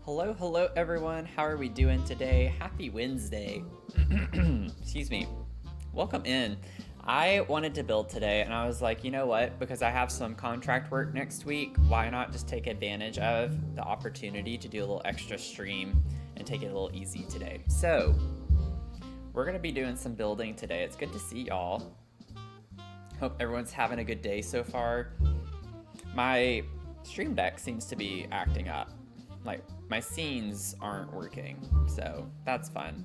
Hello everyone. How are we doing today? Happy Wednesday. Excuse me. Welcome in. I wanted to build today and I was like, you know what? Because I have some contract work next week, why not just take advantage of the opportunity to do a little extra stream and take it a little easy today. So, we're going to be doing some building today. It's good to see y'all. Hope everyone's having a good day so far. My stream deck seems to be acting up. Like, my scenes aren't working, so that's fun.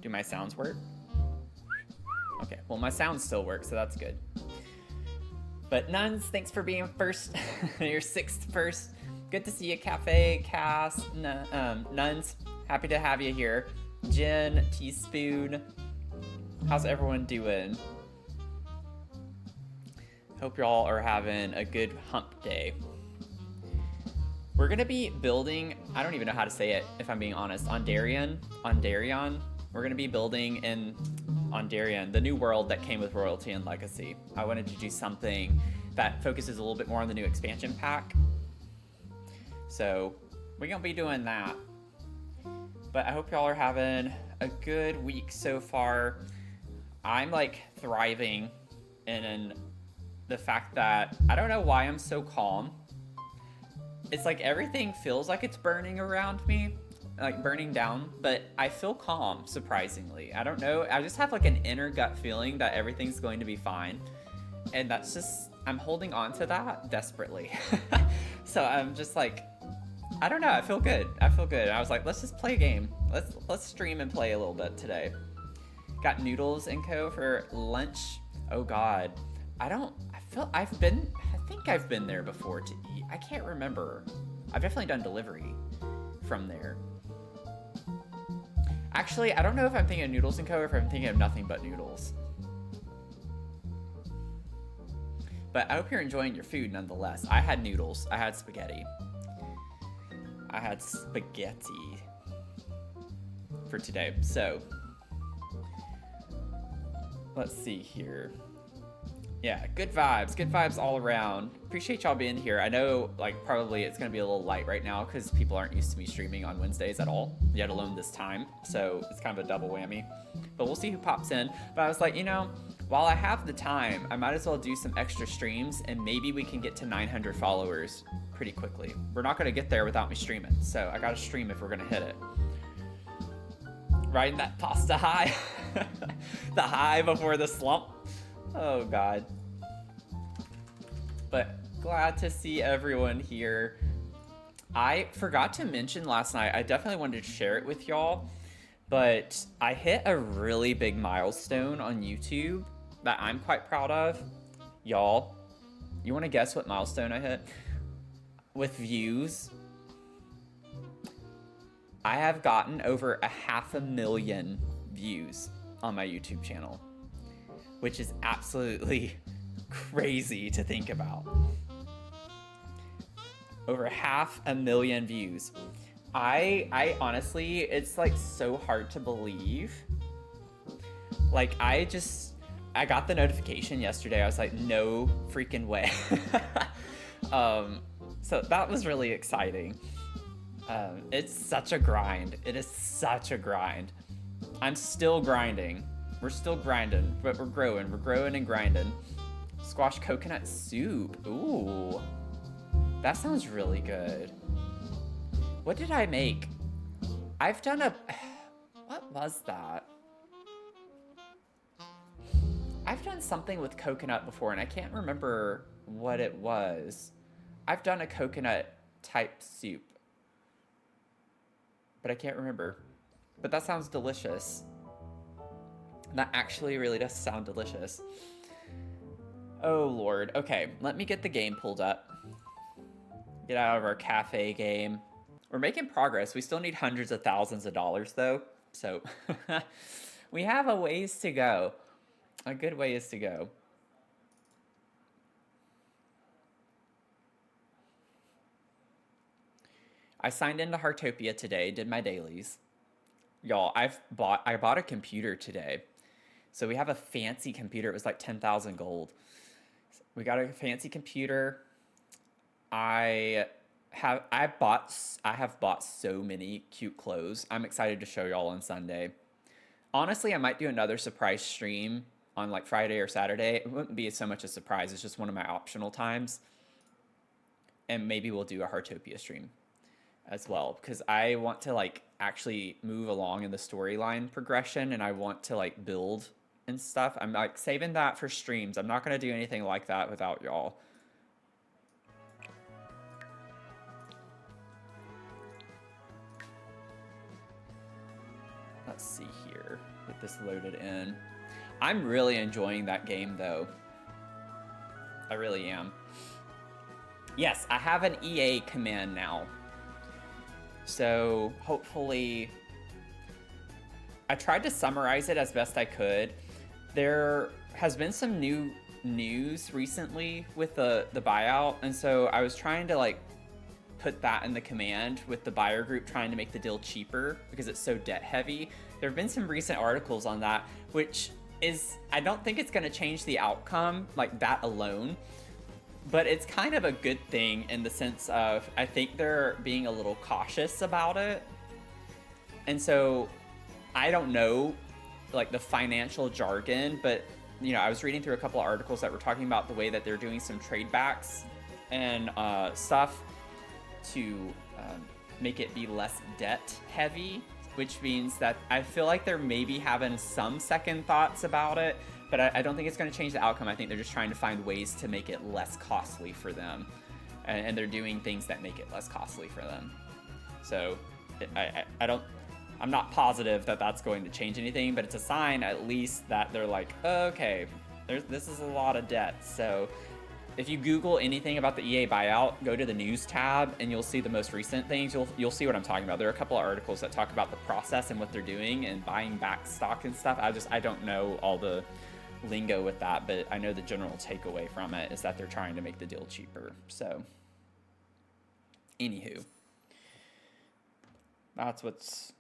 Do my sounds work? Okay, well my sounds still work, so that's good. But Nuns, thanks for being first. You're sixth first. Good to see you, Cafe, Cass, Nuns. Happy to have you here. Jen, Teaspoon. How's everyone doing? Hope y'all are having a good hump day. We're gonna be building, I don't even know how to say it if I'm being honest, Ondarion. We're gonna be building in Ondarion, the new world that came with Royalty and Legacy. I wanted to do something that focuses a little bit more on the new expansion pack. So we're gonna be doing that. But I hope y'all are having a good week so far. I'm like thriving in the fact that I don't know why I'm so calm. It's like everything feels like it's burning around me, like burning down, but I feel calm, surprisingly. I don't know, I just have like an inner gut feeling that everything's going to be fine. And that's just, I'm holding on to that desperately. So I'm just like, I don't know, I feel good. I was like, let's just play a game. Let's stream and play a little bit today. Got noodles and co for lunch. Oh God, I think I've been there before to eat. I can't remember. I've definitely done delivery from there. Actually, I don't know if I'm thinking of Noodles & Co. or if I'm thinking of Nothing But Noodles. But I hope you're enjoying your food nonetheless. I had noodles. I had spaghetti. For today. So, let's see here. Yeah, good vibes all around. Appreciate y'all being here. I know, like, probably it's gonna be a little light right now because people aren't used to me streaming on Wednesdays at all, yet alone this time. So it's kind of a double whammy. But we'll see who pops in. But I was like, you know, while I have the time, I might as well do some extra streams and maybe we can get to 900 followers pretty quickly. We're not gonna get there without me streaming, so I gotta stream if we're gonna hit it. Riding that pasta high. The high before the slump. Oh God. But glad to see everyone here. I forgot to mention last night, I definitely wanted to share it with y'all, but I hit a really big milestone on YouTube that I'm quite proud of. Y'all, you wanna guess what milestone I hit? With views, I have gotten over 500,000 views on my YouTube channel, which is absolutely crazy to think about. Over 500,000 views. I honestly, it's like so hard to believe. Like I got the notification yesterday. I was like, no freaking way. So that was really exciting. It's such a grind. It is such a grind. I'm still grinding. We're still grinding, but we're growing and grinding. Squash coconut soup. Ooh, that sounds really good. What did I make? I've done what was that? I've done something with coconut before and I can't remember what it was. I've done a coconut type soup, but I can't remember. But that sounds delicious. That actually really does sound delicious. Oh Lord. Okay, let me get the game pulled up. Get out of our cafe game. We're making progress. We still need hundreds of thousands of dollars though. So we have a ways to go. A good ways to go. I signed into Heartopia today, did my dailies. Y'all, I bought a computer today. So we have a fancy computer. It was like 10,000 gold. We got a fancy computer. I have bought so many cute clothes. I'm excited to show y'all on Sunday. Honestly, I might do another surprise stream on like Friday or Saturday. It wouldn't be so much a surprise. It's just one of my optional times. And maybe we'll do a Heartopia stream as well, because I want to like actually move along in the storyline progression, and I want to like build and stuff. I'm like saving that for streams. I'm not going to do anything like that without y'all. Let's see here. Get this loaded in. I'm really enjoying that game though. I really am. Yes, I have an EA command now. So hopefully, I tried to summarize it as best I could. There has been some new news recently with the buyout, and so I was trying to like put that in the command with the buyer group trying to make the deal cheaper because it's so debt heavy. There have been some recent articles on that, which is, I don't think it's going to change the outcome like that alone. But it's kind of a good thing in the sense of, I think they're being a little cautious about it. And so I don't know like the financial jargon, but you know, I was reading through a couple of articles that were talking about the way that they're doing some trade backs and stuff to make it be less debt heavy, which means that I feel like they're maybe having some second thoughts about it. But I don't think it's going to change the outcome. I think they're just trying to find ways to make it less costly for them. And they're doing things that make it less costly for them. So I'm not positive that that's going to change anything, but it's a sign at least that they're like, okay, this is a lot of debt. So if you Google anything about the EA buyout, go to the news tab and you'll see the most recent things. You'll see what I'm talking about. There are a couple of articles that talk about the process and what they're doing and buying back stock and stuff. I don't know all the lingo with that, but I know the general takeaway from it is that they're trying to make the deal cheaper. So anywho, that's what's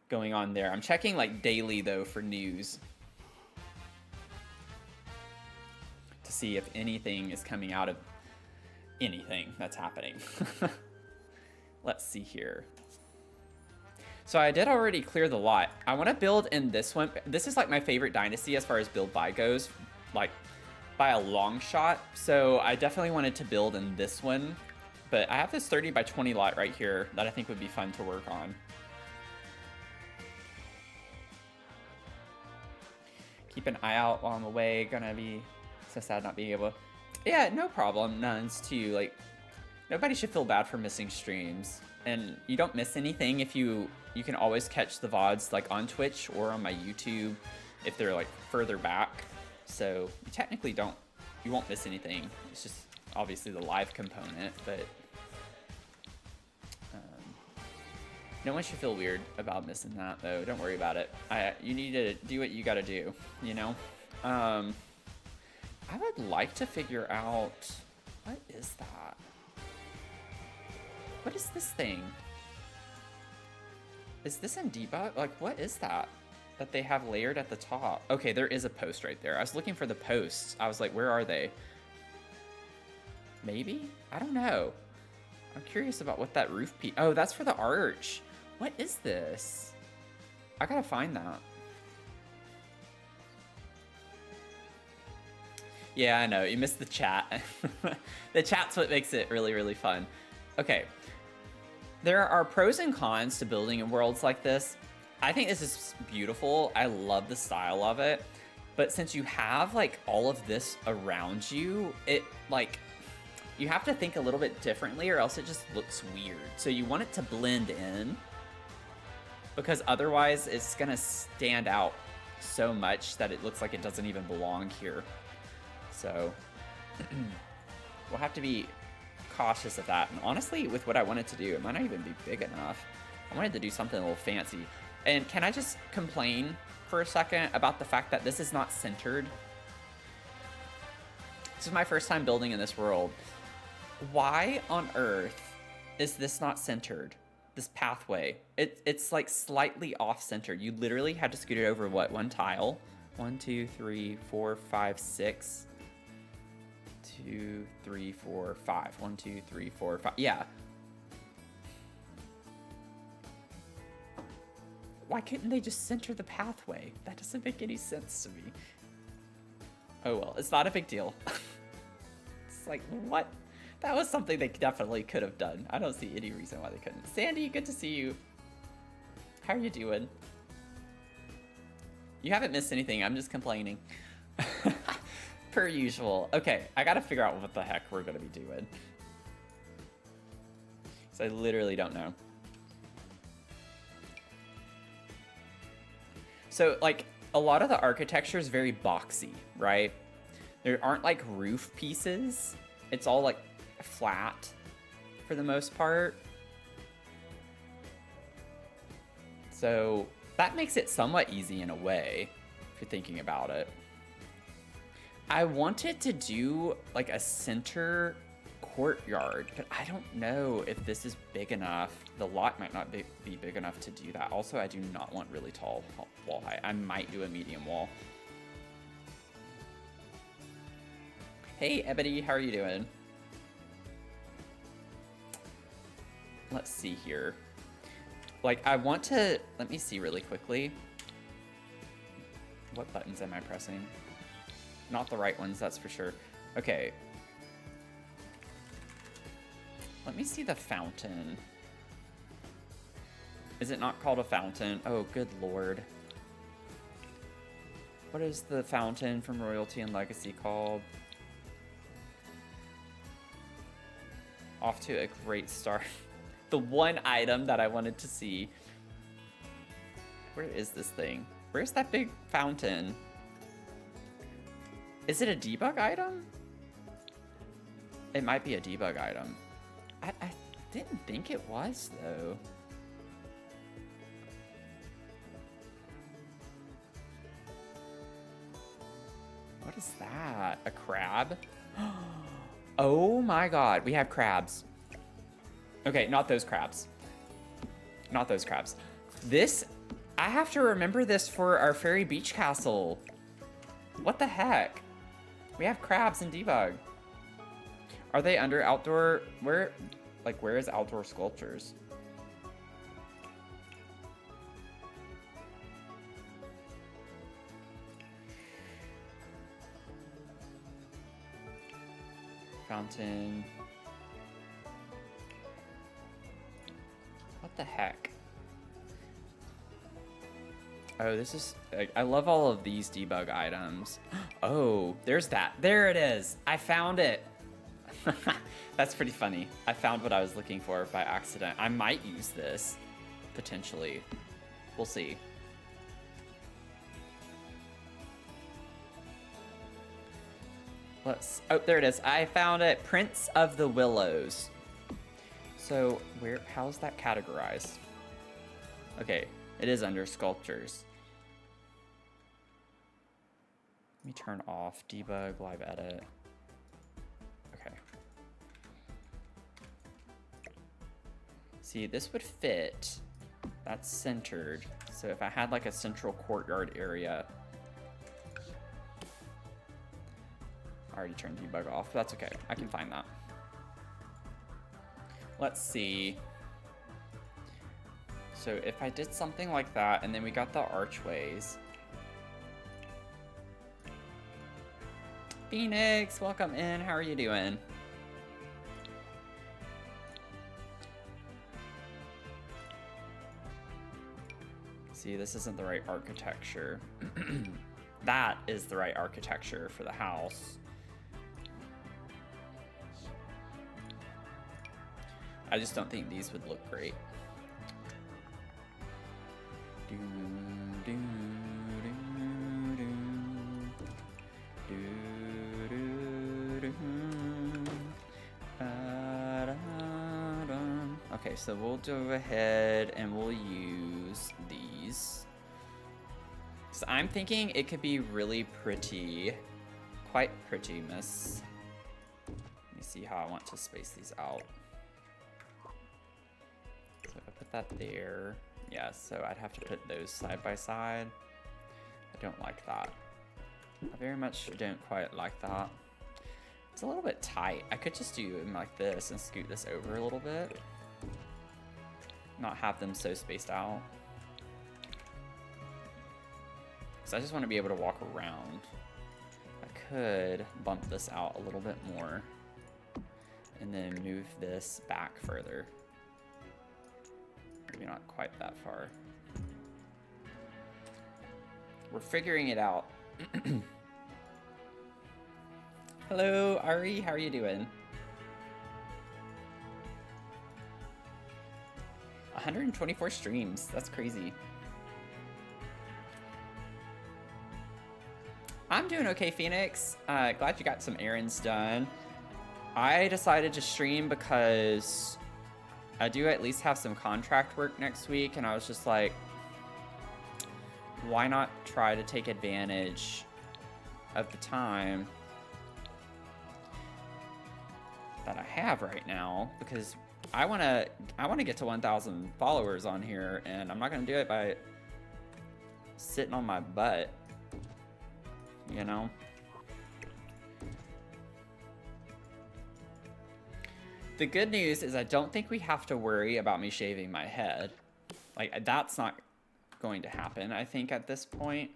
going on there. I'm checking like daily though for news to see if anything is coming out of anything that's happening. Let's see here. So I did already clear the lot. I want to build in this one. This is like my favorite dynasty as far as build buy goes, like by a long shot. So I definitely wanted to build in this one, but I have this 30 by 20 lot right here that I think would be fun to work on. Keep an eye out while I'm away. Gonna be so sad not being able to... Yeah, no problem. Nuns too. Like, nobody should feel bad for missing streams. And you don't miss anything if you can always catch the VODs like on Twitch or on my YouTube if they're like further back. So you technically you won't miss anything. It's just obviously the live component, but no one should feel weird about missing that though. Don't worry about it. You need to do what you gotta do, you know? I would like to figure out, what is that? What is this thing? Is this in debug? Like, what is that they have layered at the top? Okay, there is a post right there. I was looking for the posts. I was like, where are they? Maybe? I don't know. I'm curious about what that roof piece... Oh, that's for the arch. What is this? I gotta find that. Yeah, I know. You missed the chat. The chat's what makes it really, really fun. Okay. There are pros and cons to building in worlds like this. I think this is beautiful. I love the style of it. But since you have like all of this around you, it like, you have to think a little bit differently or else it just looks weird. So you want it to blend in because otherwise it's gonna stand out so much that it looks like it doesn't even belong here. So we'll have to be cautious of that. And honestly, with what I wanted to do, it might not even be big enough. I wanted to do something a little fancy. And can I just complain for a second about the fact that this is not centered? This is my first time building in this world. Why on earth is this not centered? This pathway. It's like slightly off-centered. You literally had to scoot it over, what, one tile? 1, 2, 3, 4, 5, 6. 2, 3, 4, 5. 1, 2, 3, 4, 5. Yeah. Why couldn't they just center the pathway? That doesn't make any sense to me. Oh well, it's not a big deal. It's like, what? That was something they definitely could have done. I don't see any reason why they couldn't. Sandy, good to see you. How are you doing? You haven't missed anything, I'm just complaining. Per usual. Okay, I gotta figure out what the heck we're gonna be doing. So I literally don't know. So, like, a lot of the architecture is very boxy, right? There aren't, like, roof pieces. It's all, like, flat for the most part. So, that makes it somewhat easy in a way, if you're thinking about it. I wanted to do, like, a center courtyard, but I don't know if this is big enough. The lot might not be big enough to do that. Also, I do not want really tall wall height. I might do a medium wall. Hey, Ebony, how are you doing? Let's see here. Like, I want to... Let me see really quickly. What buttons am I pressing? Not the right ones, that's for sure. Okay. Let me see the fountain. Is it not called a fountain? Oh, good lord. What is the fountain from Royalty and Legacy called? Off to a great start. The one item that I wanted to see. Where is this thing? Where's that big fountain? Is it a debug item? It might be a debug item. I didn't think it was, though. What is that? A crab? Oh my god, we have crabs. Okay, not those crabs. Not those crabs. This, I have to remember this for our Fairy Beach Castle. What the heck? We have crabs in debug. Are they under outdoor? Where is outdoor sculptures? Fountain. What the heck? Oh, this is... I love all of these debug items. Oh, there's that. There it is. I found it. That's pretty funny. I found what I was looking for by accident. I might use this, potentially. We'll see. Oh, there it is. I found it. Prince of the Willows. So, how's that categorized? Okay, it is under sculptures. Let me turn off debug, live edit. Okay. See, this would fit. That's centered. So if I had like a central courtyard area. I already turned debug off. That's okay. I can find that. Let's see. So if I did something like that, and then we got the archways. Phoenix, welcome in. How are you doing? See, this isn't the right architecture. That is the right architecture for the house. I just don't think these would look great. Okay, so we'll go ahead and we'll use these. So I'm thinking it could be really pretty. Quite pretty, miss. Let me see how I want to space these out. So if I put that there, yeah, so I'd have to put those side by side. I don't like that. I very much don't quite like that. It's a little bit tight. I could just do them like this and scoot this over a little bit. Not have them so spaced out. because I just want to be able to walk around. I could bump this out a little bit more and then move this back further. Maybe not quite that far. We're figuring it out. Hello, Ari. How are you doing? 124 streams. That's crazy. I'm doing okay, Phoenix. Glad you got some errands done. I decided to stream because I do at least have some contract work next week, and I was just like, why not try to take advantage of the time that I have right now, because I want to get to 1,000 followers on here, and I'm not going to do it by sitting on my butt, you know? The good news is I don't think we have to worry about me shaving my head. Like, that's not going to happen, I think, at this point.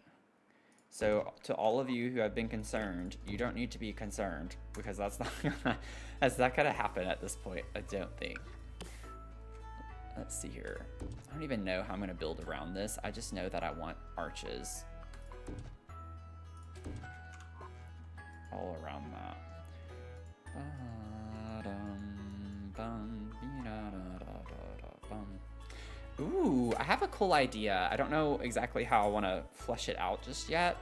So to all of you who have been concerned, you don't need to be concerned, because that's not gonna happen at this point, I don't think. Let's see here. I don't even know how I'm gonna build around this. I just know that I want arches all around that. Ooh, I have a cool idea. I don't know exactly how I want to flesh it out just yet.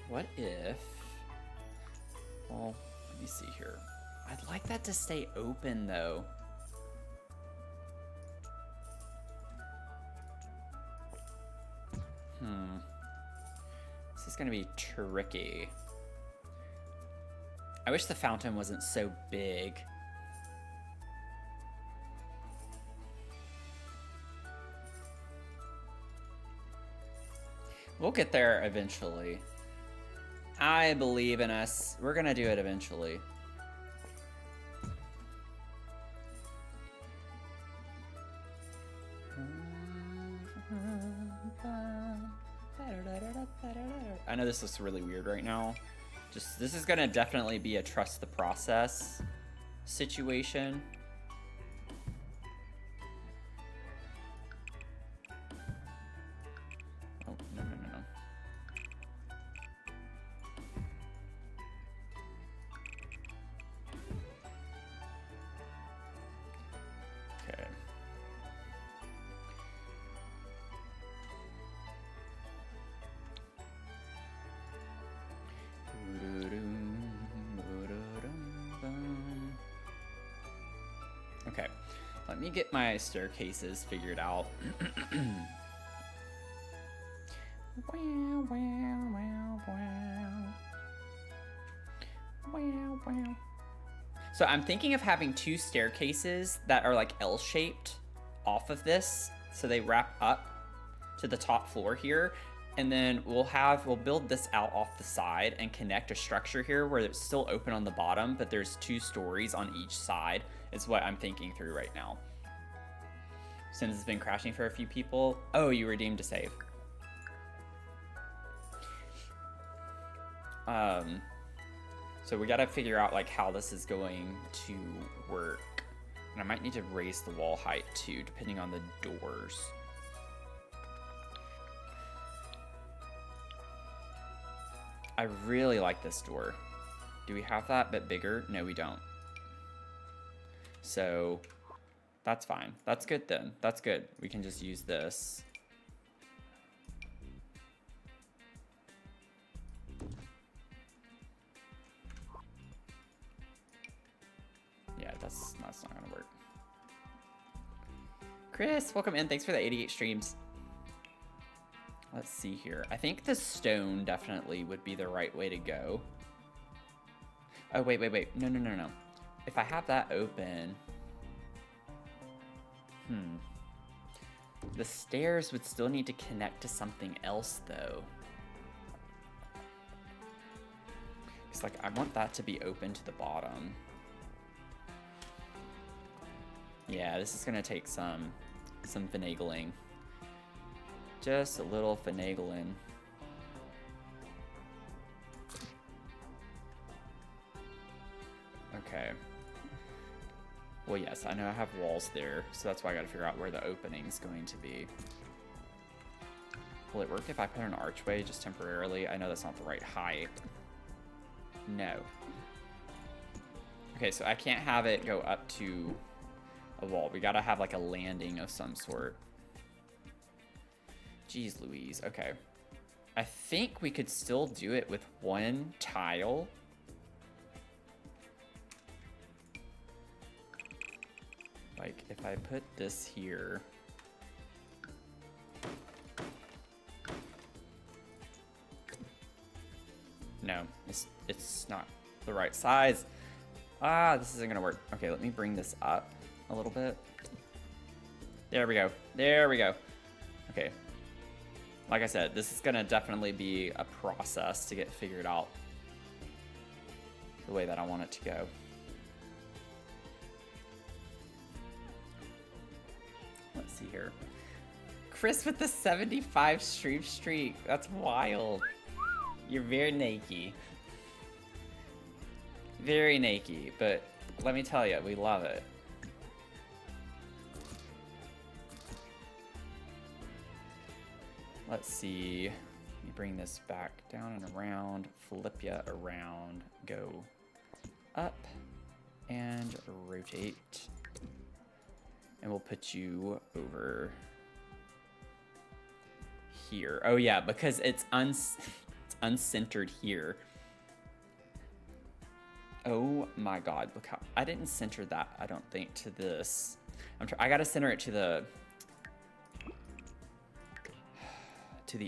What if... Well, let me see here. I'd like that to stay open, though. This is gonna be tricky. I wish the fountain wasn't so big. We'll get there eventually. I believe in us. We're gonna do it eventually. I know this looks really weird right now. This is gonna definitely be a trust the process situation. Oh, no. Okay. Okay, let me get my staircases figured out. So I'm thinking of having two staircases that are like L-shaped off of this, so they wrap up to the top floor here, and then we'll build this out off the side and connect a structure here where it's still open on the bottom, but there's 2 stories on each side, is what I'm thinking through right now. Since it's been crashing for a few people. Oh, you redeemed to save. So we gotta figure out like how this is going to work. And I might need to raise the wall height too, depending on the doors. I really like this door. Do we have that but bigger? No, we don't. So that's fine. That's good then. That's good. We can just use this. Yeah, that's not gonna work. Chris, welcome in. Thanks for the 88 streams. Let's see here. I think the stone definitely would be the right way to go. Oh, wait. No. If I have that open... The stairs would still need to connect to something else, though. It's like, I want that to be open to the bottom. Yeah, this is gonna take some finagling. Just a little finagling. Okay. Well, yes, I know I have walls there, so that's why I gotta figure out where the opening's going to be. Will it work if I put an archway just temporarily? I know that's not the right height. No. Okay, so I can't have it go up to a wall. We gotta have like a landing of some sort. Jeez Louise, okay. I think we could still do it with one tile. Like, if I put this here. No, it's not the right size. Ah, this isn't gonna work. Okay, let me bring this up a little bit. There we go. There we go. Okay. Like I said, this is gonna definitely be a process to get figured out the way that I want it to go. Let's see here. Chris with the 75 stream streak. That's wild. You're very naked. Very naked, but let me tell you, we love it. Let's see. Let me bring this back down and around, flip ya around, go up, and rotate. And we'll put you over here. Oh yeah, because it's uncentered here. Oh my god, look how I didn't center that, I don't think, to this. I gotta center it to the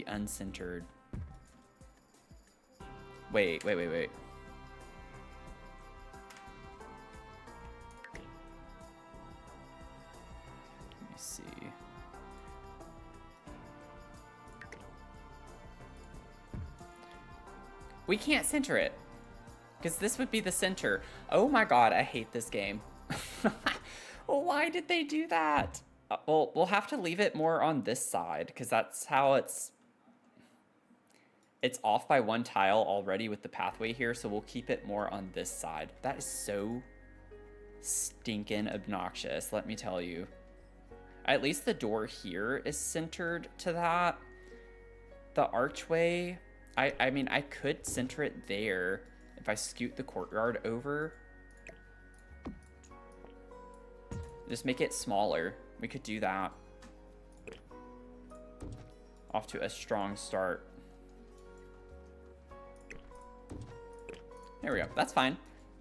uncentered. Wait. Let me see. We can't center it. Because this would be the center. Oh my god, I hate this game. Well, why did they do that? Well, we'll have to leave it more on this side, because that's how it's off by one tile already with the pathway here, so we'll keep it more on this side. That is so stinking obnoxious, let me tell you. At least the door here is centered to that. The archway, I mean, I could center it there if I scoot the courtyard over. Just make it smaller. We could do that. Off to a strong start. There we go. That's fine.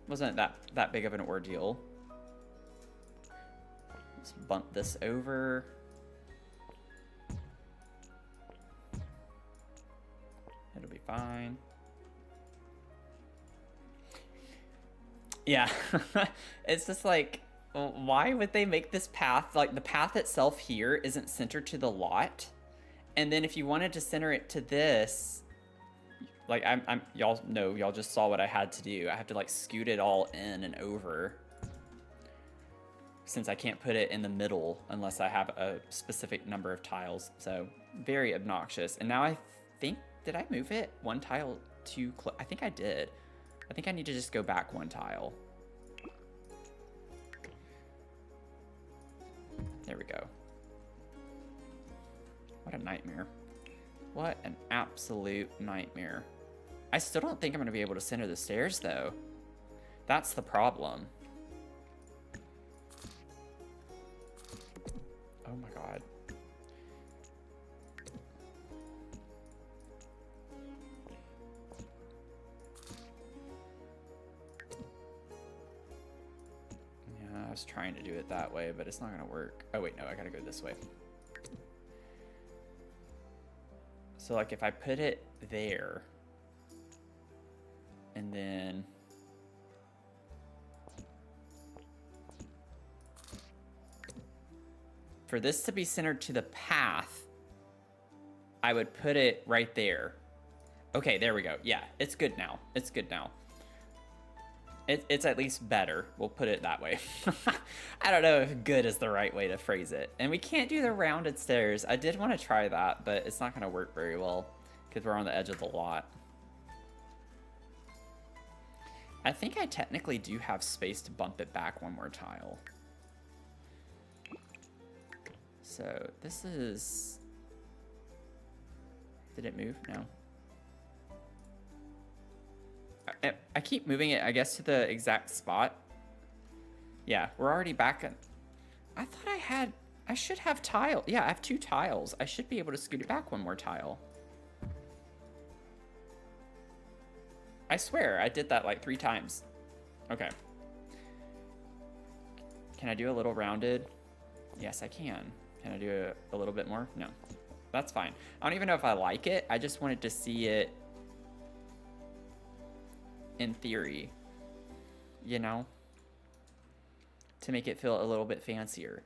Wasn't that big of an ordeal. Let's bump this over. It'll be fine. Yeah. It's just like, why would they make this path, like the path itself here isn't centered to the lot, and then if you wanted to center it to this, like y'all know, y'all just saw what I had to do. I have to like scoot it all in and over, since I can't put it in the middle unless I have a specific number of tiles. So very obnoxious. And now I think, did I move it one tile too close? I think I did. I think I need to just go back one tile. There we go. What a nightmare. What an absolute nightmare. I still don't think I'm gonna be able to center the stairs though. That's the problem. Oh my god. I was trying to do it that way, but it's not gonna work. Oh wait, no, I gotta go this way. So like if I put it there, and then for this to be centered to the path, I would put it right there. Okay, there we go. Yeah, it's good now. It's good now. It's at least better. We'll put it that way. I don't know if good is the right way to phrase it. And we can't do the rounded stairs. I did want to try that, but it's not going to work very well because we're on the edge of the lot. I think I technically do have space to bump it back one more tile. So this is... Did it move? No. I keep moving it, I guess, to the exact spot. Yeah, we're already back. I thought I should have tile. Yeah, I have 2 tiles. I should be able to scoot it back one more tile. I swear, I did that like 3 times. Okay. Can I do a little rounded? Yes, I can. Can I do a little bit more? No. That's fine. I don't even know if I like it. I just wanted to see it in theory, you know, to make it feel a little bit fancier.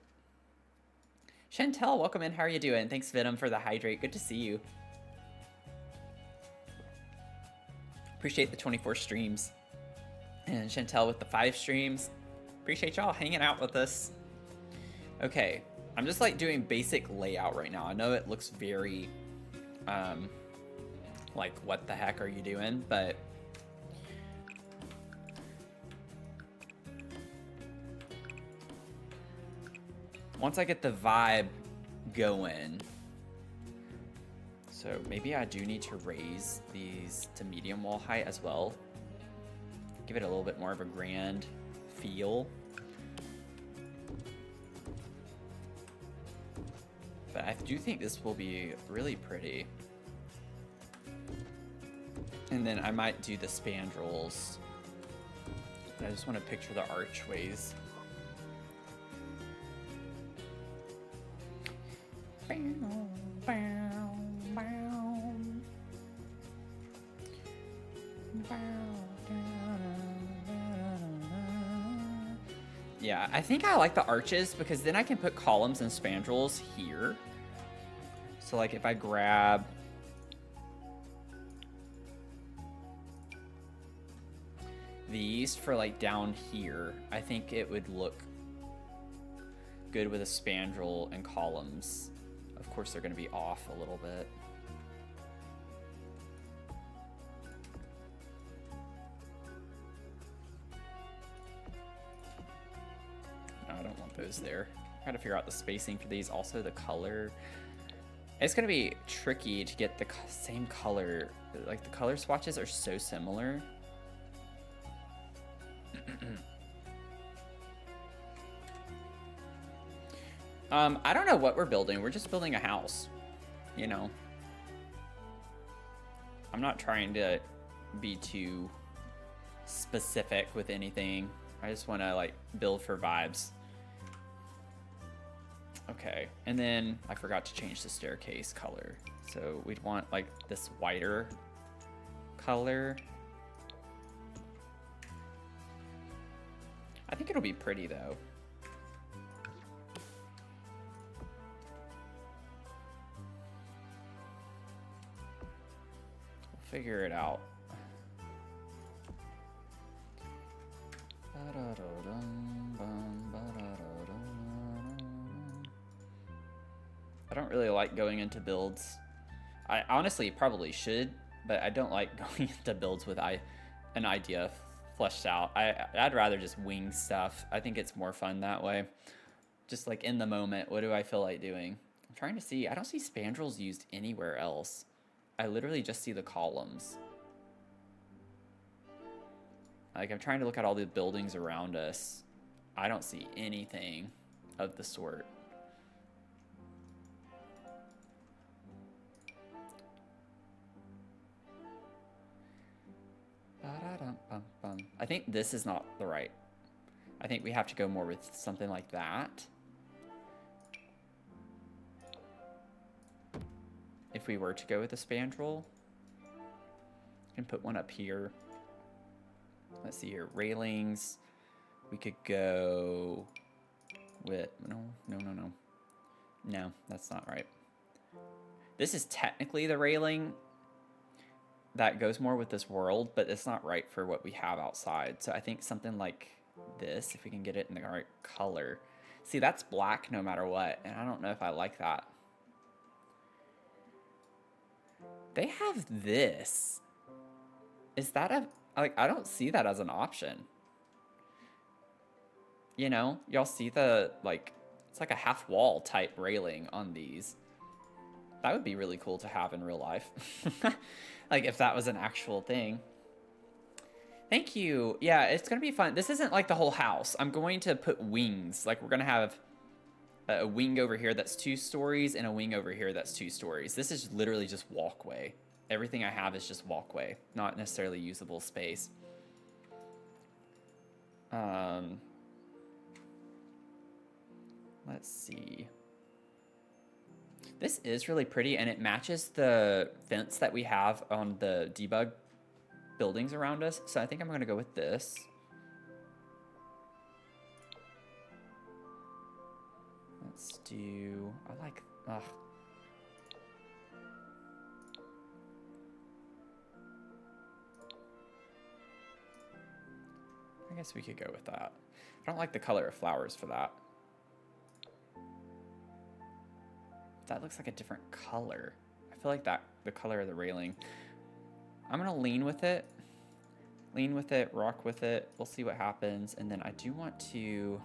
Chantel, welcome in. How are you doing? Thanks, Venom, for the hydrate. Good to see you. Appreciate the 24 streams. And Chantel with the 5 streams. Appreciate y'all hanging out with us. Okay, I'm just like doing basic layout right now. I know it looks very, like, what the heck are you doing? But once I get the vibe going, so maybe I do need to raise these to medium wall height as well. Give it a little bit more of a grand feel. But I do think this will be really pretty. And then I might do the spandrels. I just want to picture the archways. Yeah, I think I like the arches because then I can put columns and spandrels here. So like if I grab these for like down here, I think it would look good with a spandrel and columns. Of course, they're going to be off a little bit. No, I don't want those there. I got to figure out the spacing for these. Also, the color. It's going to be tricky to get the same color. Like, the color swatches are so similar. I don't know what we're building. We're just building a house, you know. I'm not trying to be too specific with anything. I just want to like build for vibes. Okay, and then I forgot to change the staircase color. So we'd want like this whiter color. I think it'll be pretty though. Figure it out. I don't really like going into builds. I honestly probably should, but I don't like going into builds with an idea fleshed out. I'd rather just wing stuff. I think it's more fun that way. Just like in the moment, what do I feel like doing? I'm trying to see. I don't see spandrels used anywhere else. I literally just see the columns. Like, I'm trying to look at all the buildings around us. I don't see anything of the sort. I think this is not the right. I think we have to go more with something like that. If we were to go with a spandrel, I can put one up here. Let's see here, railings. We could go with, no, that's not right. This is technically the railing, that goes more with this world, but it's not right for what we have outside. So I think something like this, if we can get it in the right color. See, that's black no matter what, and I don't know if I like that. They have this. Is that a, like, I don't see that as an option. You know, y'all see the, like, it's like a half wall type railing on these. That would be really cool to have in real life. Like, if that was an actual thing. Thank you. Yeah, it's going to be fun. This isn't like the whole house. I'm going to put wings. Like, we're going to have a wing over here that's 2 stories and a wing over here that's 2 stories. This is literally just walkway. Everything I have is just walkway, not necessarily usable space. Let's see. This is really pretty, and it matches the fence that we have on the debug buildings around us. So I think I'm going to go with this. Let's do, I like, ugh. I guess we could go with that. I don't like the color of flowers for that. That looks like a different color. I feel like that, the color of the railing. I'm gonna lean with it. Lean with it, rock with it. We'll see what happens. And then I do want to,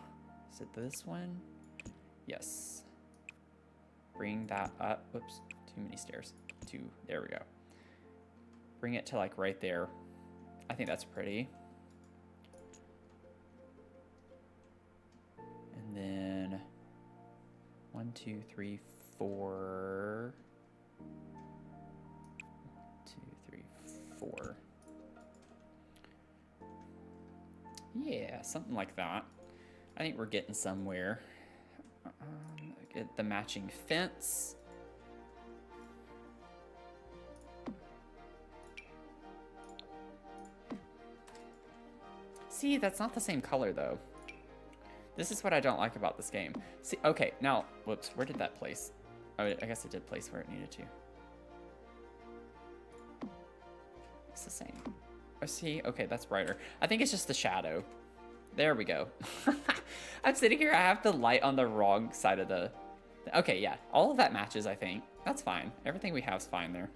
is it this one? Yes. Bring that up. Whoops, too many stairs. There we go. Bring it to like right there. I think that's pretty. And then 1, 2, 3, 4. 2, 3, 4. Yeah, something like that. I think we're getting somewhere. Get the matching fence. See, that's not the same color though. This is what I don't like about this game. See, okay, now, whoops, where did that place? Oh, I guess it did place where it needed to. It's the same. Oh, see, okay, that's brighter. I think it's just the shadow. There we go. I'm sitting here, I have the light on the wrong side of the... Okay, yeah, all of that matches, I think. That's fine. Everything we have is fine there.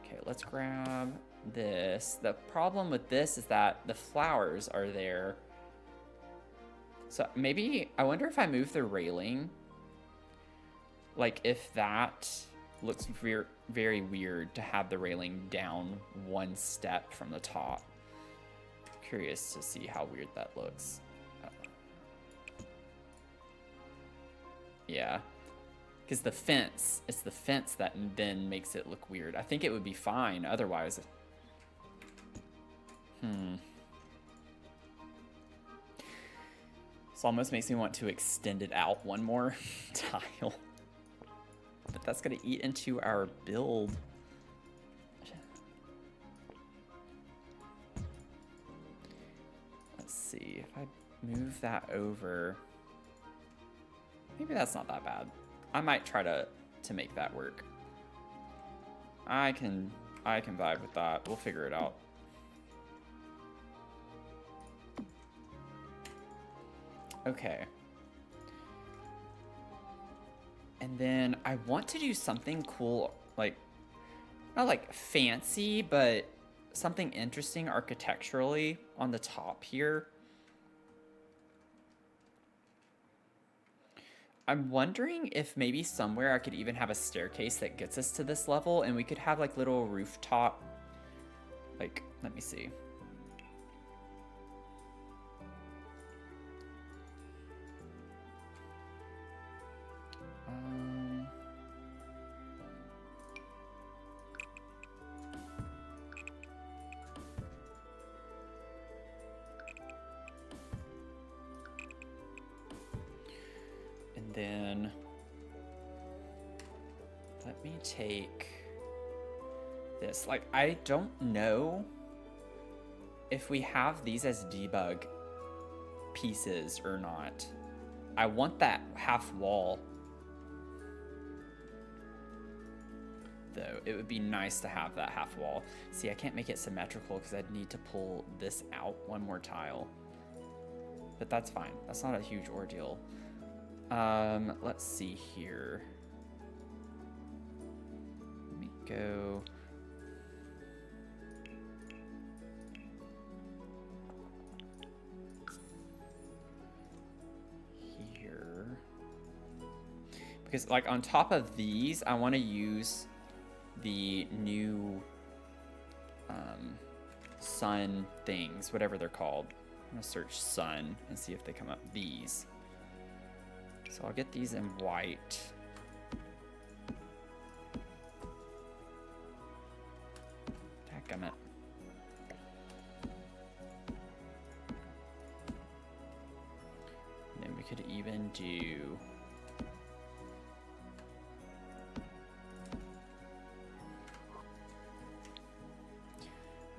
Okay, let's grab this. The problem with this is that the flowers are there. So maybe, I wonder if I move the railing, like if that looks very, very weird to have the railing down 1 step from the top. Curious to see how weird that looks. Yeah, because the fence, it's the fence that then makes it look weird. I think it would be fine otherwise. This almost makes me want to extend it out 1 more tile. But that's gonna eat into our build. Let's see, if I move that over, maybe that's not that bad. I might try to make that work. I can vibe with that. We'll figure it out. Okay. And then I want to do something cool, like, not like fancy, but something interesting architecturally on the top here. I'm wondering if maybe somewhere I could even have a staircase that gets us to this level, and we could have like little rooftop, like, let me see. And then let me take this. Like, I don't know if we have these as debug pieces or not. I want that half wall, though. though. It would be nice to have that half wall. See, I can't make it symmetrical because I'd need to pull this out one more tile. But that's fine. That's not a huge ordeal. Let's see here. Let me go. Here. Because like on top of these, I want to use the new sun things, whatever they're called. I'm gonna search sun and see if they come up. These. So I'll get these in white. Dadgummit. And then we could even do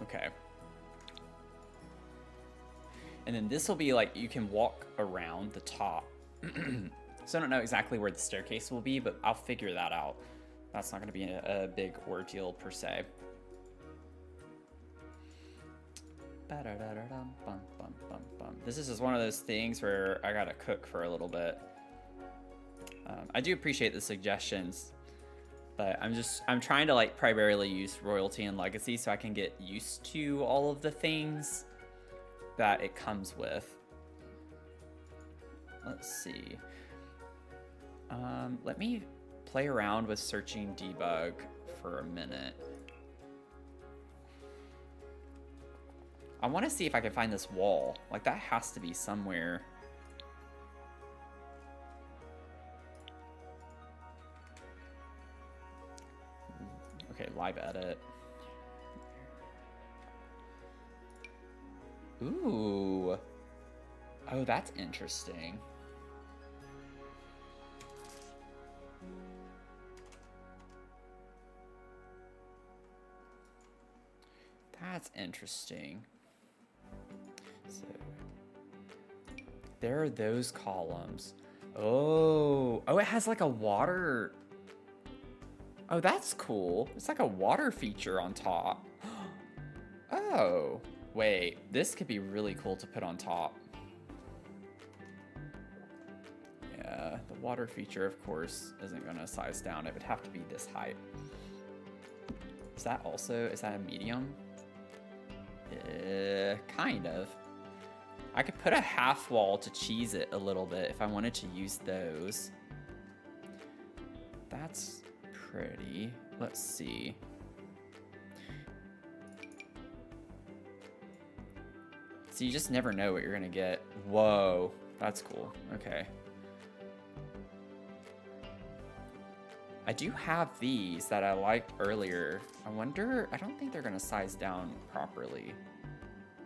okay. And then this will be like, you can walk around the top. So I don't know exactly where the staircase will be, but I'll figure that out. That's not going to be a big ordeal per se. This is just one of those things where I got to cook for a little bit. I do appreciate the suggestions, but I'm trying to like primarily use royalty and legacy so I can get used to all of the things that it comes with. Let's see. Let me play around with searching debug for a minute. I want to see if I can find this wall. Like that has to be somewhere. Okay, live edit. Ooh. Oh, that's interesting. That's interesting. So there are those columns. Oh, it has like a water. Oh, that's cool. It's like a water feature on top. Oh, wait, this could be really cool to put on top. Yeah, the water feature, of course, isn't gonna size down. It would have to be this height. Is that a medium? Kind of. I could put a half wall to cheese it a little bit if I wanted to use those. That's pretty. Let's see. So you just never know what you're gonna get. Whoa, that's cool. Okay. I do have these that I liked earlier. I wonder, I don't think they're gonna size down properly.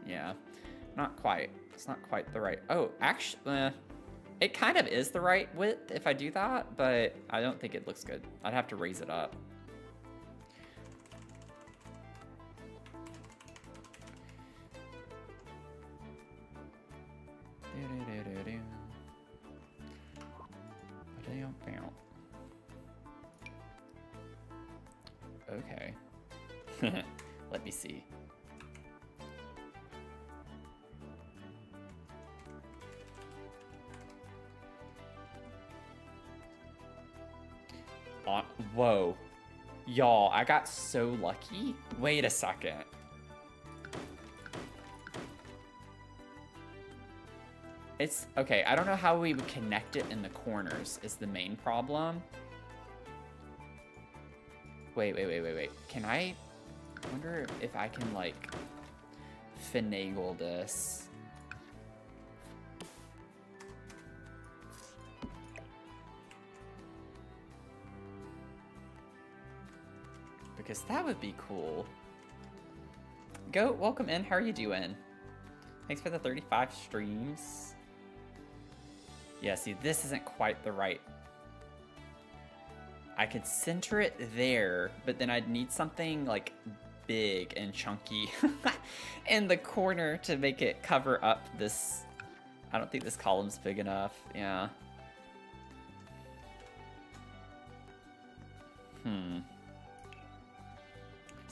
Yeah, not quite. It's not quite the right, oh, actually, it kind of is the right width if I do that, but I don't think it looks good. I'd have to raise it up. Okay. Let me see. Whoa. Y'all, I got so lucky. Wait a second. It's okay. I don't know how we would connect it in the corners is the main problem. Wait. Can I wonder if I can like finagle this? Because that would be cool. Goat, welcome in. How are you doing? Thanks for the 35 streams. Yeah, see, this isn't quite the right. I could center it there, but then I'd need something like big and chunky in the corner to make it cover up this. I don't think this column's big enough. Yeah.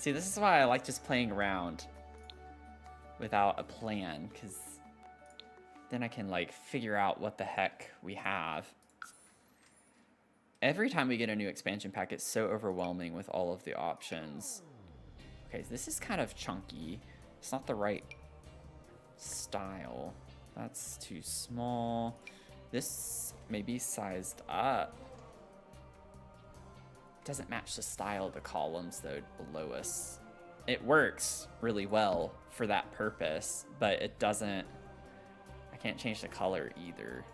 See, this is why I like just playing around without a plan, because then I can, like, figure out what the heck we have. Every time we get a new expansion pack, it's so overwhelming with all of the options. Okay, this is kind of chunky. It's not the right style. That's too small. This may be sized up. Doesn't match the style of the columns, though, below us. It works really well for that purpose, but it doesn't... I can't change the color either.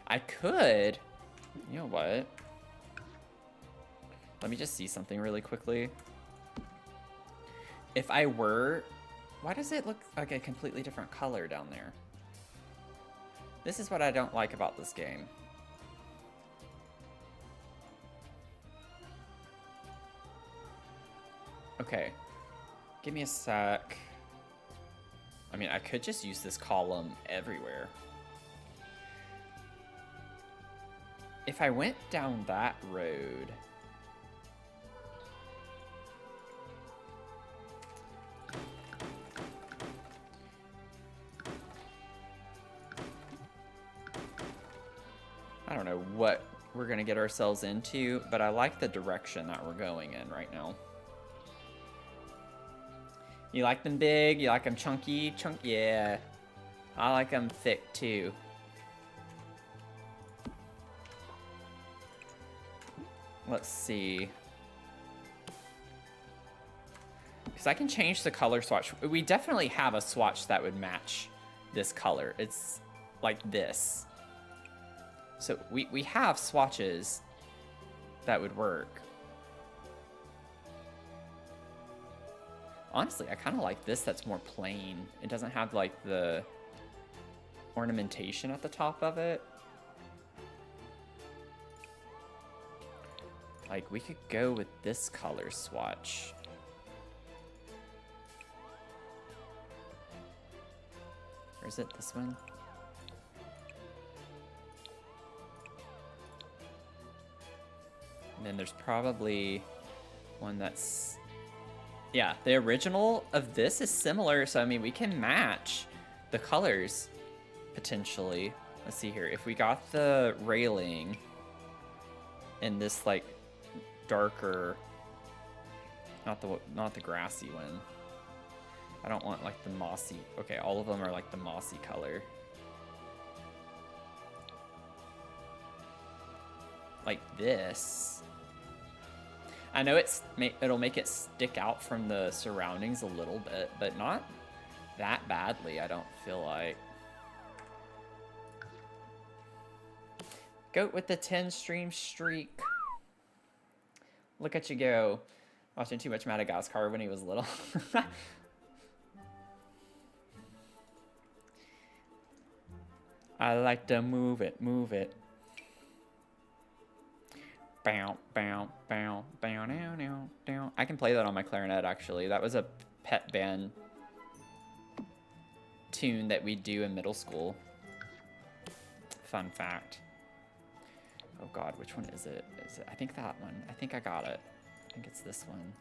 I could... You know what? Let me just see something really quickly. If I were... Why does it look like a completely different color down there? This is what I don't like about this game. Okay. Give me a sec. I mean, I could just use this column everywhere. If I went down that road... I don't know what we're gonna get ourselves into, but I like the direction that we're going in right now. You like them big? You like them chunky? Yeah. I like them thick too. Let's see. Because I can change the color swatch. We definitely have a swatch that would match this color. It's like this. So we have swatches that would work. Honestly, I kind of like this that's more plain. It doesn't have like the ornamentation at the top of it. Like we could go with this color swatch. Or is it this one? And then there's probably one that's... Yeah, the original of this is similar, so I mean, we can match the colors, potentially. Let's see here. If we got the railing in this, like, darker... Not the grassy one. I don't want, like, the mossy... Okay, all of them are, like, the mossy color. Like this... I know it'll make it stick out from the surroundings a little bit, but not that badly, I don't feel like. Goat with the 10 stream streak. Look at you go. Watching too much Madagascar when he was little. I like to move it, move it. Bow, bow, bow, bow, now, now, now. I can play that on my clarinet, actually. That was a pet band tune that we do in middle school. Fun fact. Oh god, which one is it? I think that one. I think I got it. I think it's this one.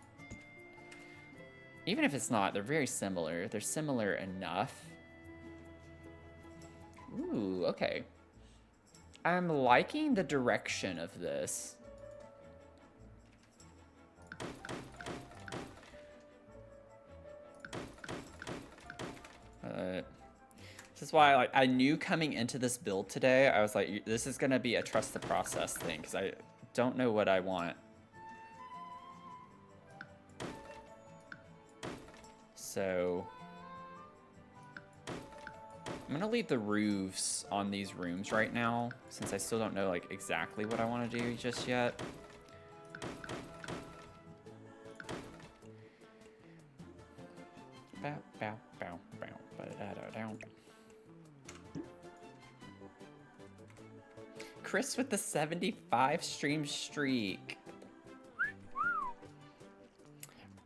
Even if it's not, they're very similar. They're similar enough. Ooh, okay. I'm liking the direction of this. This is why I knew coming into this build today, I was like, this is going to be a trust the process thing, because I don't know what I want. So I'm going to leave the roofs on these rooms right now, since I still don't know like exactly what I want to do just yet. Bow, bow, bow, bow, bow, down. Chris with the 75 stream streak.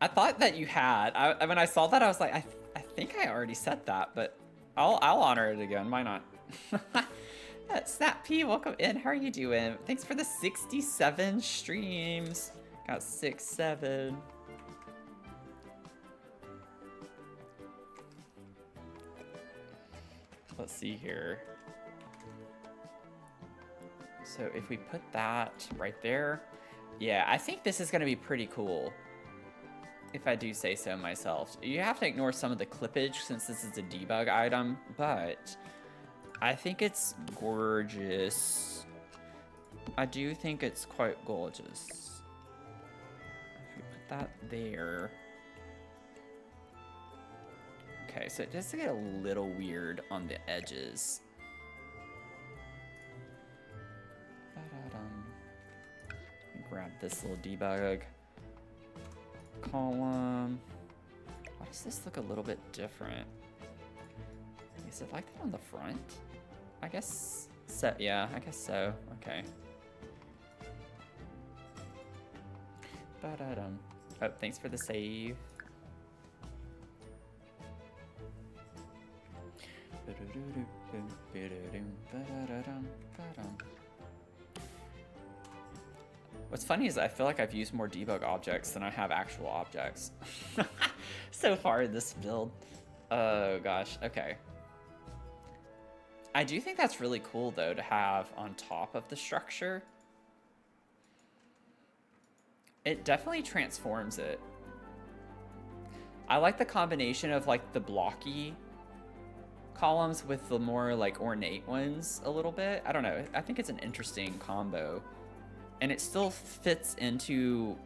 I thought that you had. When I saw that, I was like, I think I already said that, but I'll honor it again. Why not? Snap P, welcome in. How are you doing? Thanks for the 67 streams. Got 6, 7. Let's see here. So if we put that right there, yeah, I think this is going to be pretty cool. If I do say so myself. You have to ignore some of the clippage since this is a debug item, but I think it's gorgeous. I do think it's quite gorgeous. If we put that there. Okay, so it does get a little weird on the edges. Grab this little debug column. Why does this look a little bit different? Is it like that on the front? I guess so. Yeah, I guess so. Okay. Oh, thanks for the save. What's funny is I feel like I've used more debug objects than I have actual objects so far in this build. Oh gosh, okay. I do think that's really cool though to have on top of the structure. It definitely transforms it. I like the combination of like the blocky columns with the more like ornate ones a little bit. I don't know, I think it's an interesting combo. And it still fits into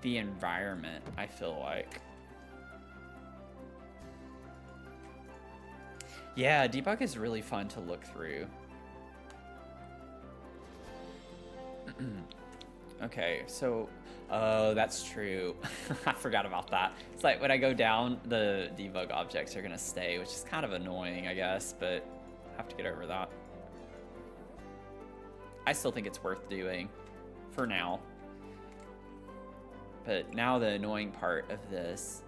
the environment, I feel like. Yeah, debug is really fun to look through. Okay, so, oh, that's true. I forgot about that. It's like when I go down, the debug objects are gonna stay, which is kind of annoying, I guess, but I have to get over that. I still think it's worth doing for now. But now the annoying part of this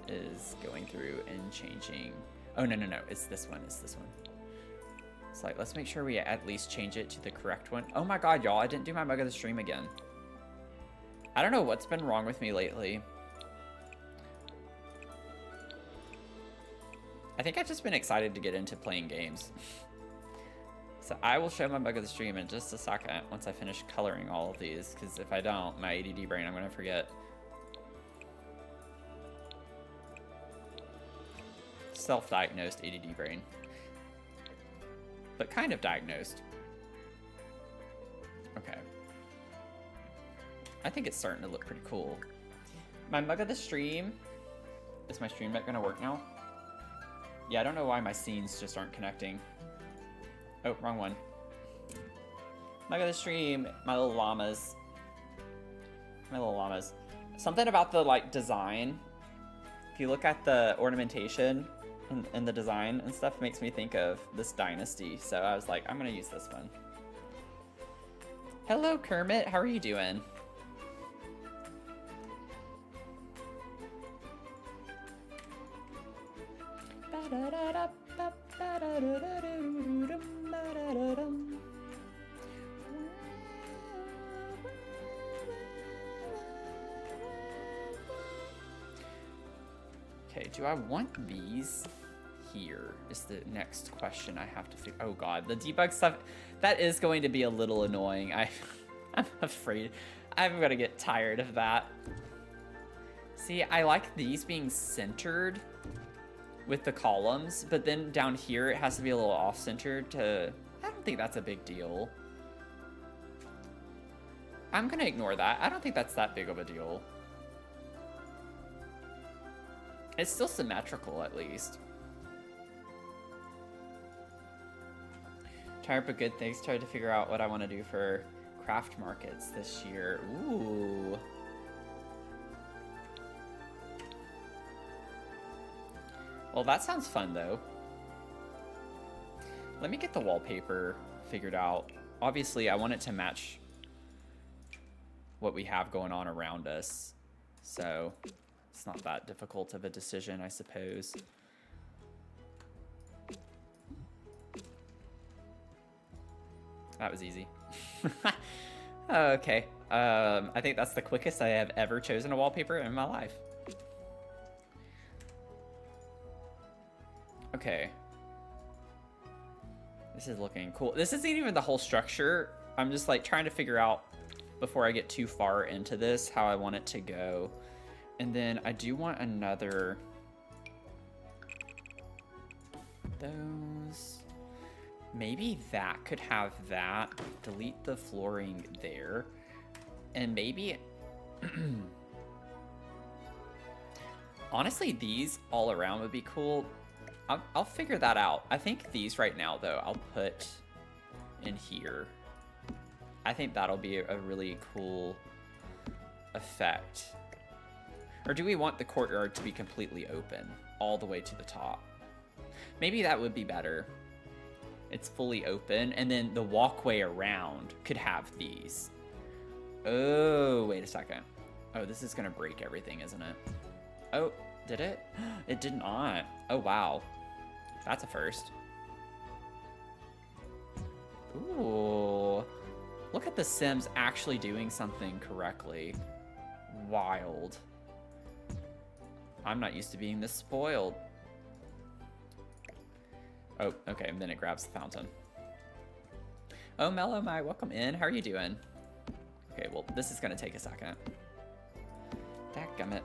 is going through and changing. Oh, no, it's this one, It's like, let's make sure we at least change it to the correct one. Oh my God, y'all, I didn't do my mug of the stream again. I don't know what's been wrong with me lately. I think I've just been excited to get into playing games. So I will show my bug of the stream in just a second once I finish coloring all of these, because if I don't, my ADD brain, I'm going to forget. Self-diagnosed ADD brain. But kind of diagnosed. Okay. I think it's starting to look pretty cool. My mug of the stream. Is my stream deck going to work now? Yeah, I don't know why my scenes just aren't connecting. Oh, wrong one. Mug of the stream, my little llamas. Something about the, like, design. If you look at the ornamentation and the design and stuff, makes me think of this dynasty. So I was like, I'm gonna use this one. Hello, Kermit. How are you doing? Okay, do I want these here is the next question I have to figure. Oh God, the debug stuff, that is going to be a little annoying. I'm afraid I'm gonna get tired of that. See, I like these being centered with the columns, but then down here it has to be a little off-centered to... I don't think that's a big deal. I'm gonna ignore that. I don't think that's that big of a deal. It's still symmetrical, at least. Tired but good things. Tried to figure out what I want to do for craft markets this year. Ooh. Well, that sounds fun, though. Let me get the wallpaper figured out. Obviously, I want it to match what we have going on around us. So, it's not that difficult of a decision, I suppose. That was easy. Okay. I think that's the quickest I have ever chosen a wallpaper in my life. Okay. This is looking cool. This isn't even the whole structure. I'm just like trying to figure out before I get too far into this how I want it to go. And then I do want another... Those... Maybe that could have that. Delete the flooring there. And maybe... Honestly, these all around would be cool. I'll figure that out. I think these right now, though, I'll put in here. I think that'll be a really cool effect. Or do we want the courtyard to be completely open all the way to the top? Maybe that would be better. It's fully open, and then the walkway around could have these. Oh, wait a second. Oh, this is gonna break everything, isn't it? Oh, did it? It did not. Oh, wow. That's a first. Ooh. Look at the Sims actually doing something correctly. Wild. I'm not used to being this spoiled. Oh, okay, and then it grabs the fountain. Oh, Mello, my welcome in. How are you doing? Okay, well, this is gonna take a second. Dadgummit.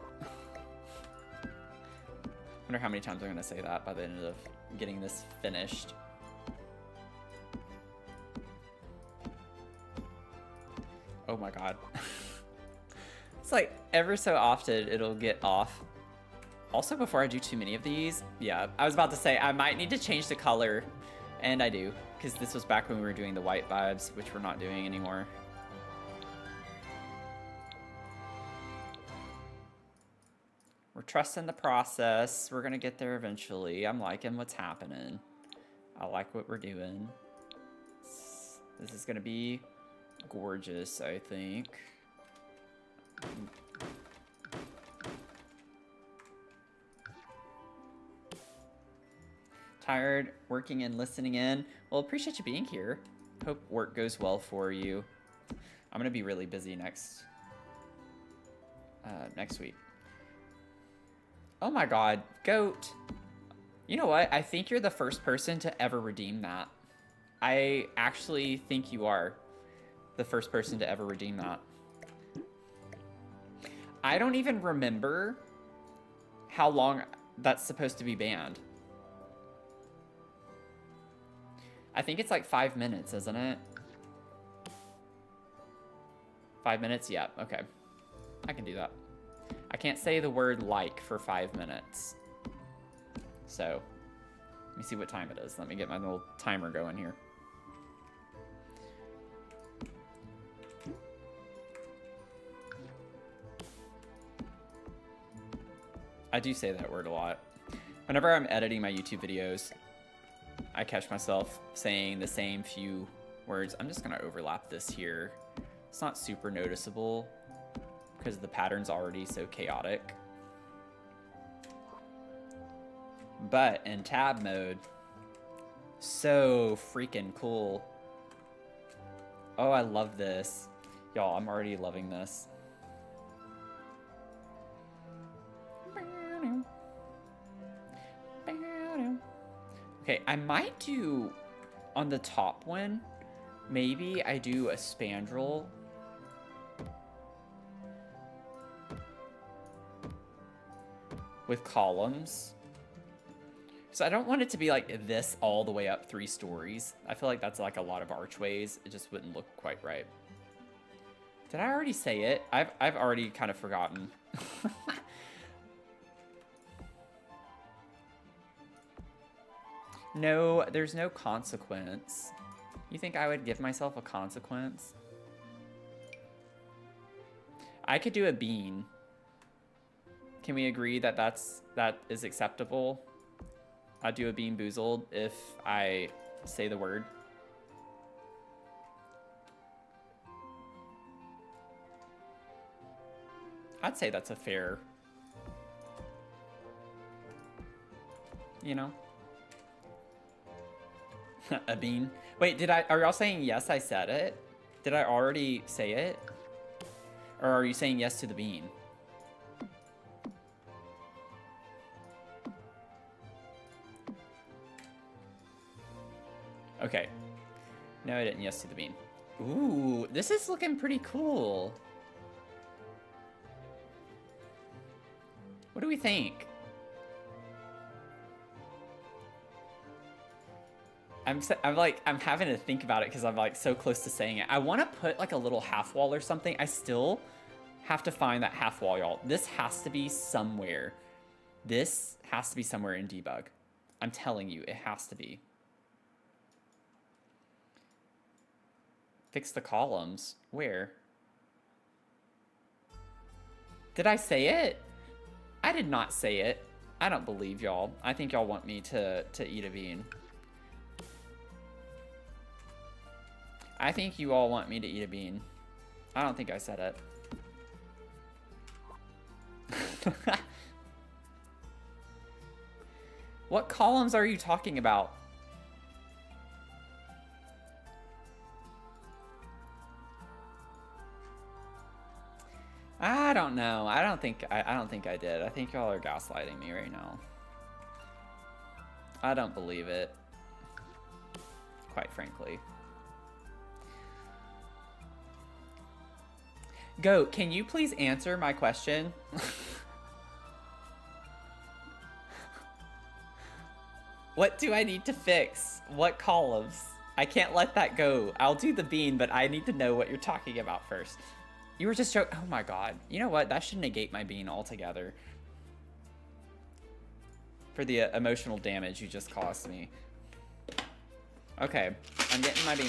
Wonder how many times I'm gonna say that by the end of getting this finished. Oh my god. It's like ever so often it'll get off. Also, before I do too many of these, yeah, I was about to say I might need to change the color, and I do, because this was back when we were doing the white vibes, which we're not doing anymore. We're trusting the process. We're gonna get there eventually. I'm liking what's happening. I like what we're doing. This is gonna be gorgeous, I think. Tired, working and listening in. Well, appreciate you being here. Hope work goes well for you. I'm gonna be really busy next week. Oh my god, goat. You know what? I think you're the first person to ever redeem that. I actually think you are the first person to ever redeem that. I don't even remember how long that's supposed to be banned. I think it's like 5 minutes, isn't it? 5 minutes? Yeah, okay. I can do that. I can't say the word like for 5 minutes. So, let me see what time it is. Let me get my little timer going here. I do say that word a lot. Whenever I'm editing my YouTube videos, I catch myself saying the same few words. I'm just gonna overlap this here. It's not super noticeable because the pattern's already so chaotic. But in tab mode, so freaking cool. Oh, I love this. Y'all, I'm already loving this. Okay, I might do, on the top one, maybe I do a spandrel. With columns. So I don't want it to be like this all the way up 3 stories. I feel like that's like a lot of archways. It just wouldn't look quite right. Did I already say it? I've already kind of forgotten. No, there's no consequence. You think I would give myself a consequence? I could do a bean. Can we agree that that is acceptable? I'd do a bean boozled if I say the word. I'd say that's a fair, you know? A bean. Wait, are y'all saying yes, I said it? Did I already say it? Or are you saying yes to the bean? Okay. No, I didn't yes to the bean. Ooh, this is looking pretty cool. What do we think? I'm having to think about it because I'm like so close to saying it. I want to put like a little half wall or something. I still have to find that half wall, y'all. This has to be somewhere. This has to be somewhere in debug. I'm telling you, it has to be. Fix the columns. Where? Did I say it? I did not say it. I don't believe y'all. I think y'all want me to eat a bean. I think you all want me to eat a bean. I don't think I said it. What columns are you talking about? I don't know. I don't think I did. I think y'all are gaslighting me right now. I don't believe it. Quite frankly. Goat, can you please answer my question? What do I need to fix? What columns? I can't let that go. I'll do the bean, but I need to know what you're talking about first. You were just joking. Oh my god. You know what? That should negate my bean altogether. For the emotional damage you just caused me. Okay, I'm getting my bean.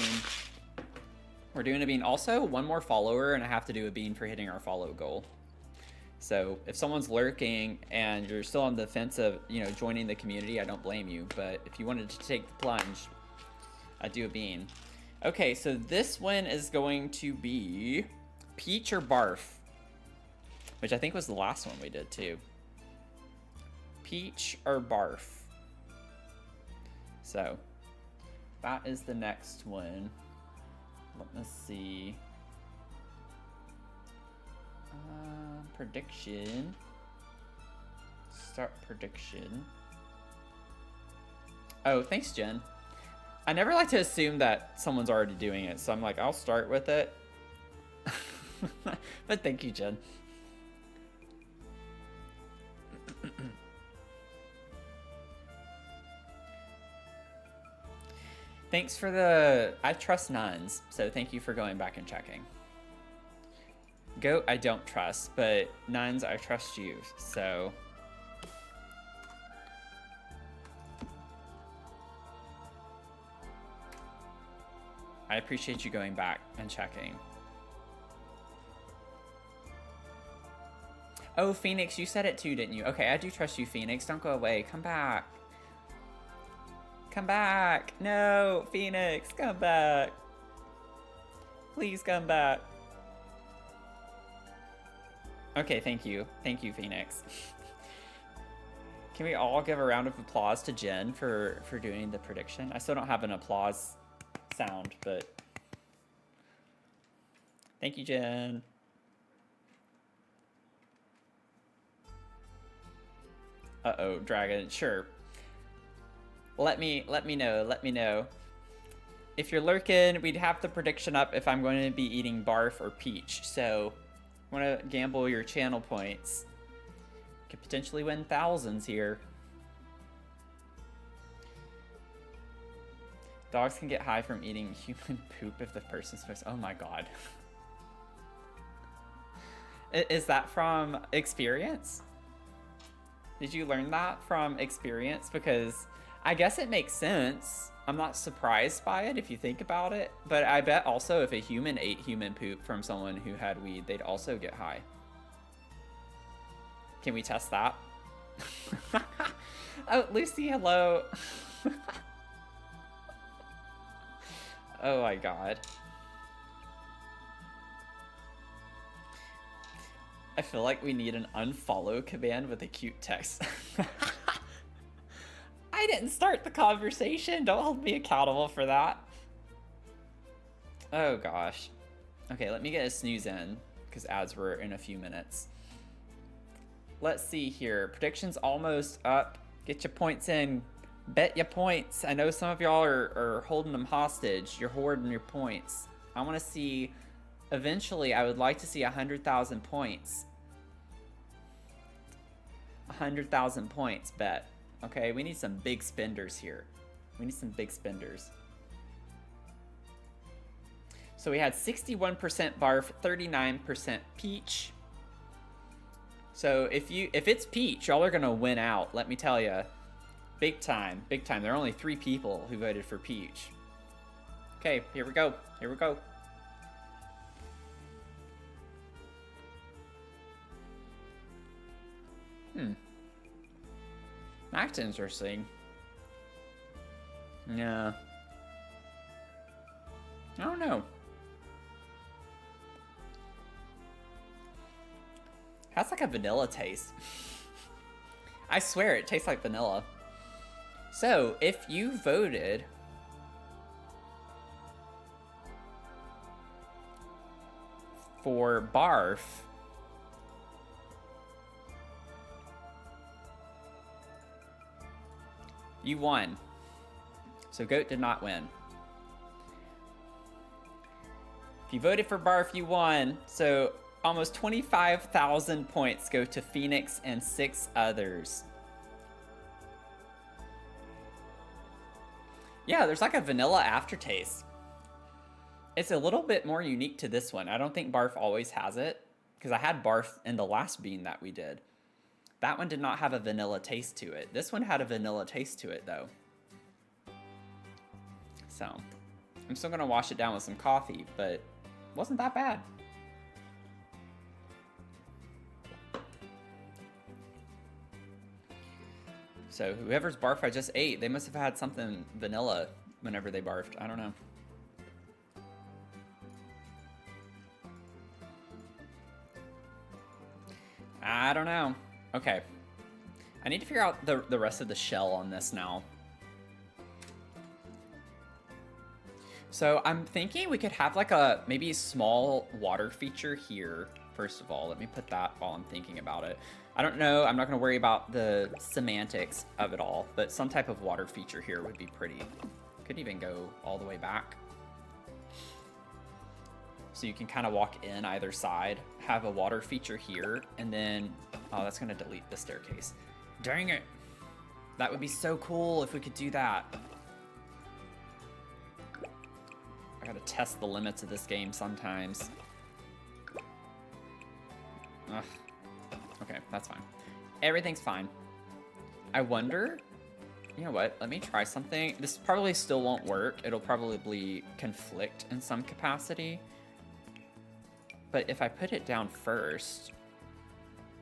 We're doing a bean. Also, one more follower, and I have to do a bean for hitting our follow goal. So if someone's lurking and you're still on the fence of, you know, joining the community, I don't blame you. But if you wanted to take the plunge, I'd do a bean. Okay, so this one is going to be peach or barf, which I think was the last one we did too. Peach or barf. So that is the next one. Let me see. Prediction. Start prediction. Oh, thanks, Jen. I never like to assume that someone's already doing it, so I'm like, I'll start with it. But thank you, Jen. Thanks for the... I trust nuns, so thank you for going back and checking. Goat, I don't trust, but nuns, I trust you, so... I appreciate you going back and checking. Oh, Phoenix, you said it too, didn't you? Okay, I do trust you, Phoenix. Don't go away. Come back. Come back. No, Phoenix, come back. Please come back. Okay, thank you. Thank you, Phoenix. Can we all give a round of applause to Jen for doing the prediction? I still don't have an applause sound, but thank you, Jen. Uh-oh, Dragon. Sure. Let me know. If you're lurking, we'd have the prediction up if I'm going to be eating barf or peach. So, want to gamble your channel points. Could potentially win thousands here. Dogs can get high from eating human poop if the person's supposed to... Oh my god. Is that from experience? Did you learn that from experience? Because I guess it makes sense. I'm not surprised by it if you think about it. But I bet also if a human ate human poop from someone who had weed, they'd also get high. Can we test that? Oh, Lucy, hello. Oh my god. I feel like we need an unfollow command with a cute text. I didn't start the conversation. Don't hold me accountable for that. Oh gosh. Okay, let me get a snooze in because ads were in a few minutes. Let's see here. Predictions almost up. Get your points in. Bet your points. I know some of y'all are holding them hostage. You're hoarding your points. I want to see, eventually, I would like to see 100,000 points. 100,000 points, bet. Okay, we need some big spenders here. We need some big spenders. So we had 61% barf, 39% peach. So if it's peach, y'all are gonna win out, let me tell you. Big time, big time. There are only 3 people who voted for peach. Okay, here we go, here we go. That's interesting. Yeah. I don't know. Has like a vanilla taste. I swear it tastes like vanilla. So, if you voted for barf, you won. So goat did not win. If you voted for barf, you won. So almost 25,000 points go to Phoenix and 6 others. Yeah, there's like a vanilla aftertaste. It's a little bit more unique to this one. I don't think barf always has it, because I had barf in the last bean that we did. That one did not have a vanilla taste to it. This one had a vanilla taste to it, though. So, I'm still gonna wash it down with some coffee, but it wasn't that bad. So whoever's barf I just ate, they must have had something vanilla whenever they barfed. I don't know. I don't know. Okay. I need to figure out the rest of the shell on this now. So I'm thinking we could have like a maybe small water feature here. First of all, let me put that while I'm thinking about it. I don't know, I'm not gonna worry about the semantics of it all, but some type of water feature here would be pretty. Could even go all the way back. So you can kind of walk in either side, have a water feature here, and then, oh, that's gonna delete the staircase. Dang it. That would be so cool if we could do that. I gotta test the limits of this game sometimes. Ugh. Okay, that's fine. Everything's fine. I wonder, you know what? Let me try something. This probably still won't work. It'll probably conflict in some capacity. But if I put it down first...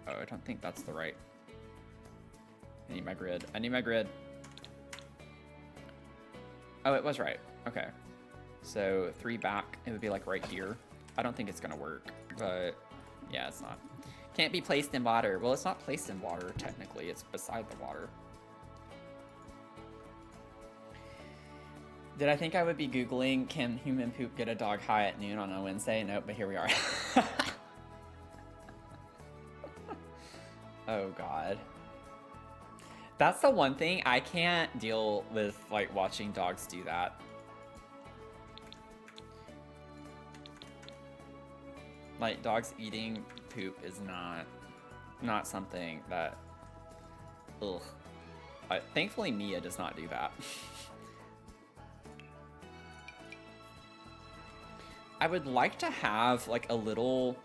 Oh, I don't think that's the right... I need my grid. I need my grid. Oh, it was right. Okay. So 3 back, it would be like right here. I don't think it's gonna work, but yeah, it's not. Can't be placed in water. Well, it's not placed in water, technically. It's beside the water. Did I think I would be Googling, can human poop get a dog high at noon on a Wednesday? Nope, but here we are. Oh, God. That's the one thing, I can't deal with, like, watching dogs do that. Like, dogs eating poop is not something that, ugh. Thankfully, Mia does not do that. I would like to have, like, a little,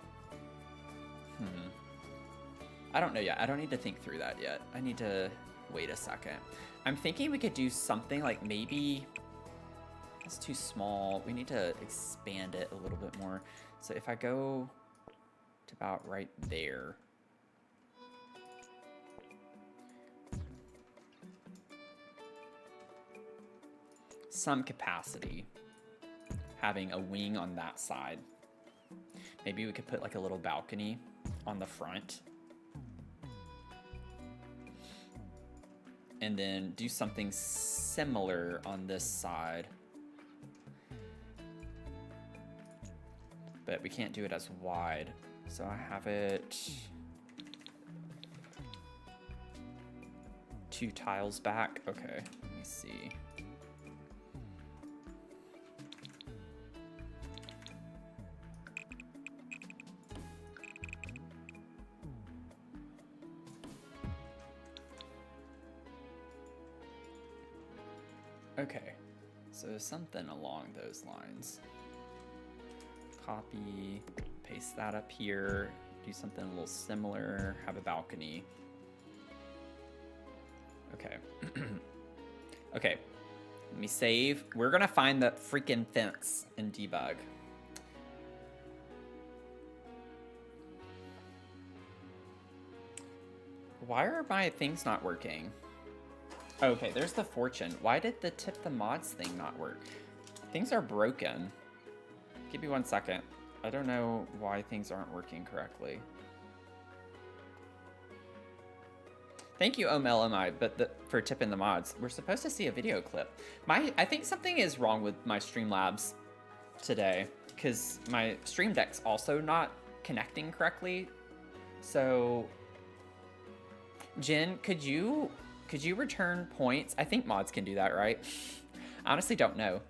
I don't know yet. I don't need to think through that yet. I need to wait a second. I'm thinking we could do something like maybe, it's too small. We need to expand it a little bit more. So if I go to about right there. Some capacity. Having a wing on that side. Maybe we could put like a little balcony on the front. and then do something similar on this side. But we can't do it as wide. So I have it 2 tiles back. Okay, let me see. Okay, so something along those lines. Copy, paste that up here, do something a little similar, have a balcony. Okay. Okay, let me save. We're gonna find the freaking fence and debug. Why are my things not working? Okay, there's the fortune. Why did the tip the mods thing not work? Things are broken. Give me 1 second. I don't know why things aren't working correctly. Thank you, OMLMI, for tipping the mods. We're supposed to see a video clip. I think something is wrong with my Streamlabs today, because my Stream Deck's also not connecting correctly. So, Jen, could you return points? I think mods can do that, right? I honestly don't know.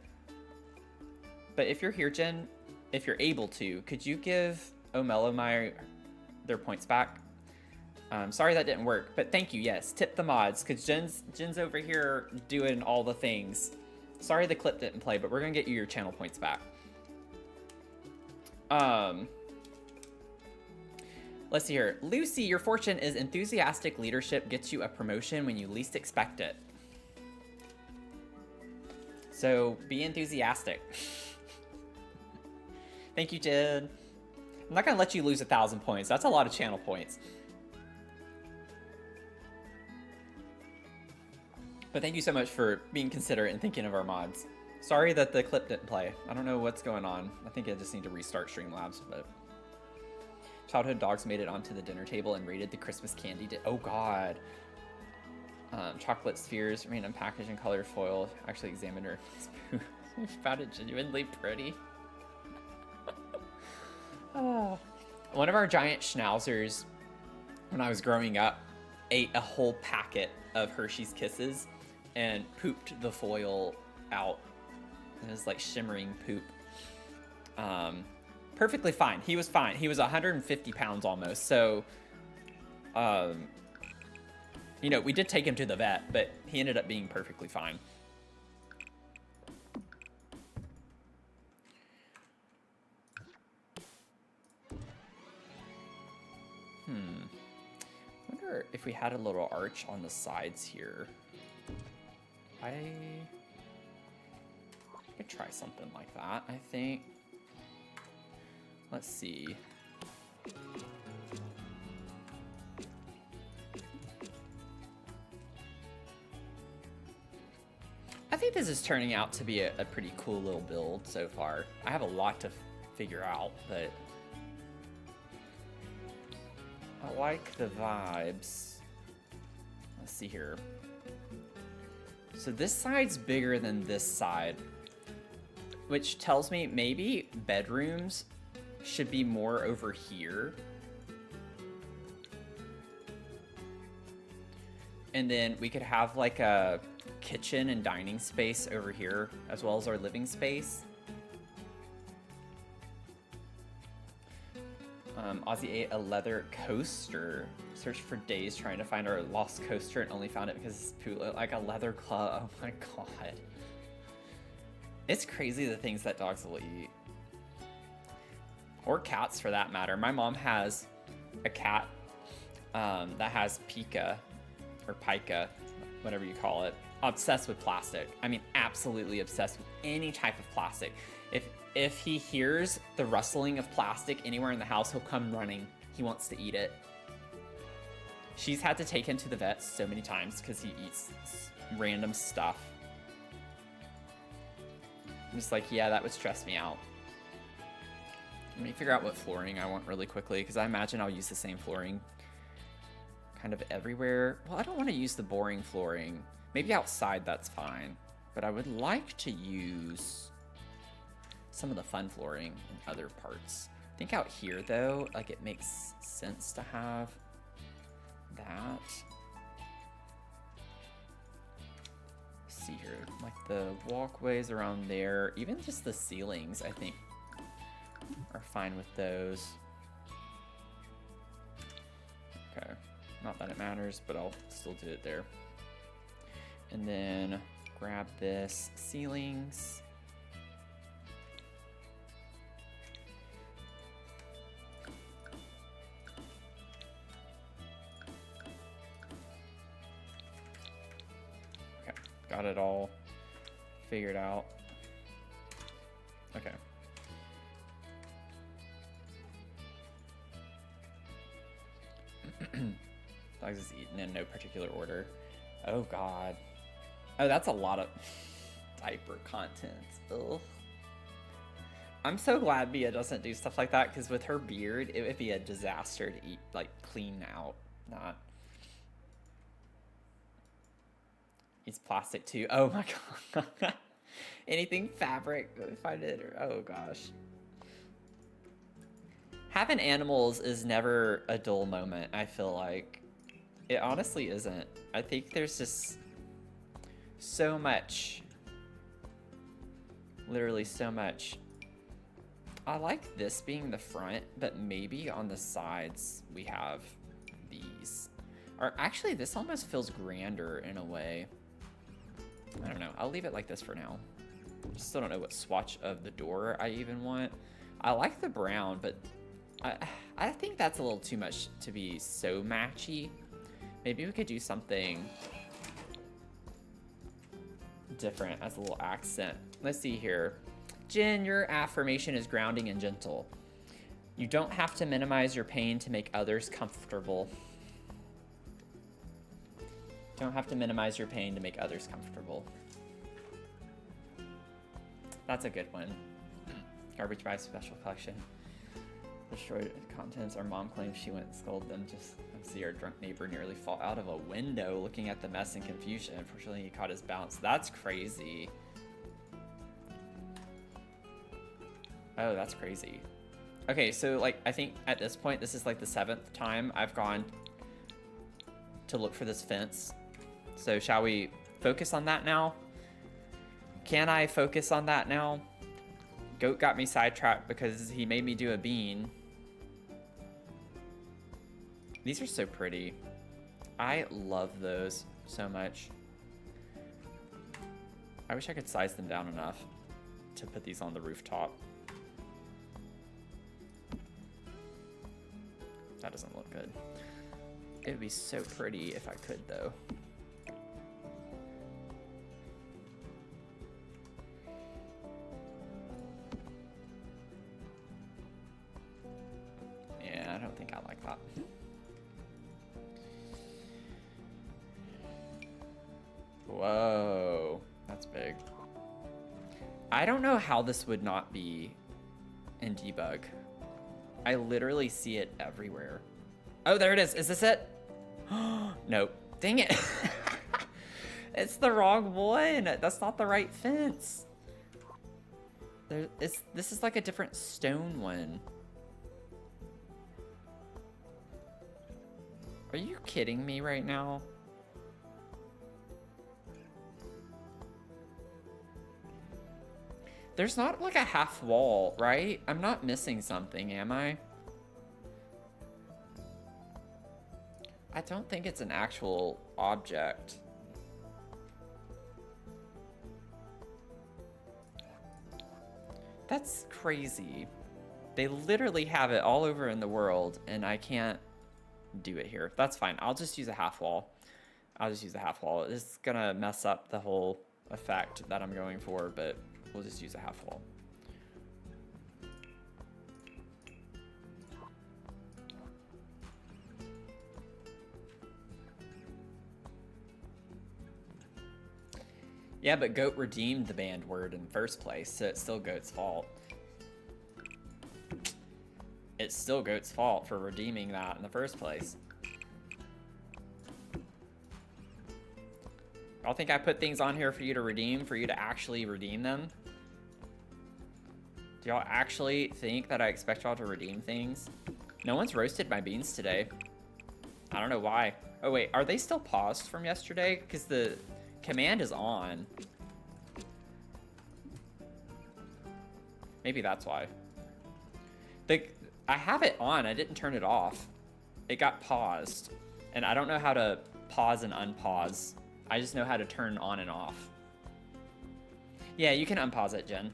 But if you're here, Jen, if you're able to, could you give OMLMI their points back? Sorry that didn't work, but thank you, yes. Tip the mods, because Jen's over here doing all the things. Sorry the clip didn't play, but we're gonna get you your channel points back. Let's see here. Lucy, your fortune is enthusiastic leadership gets you a promotion when you least expect it. So be enthusiastic. Thank you, Jen. I'm not gonna let you lose 1,000 points. That's a lot of channel points. But thank you so much for being considerate and thinking of our mods. Sorry that the clip didn't play. I don't know what's going on. I think I just need to restart Streamlabs, but... Childhood dogs made it onto the dinner table and raided the Christmas candy. Oh God. Chocolate spheres, random packaging, color foil. Actually examined her spoon. We found it genuinely pretty. Oh. One of our giant schnauzers, when I was growing up, ate a whole packet of Hershey's Kisses and pooped the foil out. It was like shimmering poop. Perfectly fine. He was fine. He was 150 pounds almost. So, you know, we did take him to the vet, but he ended up being perfectly fine. Wonder if we had a little arch on the sides here. I could try something like that, I think. Let's see. I think this is turning out to be a pretty cool little build so far. I have a lot to figure out, but I like the vibes. Let's see here. So this side's bigger than this side, which tells me maybe bedrooms should be more over here. And then we could have like a kitchen and dining space over here, as well as our living space. Ozzy ate a leather coaster. Searched for days trying to find our lost coaster and only found it because his poo looked like a leather claw. Oh my God. It's crazy the things that dogs will eat. Or cats for that matter. My mom has a cat that has pica, or pica, whatever you call it. Obsessed with plastic. I mean, absolutely obsessed with any type of plastic. If he hears the rustling of plastic anywhere in the house, he'll come running. He wants to eat it. She's had to take him to the vet so many times because he eats random stuff. I'm just like, yeah, that would stress me out. Let me figure out what flooring I want really quickly, because I imagine I'll use the same flooring kind of everywhere. Well, I don't want to use the boring flooring. Maybe outside, that's fine. But I would like to use some of the fun flooring in other parts. I think out here, though, like it makes sense to have that. Let's see here, like the walkways around there, even just the ceilings, I think, are fine with those. Okay, not that it matters, but I'll still do it there. And then grab this ceilings. Okay, got it all figured out. Okay. Dogs is eaten in no particular order. Oh god. Oh, that's a lot of diaper content. Ugh. I'm so glad Mia doesn't do stuff like that, because with her beard, it would be a disaster to eat, like, clean out. Not. It's plastic too. Oh my god. Anything fabric, if I did, or oh gosh. Having animals is never a dull moment, I feel like. It honestly isn't. I think there's just so much. Literally so much. I like this being the front, but maybe on the sides we have these. Or actually, this almost feels grander in a way. I don't know. I'll leave it like this for now. Still don't know what swatch of the door I even want. I like the brown, but I think that's a little too much to be so matchy. Maybe we could do something different as a little accent. Let's see here. Jen, your affirmation is grounding and gentle. You don't have to minimize your pain to make others comfortable. Don't have to minimize your pain to make others comfortable. That's a good one. Garbage Buy special collection. Destroyed contents. Our mom claims she went and scolded them just to see our drunk neighbor nearly fall out of a window looking at the mess and confusion. Unfortunately, he caught his balance. That's crazy. Oh, that's crazy. Okay, so like I think at this point, this is like the 7th time I've gone to look for this fence. So shall we focus on that now? Can I focus on that now? Goat got me sidetracked because he made me do a bean. These are so pretty. I love those so much. I wish I could size them down enough to put these on the rooftop. That doesn't look good. It would be so pretty if I could, though. Yeah, I don't think I like that. Whoa, that's big. I don't know how this would not be in debug. I literally see it everywhere. Oh, there it is. Is this it? Nope. Dang it. It's the wrong one. That's not the right fence. This is like a different stone one. Are you kidding me right now? There's not like a half wall, right? I'm not missing something, am I? I don't think it's an actual object. That's crazy. They literally have it all over in the world, and I can't do it here. That's fine. I'll just use a half wall. I'll just use a half wall. It's gonna mess up the whole effect that I'm going for, but we'll just use a half wall. Yeah, but Goat redeemed the banned word in the first place, so it's still Goat's fault. It's still Goat's fault for redeeming that in the first place. Y'all think I put things on here for you to redeem, for you to actually redeem them? Do y'all actually think that I expect y'all to redeem things? No one's roasted my beans today. I don't know why. Oh wait, are they still paused from yesterday? Because the command is on. Maybe that's why. I have it on, I didn't turn it off. It got paused. And I don't know how to pause and unpause. I just know how to turn on and off. Yeah, you can unpause it, Jen.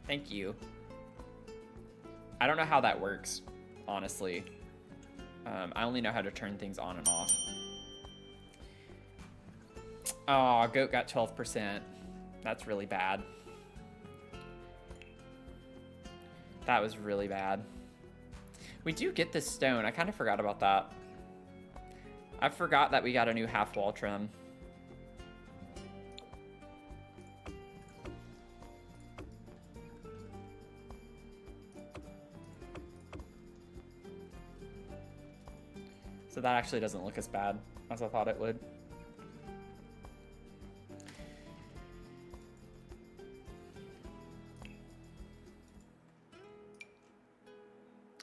Thank you. I don't know how that works, honestly. I only know how to turn things on and off. Oh, goat got 12%. That's really bad. That was really bad. We do get this stone. I kind of forgot about that. I forgot that we got a new half wall trim. So that actually doesn't look as bad as I thought it would.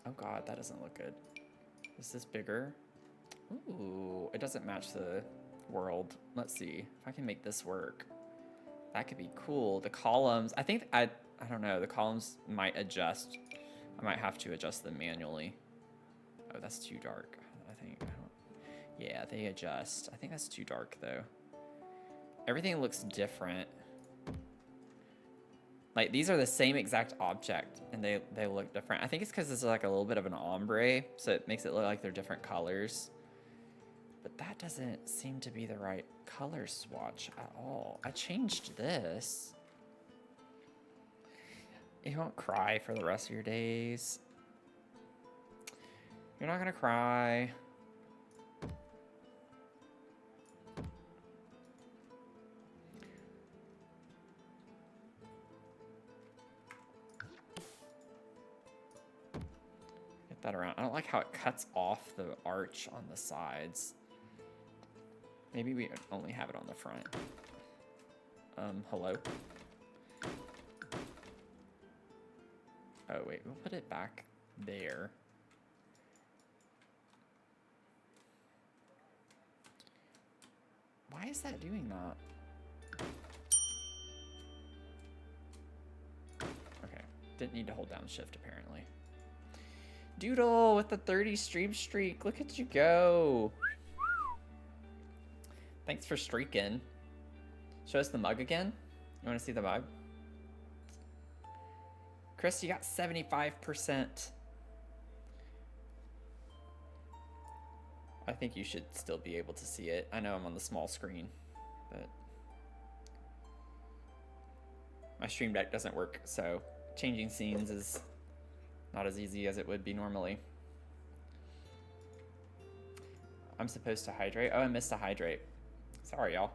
Oh God, that doesn't look good. Is this bigger? Ooh, it doesn't match the world. Let's see if I can make this work. That could be cool. The columns, I think, I don't know, the columns might adjust. I might have to adjust them manually. Oh, that's too dark, I think. Yeah, they adjust. I think that's too dark though. Everything looks different. Like, these are the same exact object, and they look different. I think it's because this is like a little bit of an ombre, so it makes it look like they're different colors. But that doesn't seem to be the right color swatch at all. I changed this. You won't cry for the rest of your days. You're not gonna cry. That around. I don't like how it cuts off the arch on the sides. Maybe we only have it on the front. Hello? Oh, wait, we'll put it back there. Why is that doing that? Okay, didn't need to hold down shift apparently. Doodle with the 30 stream streak. Look at you go. Thanks for streaking. Show us the mug again. You want to see the mug? Chris, you got 75%. I think you should still be able to see it. I know I'm on the small screen, but my stream deck doesn't work, so changing scenes is not as easy as it would be normally. I'm supposed to hydrate. Oh, I missed a hydrate. Sorry, y'all.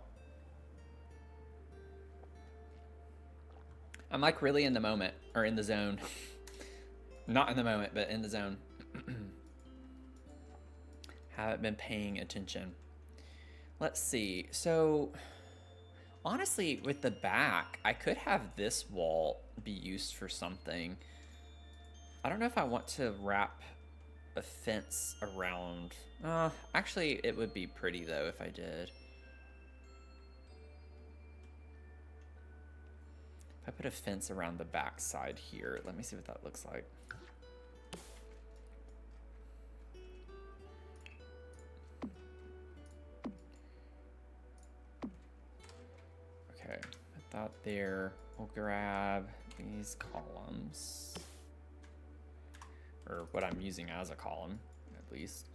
I'm like really in the moment, or in the zone. Not in the moment, but in the zone. Haven't been paying attention. Let's see. So, honestly, with the back, I could have this wall be used for something. I don't know if I want to wrap a fence around. Actually, it would be pretty though if I did. If I put a fence around the back side here, let me see what that looks like. Okay, put that there. We'll grab these columns. Or what I'm using as a column, at least.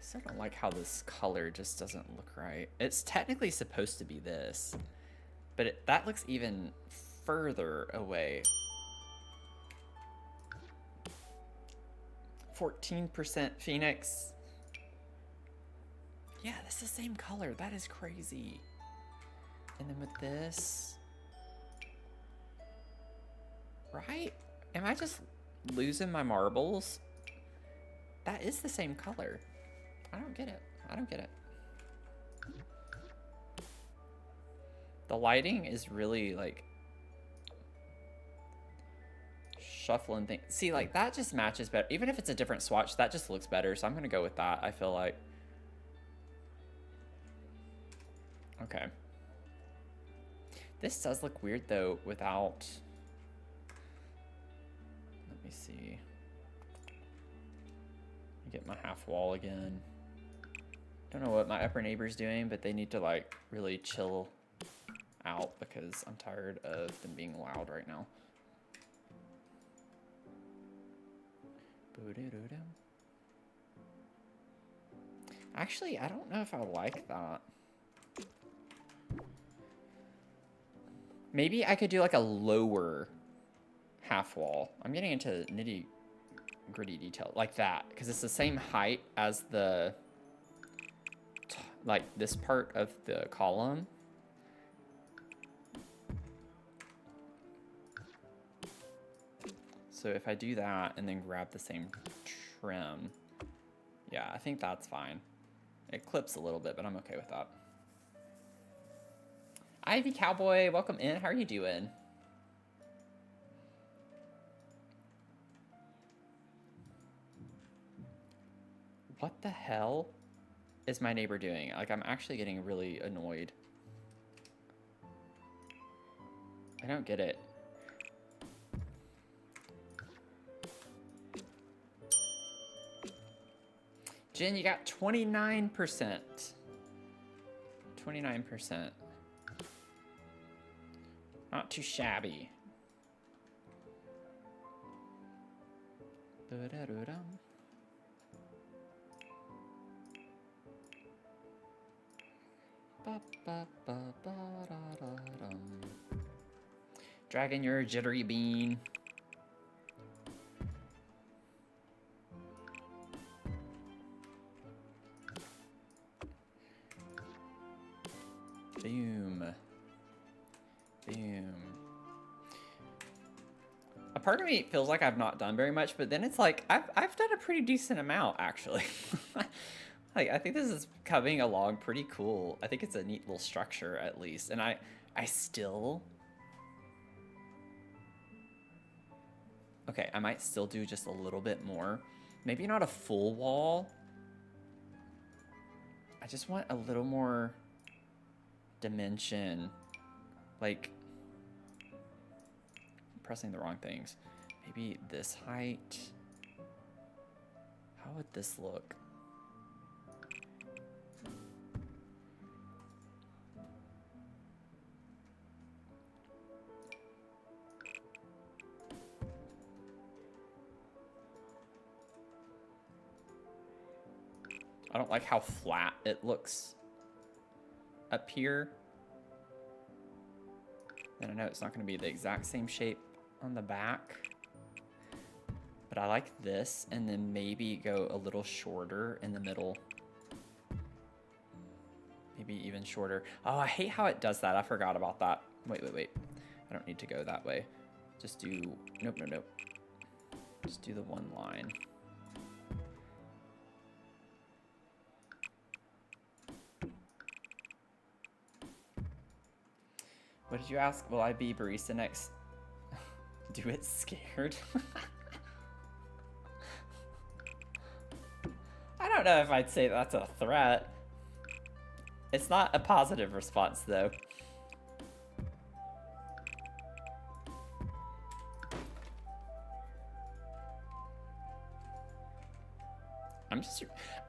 So I don't like how this color just doesn't look right. It's technically supposed to be this, but that looks even further away. 14% Phoenix. Yeah, that's the same color. That is crazy. And then with this, right? Am I just losing my marbles? That is the same color. I don't get it. I don't get it. The lighting is really like shuffling things. See, like that just matches better. Even if it's a different swatch, that just looks better. So I'm gonna go with that, I feel like. Okay. This does look weird though without, let me see. Get my half wall again. Don't know what my upper neighbor's doing, but they need to like really chill out because I'm tired of them being loud right now. Actually, I don't know if I like that. Maybe I could do like a lower half wall. I'm getting into nitty gritty detail like that because it's the same height as the like this part of the column. So if I do that and then grab the same trim, yeah, I think that's fine. It clips a little bit, but I'm okay with that. Ivy Cowboy, welcome in. How are you doing? What the hell is my neighbor doing? Like, I'm actually getting really annoyed. I don't get it. Jen, you got 29%. 29%. Not too shabby. Dragon, you're a jittery bean. Boom. Boom. A part of me feels like I've not done very much, but then it's like I've done a pretty decent amount actually. Like I think this is coming along pretty cool. I think it's a neat little structure at least, and I still. Okay, I might still do just a little bit more. Maybe not a full wall. I just want a little more dimension. Like, I'm pressing the wrong things. Maybe this height. How would this look? I don't like how flat it looks up here. And I know it's not going to be the exact same shape on the back. But I like this, and then maybe go a little shorter in the middle. Maybe even shorter. Oh, I hate how it does that. I forgot about that. Wait. I don't need to go that way. Just do... Nope. Just do the one line. What did you ask? Will I be barista next? Do it scared? I don't know if I'd say that's a threat. It's not a positive response, though.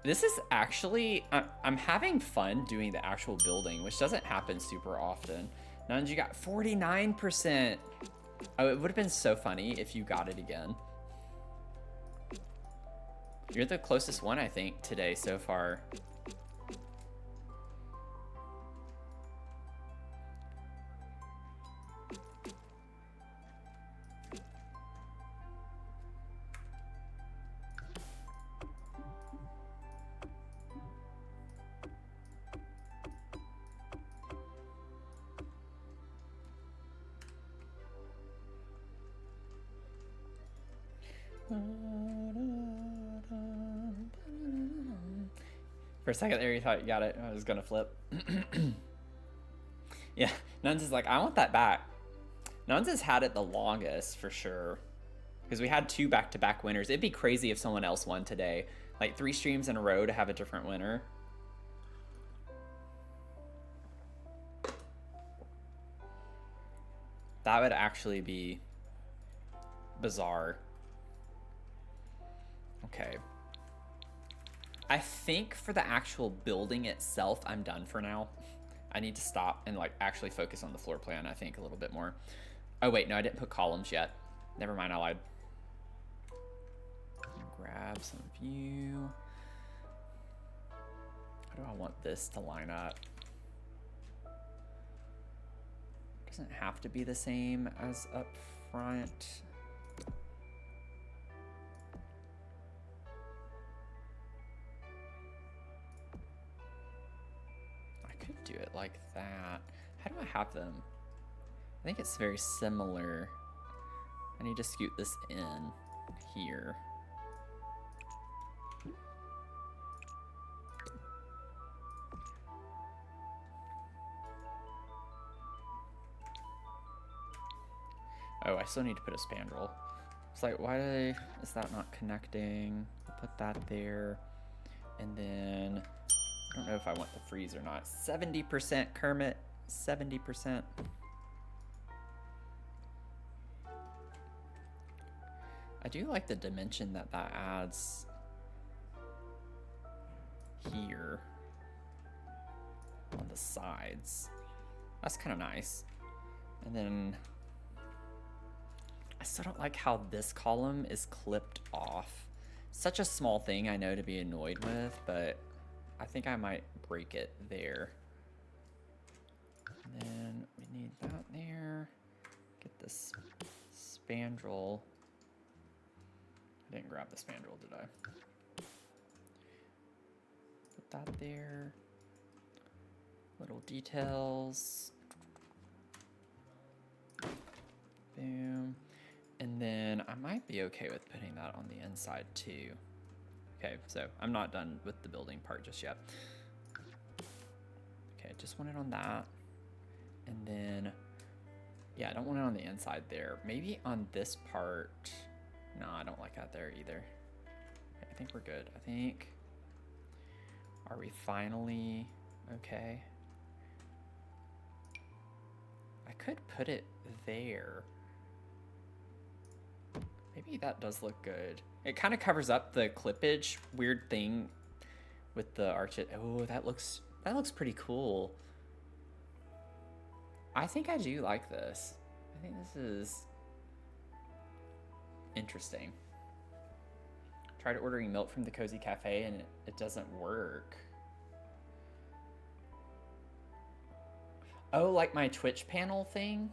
This is actually, I'm having fun doing the actual building, which doesn't happen super often. Nuns, you got 49%. Oh, it would have been so funny if you got it again. You're the closest one, I think, today so far. For a second there, you thought you got it. I was gonna flip. Yeah, Nuns is like, I want that back. Nuns has had it the longest for sure, because we had 2 back-to-back winners. It'd be crazy if someone else won today, like 3 streams in a row to have a different winner. That would actually be bizarre. Okay. I think for the actual building itself, I'm done for now. I need to stop and like actually focus on the floor plan, I think, a little bit more. Oh wait, no, I didn't put columns yet. Never mind, I lied. Grab some view. How do I want this to line up? Doesn't have to be the same as up front. Do it like that. How do I have them? I think it's very similar. I need to scoot this in here. Oh, I still need to put a spandrel. It's like, why do they, is that not connecting? I'll put that there. And then I don't know if I want the freeze or not. 70% Kermit, 70%. I do like the dimension that that adds here on the sides. That's kind of nice. And then I still don't like how this column is clipped off. Such a small thing, I know, to be annoyed with, but I think I might break it there. And then we need that there. Get this spandrel. I didn't grab the spandrel, did I? Put that there. Little details. Boom. And then I might be okay with putting that on the inside too. Okay, so I'm not done with the building part just yet. Okay, just want it on that. And then, yeah, I don't want it on the inside there. Maybe on this part. No, I don't like that there either. Okay, I think we're good. I think, are we finally okay? I could put it there. Maybe that does look good. It kind of covers up the clippage weird thing with the arch. Oh, that looks pretty cool. I think I do like this. I think this is interesting. Tried ordering milk from the Cozy Cafe and it doesn't work. Oh, like my Twitch panel thing?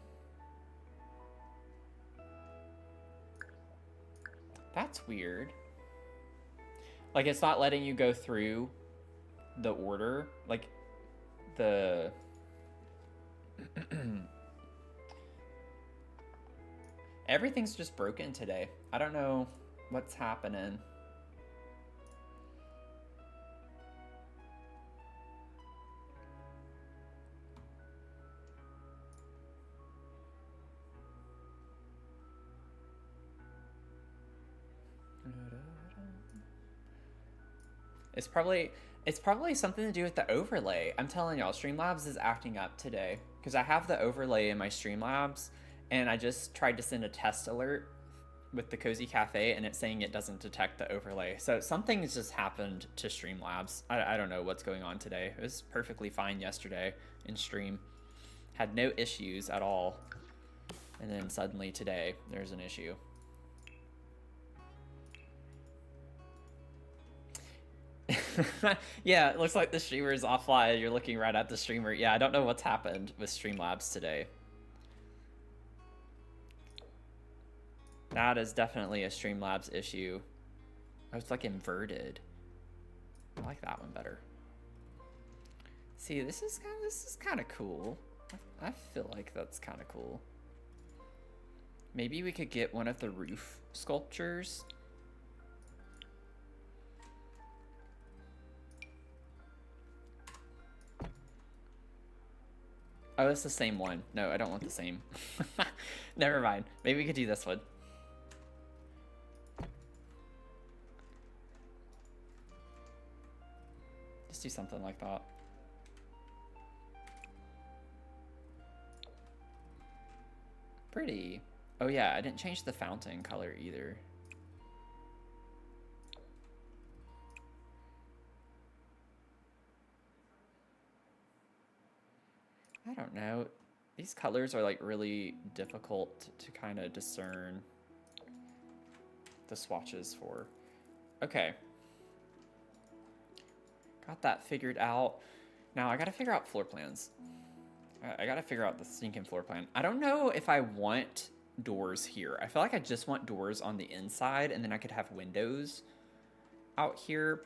That's weird. Like, it's not letting you go through the order. Like, the... Everything's just broken today. I don't know what's happening. It's probably something to do with the overlay. I'm telling y'all, Streamlabs is acting up today because I have the overlay in my Streamlabs, and I just tried to send a test alert with the Cozy Cafe, and it's saying it doesn't detect the overlay. So something has just happened to Streamlabs. I don't know what's going on today. It was perfectly fine yesterday in stream. Had no issues at all. And then suddenly today, there's an issue. Yeah, it looks like the streamer is offline. You're looking right at the streamer. Yeah, I don't know what's happened with Streamlabs today. That is definitely a Streamlabs issue. Oh, it's like inverted. I like that one better. See, this is kind of cool. I feel like that's kind of cool. Maybe we could get one of the roof sculptures Oh, it's the same one. No, I don't want the same. Never mind. Maybe we could do this one. Just do something like that. Pretty. Oh yeah, I didn't change the fountain color either. I don't know. These colors are like really difficult to kind of discern the swatches for. Okay. Got that figured out. Now I gotta figure out floor plans. I gotta figure out the stinking floor plan. I don't know if I want doors here. I feel like I just want doors on the inside, and then I could have windows out here.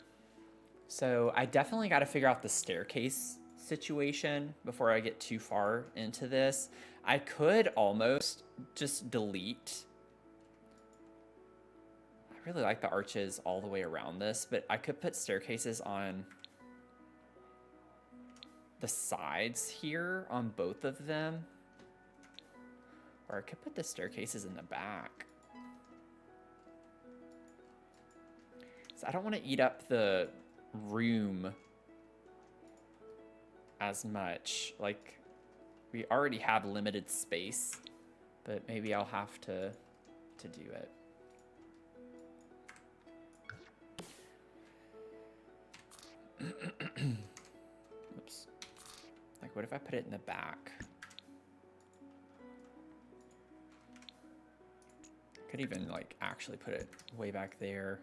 So I definitely gotta figure out the staircase situation before I get too far into this. I could almost just delete. I really like the arches all the way around this, but I could put staircases on the sides here on both of them. Or I could put the staircases in the back. So I don't want to eat up the room as much. Like, we already have limited space, but maybe I'll have to do it. Oops. Like, what if I put it in the back? Could even, like, actually put it way back there.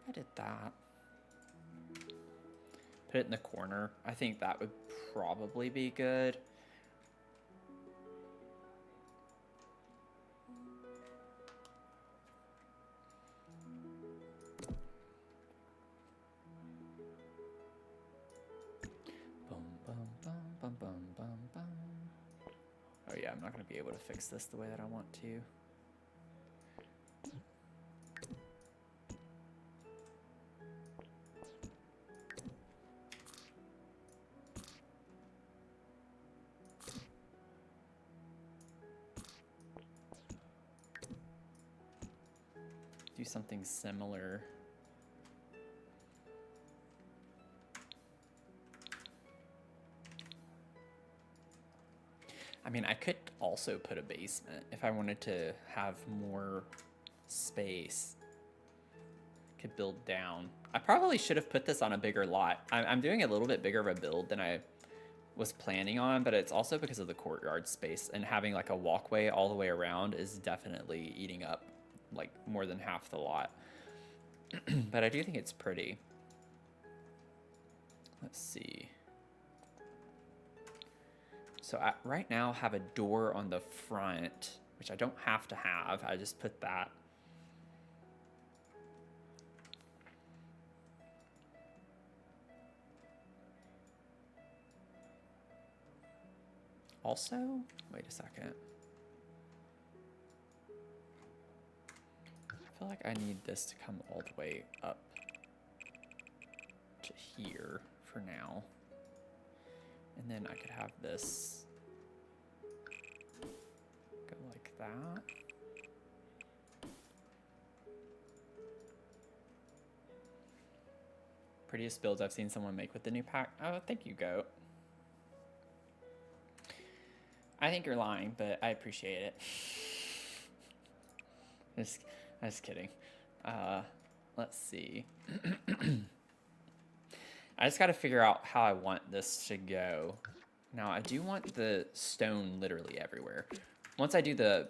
I did that. Put it in the corner. I think that would probably be good. Oh yeah, I'm not going to be able to fix this the way that I want to. Do something similar. I mean, I could also put a basement if I wanted to have more space. Could build down. I probably should have put this on a bigger lot. I'm doing a little bit bigger of a build than I was planning on, but it's also because of the courtyard space, and having like a walkway all the way around is definitely eating up like more than half the lot. But I do think it's pretty. Let's see. So I right now have a door on the front, which I don't have to have. I just put that. Also, wait a second. I feel like I need this to come all the way up to here for now. And then I could have this go like that. Prettiest builds I've seen someone make with the new pack. Oh, thank you, Goat. I think you're lying, but I appreciate it. Just kidding. Let's see. I just got to figure out how I want this to go. Now, I do want the stone literally everywhere. Once I do the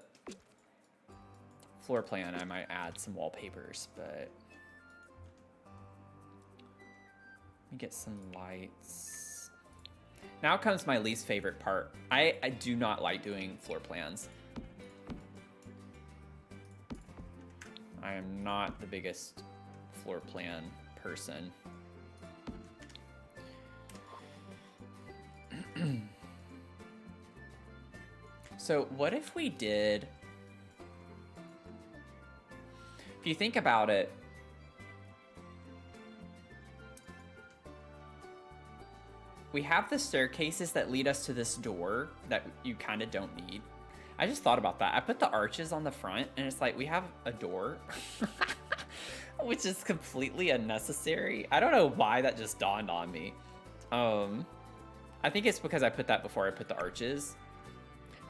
floor plan, I might add some wallpapers, but let me get some lights. Now comes my least favorite part. I do not like doing floor plans. I am not the biggest floor plan person. So what if we did, if you think about it, we have the staircases that lead us to this door that you kind of don't need. I just thought about that. I put the arches on the front, and it's like we have a door, which is completely unnecessary. I don't know why that just dawned on me. I think it's because I put that before I put the arches.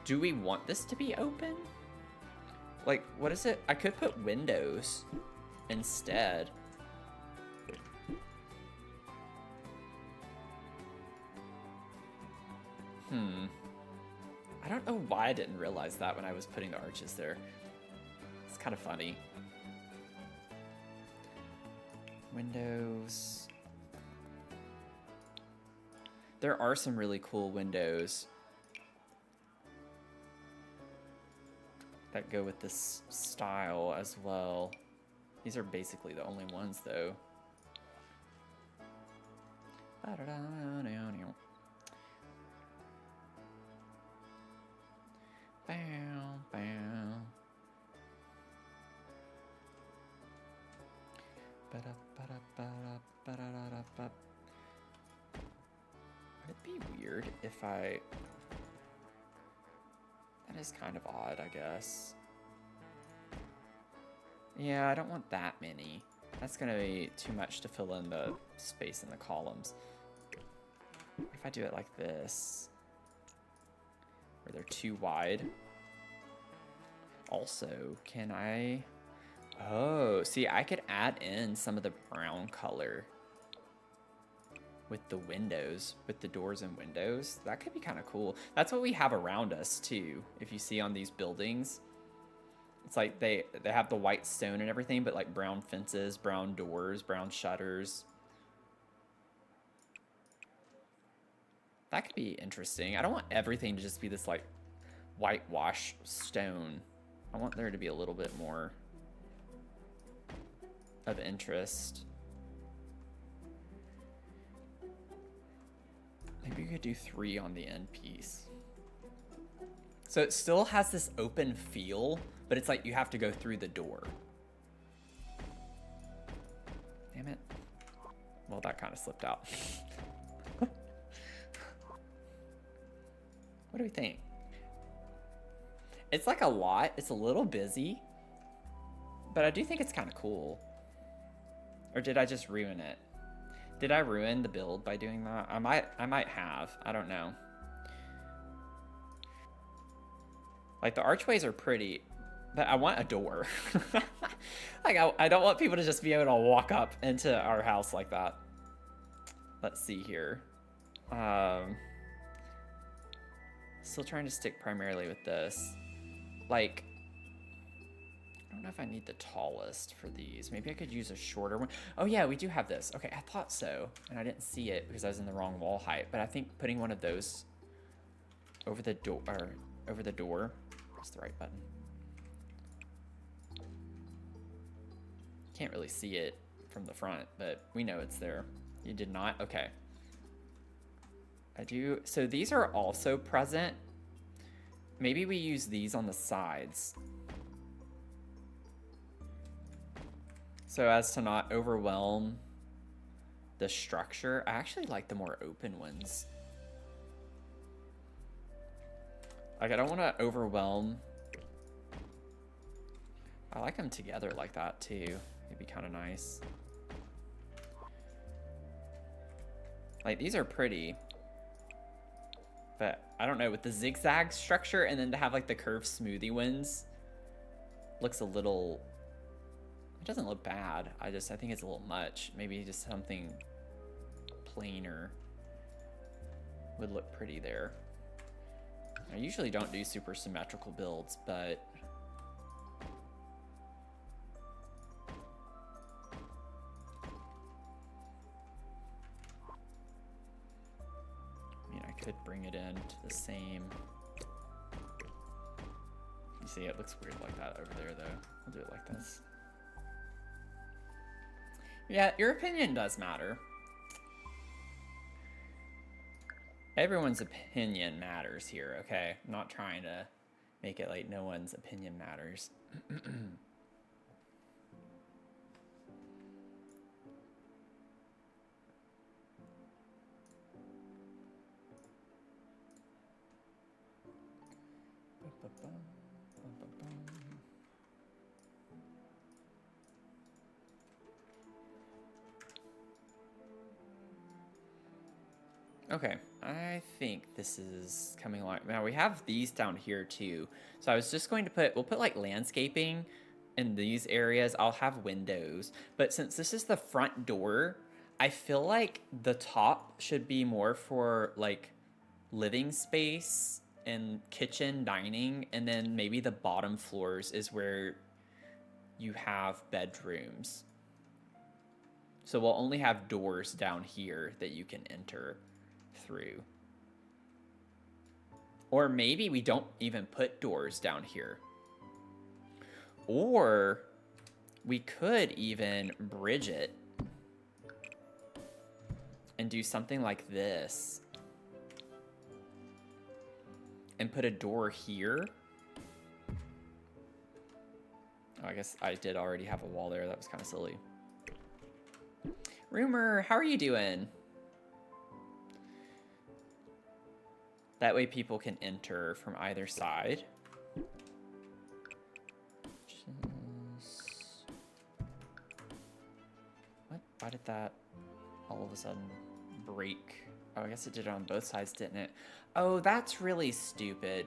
Do we want this to be open? Like, what is it? I could put windows instead. I don't know why I didn't realize that when I was putting the arches there. It's kind of funny. Windows. There are some really cool windows that go with this style as well. These are basically the only ones, though. Would it be weird if I... That is kind of odd, I guess. Yeah, I don't want that many. That's gonna be too much to fill in the space in the columns. What if I do it like this? Where they're too wide. Also, can I... Oh, see, I could add in some of the brown color with the windows, with the doors and windows. That could be kind of cool. That's what we have around us, too. If you see on these buildings, it's like they have the white stone and everything, but like brown fences, brown doors, brown shutters. That could be interesting. I don't want everything to just be this like whitewash stone. I want there to be a little bit more of interest. Maybe you could do 3 on the end piece. So it still has this open feel, but it's like you have to go through the door. Damn it. Well, that kind of slipped out. What do we think? It's like a lot. It's a little busy, but I do think it's kind of cool. Or did I just ruin it? Did I ruin the build by doing that? I might have. I don't know. Like, the archways are pretty, but I want a door. Like, I don't want people to just be able to walk up into our house like that. Let's see here. Still trying to stick primarily with this. Like, I don't know if I need the tallest for these. Maybe I could use a shorter one. Oh yeah, we do have this. Okay, I thought so, and I didn't see it because I was in the wrong wall height. But I think putting one of those over the door, press the right button. Can't really see it from the front, but we know it's there. You did not? Okay. I do. So these are also present. Maybe we use these on the sides, so as to not overwhelm the structure. I actually like the more open ones. Like, I don't want to overwhelm. I like them together like that too. It'd be kind of nice. Like, these are pretty, but I don't know, with the zigzag structure and then to have like the curved smoothie ones looks a little, it doesn't look bad. I think it's a little much. Maybe just something plainer would look pretty there. I usually don't do super symmetrical builds, but I mean, I could bring it in to the same. You see, it looks weird like that over there, though. I'll do it like this. Yeah, your opinion does matter. Everyone's opinion matters here, okay? I'm not trying to make it like no one's opinion matters. Okay, I think this is coming along. Now we have these down here too. So I was just going to we'll put like landscaping in these areas. I'll have windows. But since this is the front door, I feel like the top should be more for like living space and kitchen, dining, and then maybe the bottom floors is where you have bedrooms. So we'll only have doors down here that you can enter through. Or maybe we don't even put doors down here. Or we could even bridge it and do something like this. And put a door here. Oh, I guess I did already have a wall there. That was kind of silly. Rumor, how are you doing? That way people can enter from either side. What? Why did that all of a sudden break? Oh, I guess it did it on both sides, didn't it? Oh, that's really stupid.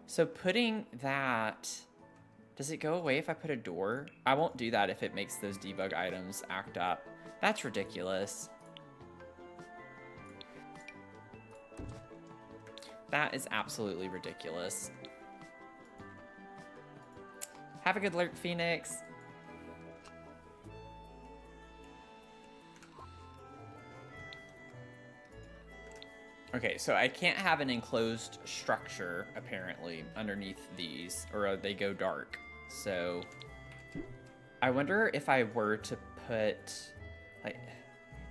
So putting that... Does it go away if I put a door? I won't do that if it makes those debug items act up. That's ridiculous. That is absolutely ridiculous. Have a good lurk, Phoenix. Okay, so I can't have an enclosed structure, apparently, underneath these, or they go dark. So, I wonder if I were to put, like,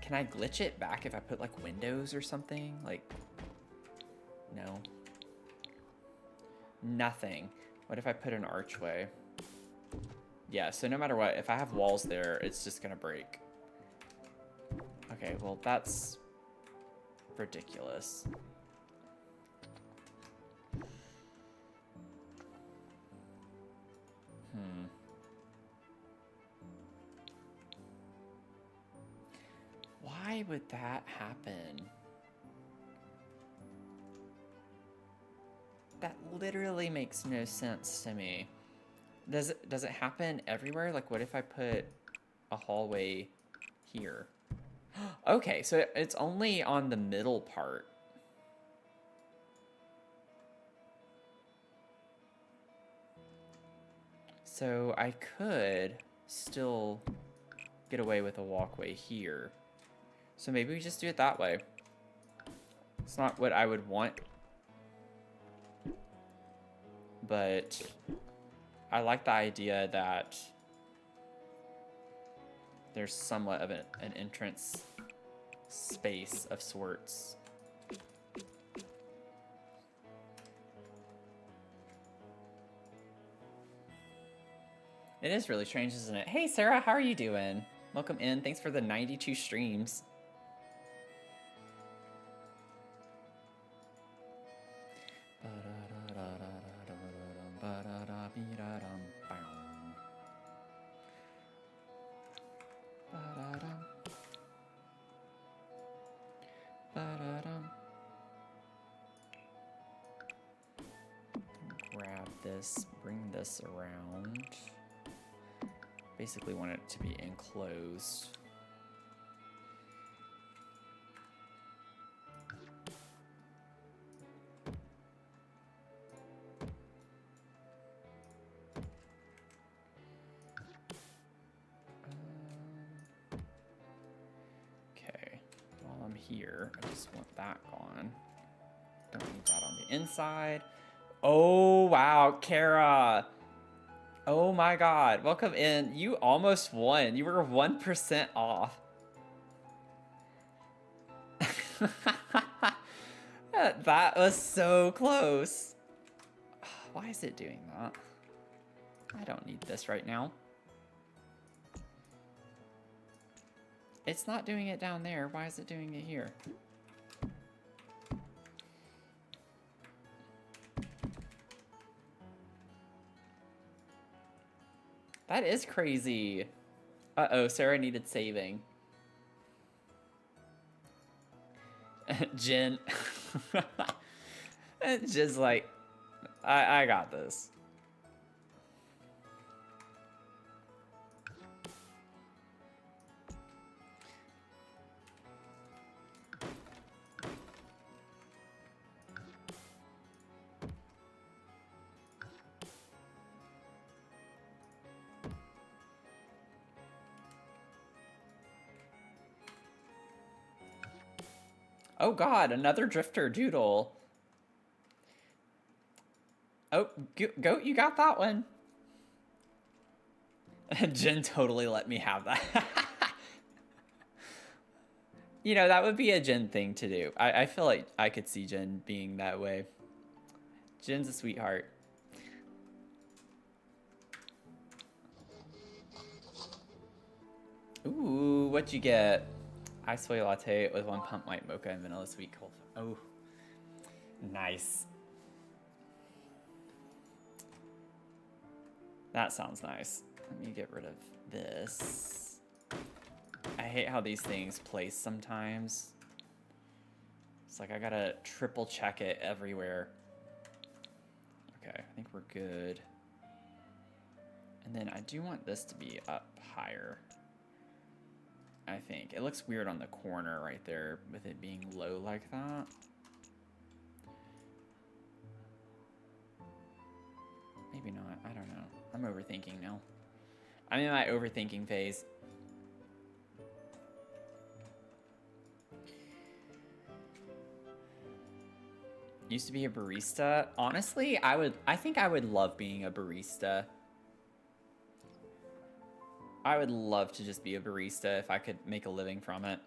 can I glitch it back if I put, like, windows or something? Like, no. Nothing. What if I put an archway? Yeah, so no matter what, if I have walls there, it's just gonna break. Okay, well, that's ridiculous. Why would that happen? That literally makes no sense to me. Does it happen everywhere? Like, what if I put a hallway here? Okay, so it's only on the middle part. So I could still get away with a walkway here. So maybe we just do it that way. It's not what I would want, but I like the idea that there's somewhat of an entrance space of sorts. It is really strange, isn't it? Hey, Sarah, how are you doing? Welcome in. Thanks for the 92 streams. Grab this, bring this around. Basically want it to be enclosed. Okay, while I'm here, I just want that gone. Don't need that on the inside. Oh, wow, Kara. Oh my god, welcome in. You almost won. You were 1% off. That was so close. Why is it doing that? I don't need this right now. It's not doing it down there. Why is it doing it here? That is crazy. Uh-oh, Sarah needed saving. Jen. Jen's like, I got this. Oh god, another drifter doodle. Oh, Goat, you got that one. Jen totally let me have that. You know, that would be a Jen thing to do. I feel like I could see Jen being that way. Jen's a sweetheart. Ooh, what'd you get? Ice soy latte with 1 pump white mocha and vanilla sweet cold. Oh, nice. That sounds nice. Let me get rid of this. I hate how these things place sometimes. It's like I gotta triple check it everywhere. Okay, I think we're good. And then I do want this to be up higher. I think. It looks weird on the corner right there with it being low like that. Maybe not. I don't know. I'm overthinking now. I'm in my overthinking phase. Used to be a barista. Honestly, I think I would love being a barista. I would love to just be a barista if I could make a living from it.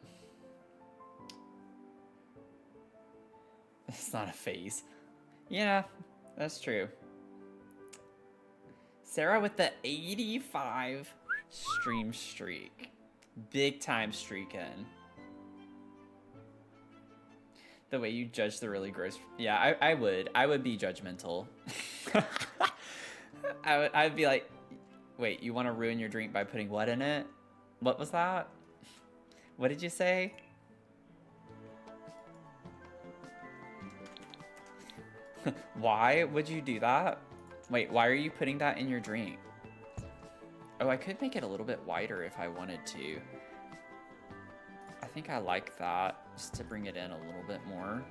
It's not a phase. Yeah, that's true. Sarah with the 85 stream streak. Big time streaking. The way you judge the really gross. Yeah, I would be judgmental. I'd be like, wait, you want to ruin your drink by putting what in it? What was that? What did you say? Why would you do that? Wait, why are you putting that in your drink? Oh, I could make it a little bit wider if I wanted to. I think I like that, just to bring it in a little bit more.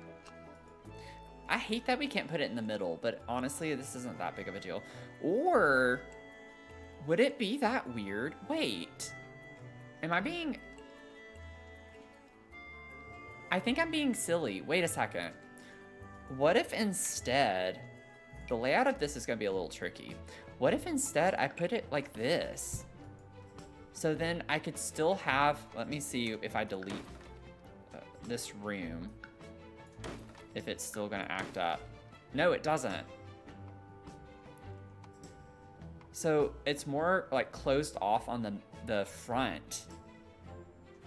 I hate that we can't put it in the middle, but honestly, this isn't that big of a deal. Or would it be that weird? Wait, am I being... I think I'm being silly. Wait a second. What if instead... The layout of this is going to be a little tricky. What if instead I put it like this? So then I could still have... Let me see if I delete this room. If it's still going to act up. No, it doesn't. So it's more like closed off on the front.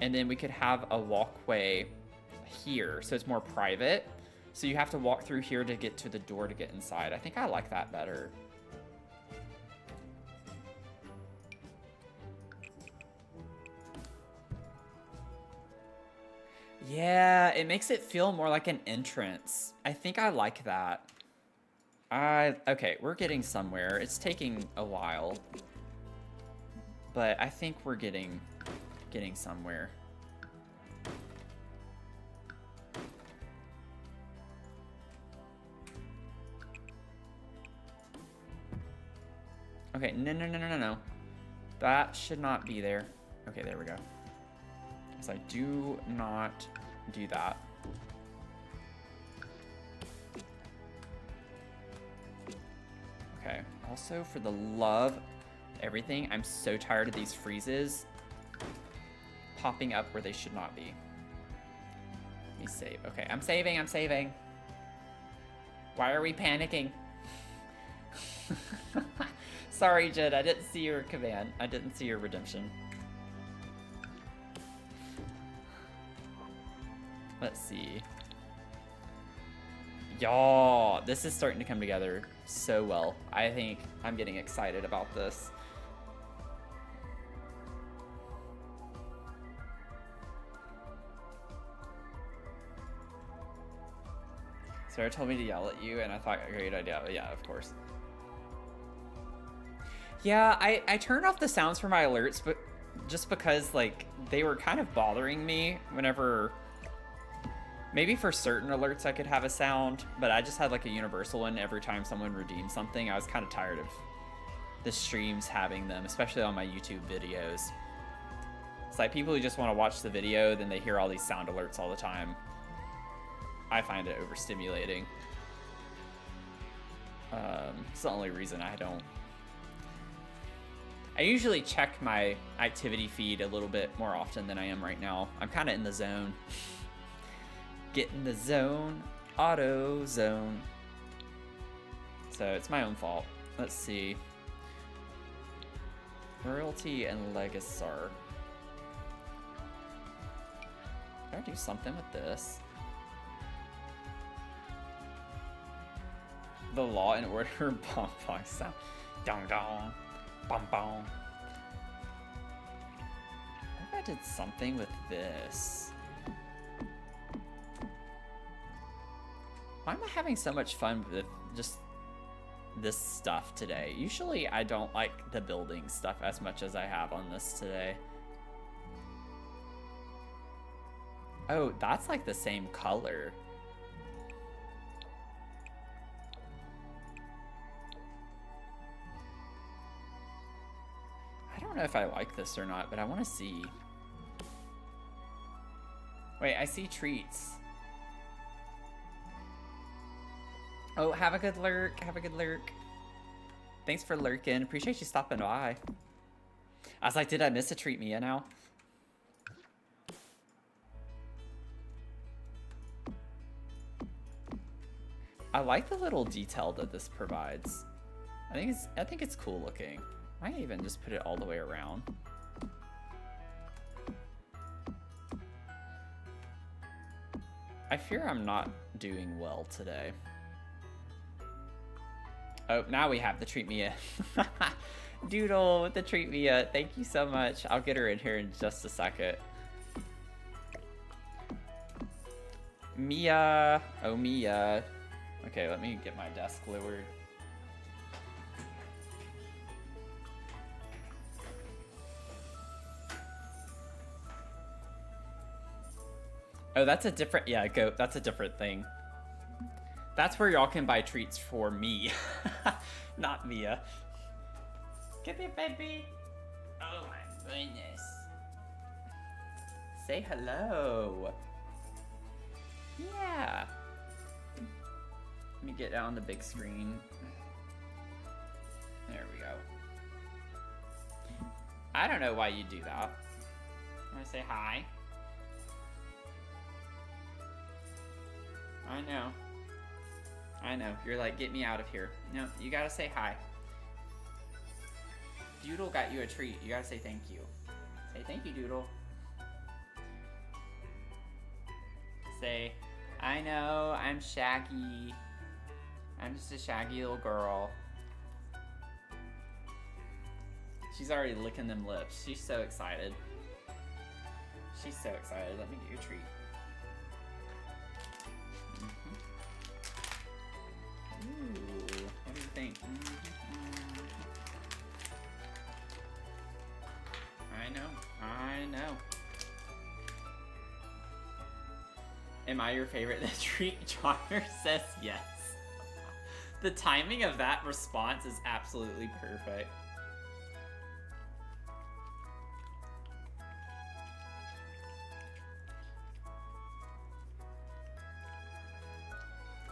And then we could have a walkway here. So it's more private. So you have to walk through here to get to the door to get inside. I think I like that better. Yeah, it makes it feel more like an entrance. I think I like that. Okay, we're getting somewhere. It's taking a while. But I think we're getting somewhere. Okay, no. That should not be there. Okay, there we go. So I do not do that. Okay, also for the love of everything, I'm so tired of these freezes popping up where they should not be. Let me save. Okay, I'm saving. Why are we panicking? Sorry, Jed, I didn't see your command. I didn't see your redemption. Let's see. Y'all, this is starting to come together so well. I think I'm getting excited about this. Sarah told me to yell at you, and I thought, great idea. But yeah, of course. Yeah, I turned off the sounds for my alerts, but just because, like, they were kind of bothering me whenever... Maybe for certain alerts I could have a sound, but I just had, like, a universal one every time someone redeemed something. I was kind of tired of the streams having them, especially on my YouTube videos. It's like people who just want to watch the video, then they hear all these sound alerts all the time. I find it overstimulating. It's the only reason I don't. I usually check my activity feed a little bit more often than I am right now. I'm kind of in the zone. Get in the zone. Auto zone. So it's my own fault. Let's see. Royalty and Legassar. Can I do something with this? The Law and Order bomb box sound. Dong dong. Bom bom. What if I did something with this? Why am I having so much fun with just this stuff today? Usually I don't like the building stuff as much as I have on this today. Oh, that's like the same color. I don't know if I like this or not, but I want to see. Wait, I see treats. Oh, have a good lurk. Have a good lurk. Thanks for lurking. Appreciate you stopping by. I was like, did I miss a treat Mia now? I like the little detail that this provides. I think it's cool looking. I might even just put it all the way around. I fear I'm not doing well today. Oh, now we have the treat Mia. Doodle with the treat Mia. Thank you so much. I'll get her in here in just a second. Mia. Oh, Mia. Okay, let me get my desk lowered. Oh, that's a different, yeah, goat, that's a different thing. That's where y'all can buy treats for me, not Mia. Come here, baby. Oh my goodness. Say hello. Yeah. Let me get on the big screen. There we go. I don't know why you do that. Want to say hi? I know. I know. You're like, get me out of here. No, you gotta say hi. Doodle got you a treat. You gotta say thank you. Say thank you, Doodle. Say, I know, I'm Shaggy. I'm just a shaggy little girl. She's already licking them lips. She's so excited. She's so excited. Let me get you a treat. Ooh, what do you think? I know. Am I your favorite? The treat charmer says yes. The timing of that response is absolutely perfect.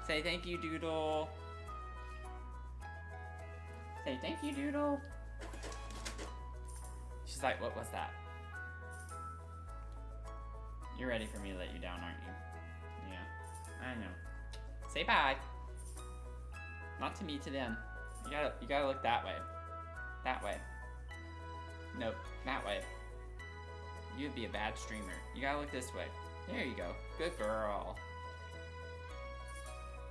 Say thank you, Doodle. Say thank you, Doodle. She's like, what was that? You're ready for me to let you down, aren't you? Yeah, I know. Say bye. Not to me, to them. You gotta look that way. That way. Nope, that way. You'd be a bad streamer. You gotta look this way. There you go. Good girl.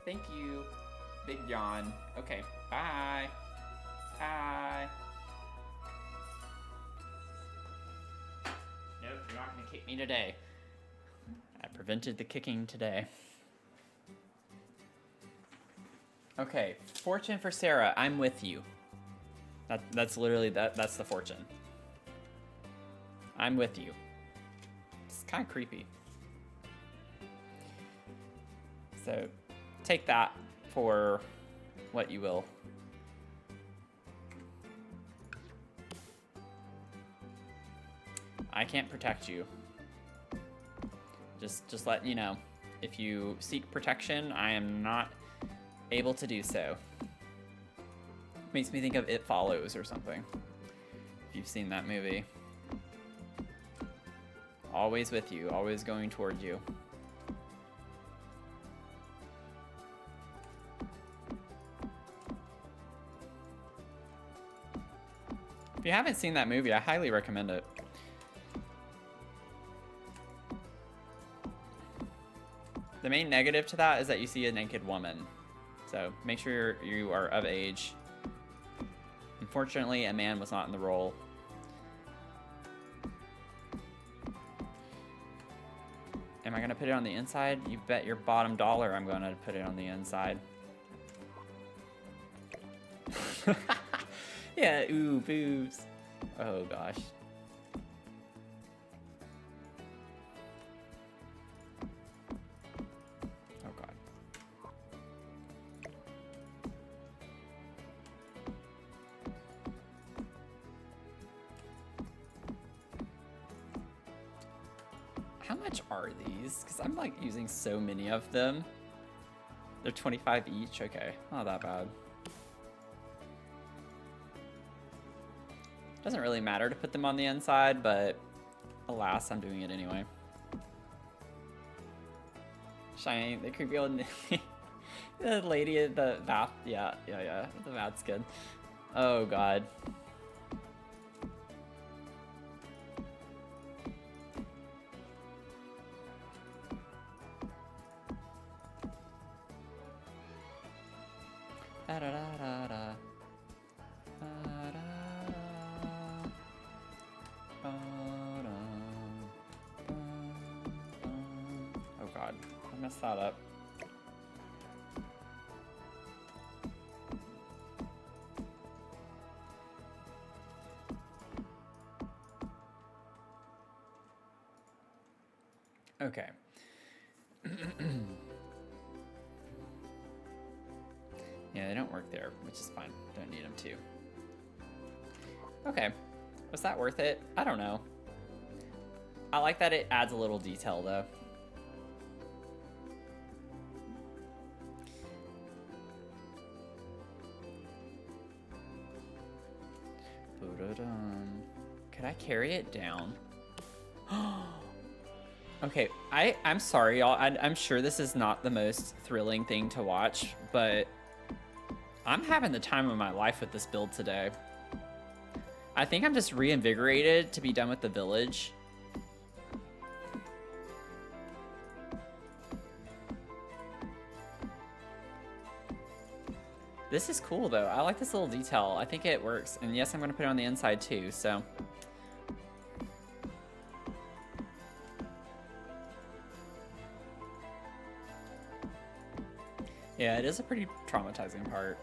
Thank you, Big Yawn. Okay, bye. Bye. Nope, you're not gonna kick me today. I prevented the kicking today. Okay, fortune for Sarah. I'm with you. That's literally that's the fortune. I'm with you. It's kind of creepy. So take that for what you will. I can't protect you. Just letting you know. If you seek protection, I am not able to do so. Makes me think of It Follows or something. If you've seen that movie. Always with you, always going toward you. If you haven't seen that movie, I highly recommend it. The main negative to that is that you see a naked woman. So make sure you are of age. Unfortunately, a man was not in the role. Am I gonna put it on the inside? You bet your bottom dollar I'm gonna put it on the inside. Yeah, ooh, boobs. Oh gosh. Oh god. How much are these? Because I'm like using so many of them. They're 25 each? Okay, not that bad. Doesn't really matter to put them on the inside, but alas, I'm doing it anyway. Shiny, the creepy old the lady at the bath. Yeah, the bath's good. Oh god. Da da da da da. Oh god, I messed that up. Okay. Yeah, they don't work there, which is fine. Don't need them to. Okay. Was that worth it? I don't know. I like that it adds a little detail, though. Could I carry it down? Okay, I'm sorry, y'all. I'm sure this is not the most thrilling thing to watch, but I'm having the time of my life with this build today. I think I'm just reinvigorated to be done with the village. This is cool, though. I like this little detail. I think it works. And yes, I'm going to put it on the inside, too, so... Yeah, it is a pretty traumatizing part.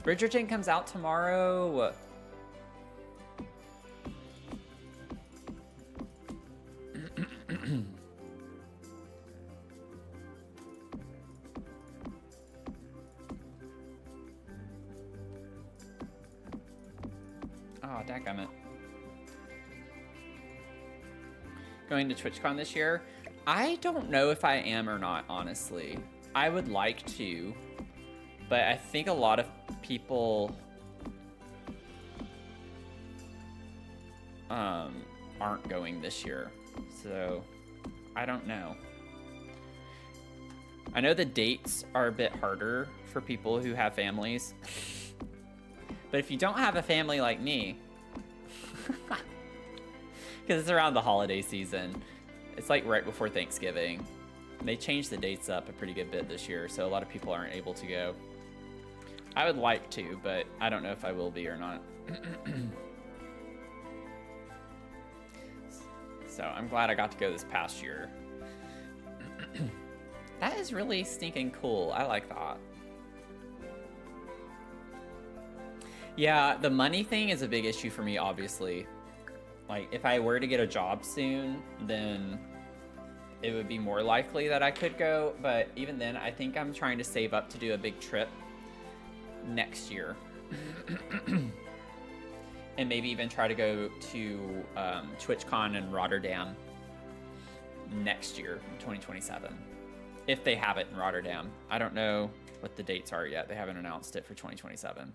Bridgerton comes out tomorrow. Oh, dadgummit. Going to TwitchCon this year? I don't know if I am or not, honestly. I would like to, but I think a lot of people aren't going this year, so I don't know. I know the dates are a bit harder for people who have families, but if you don't have a family like me, because it's around the holiday season, it's like right before Thanksgiving. They changed the dates up a pretty good bit this year, so a lot of people aren't able to go. I would like to, but I don't know if I will be or not. So I'm glad I got to go this past year. That is really stinking cool. I like that. Yeah, the money thing is a big issue for me, obviously. Like, if I were to get a job soon, then it would be more likely that I could go. But even then, I think I'm trying to save up to do a big trip next year. And maybe even try to go to TwitchCon in Rotterdam next year, 2027. If they have it in Rotterdam. I don't know what the dates are yet. They haven't announced it for 2027.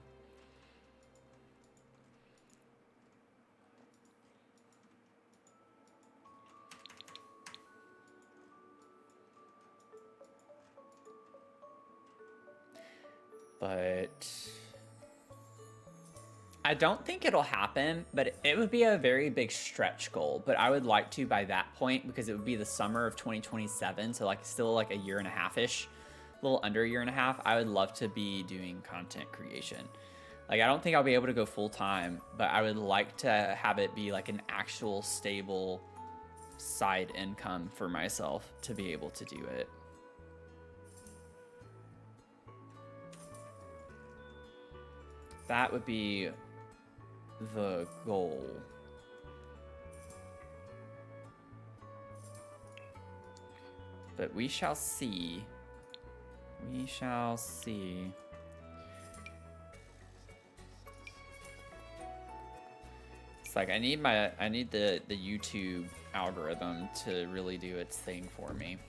But I don't think it'll happen, but it would be a very big stretch goal. But I would like to by that point, because it would be the summer of 2027, so like still like a year and a half-ish, a little under a year and a half. I would love to be doing content creation. Like, I don't think I'll be able to go full time, but I would like to have it be like an actual stable side income for myself to be able to do it. That would be the goal. But we shall see. We shall see. It's like I need the YouTube algorithm to really do its thing for me.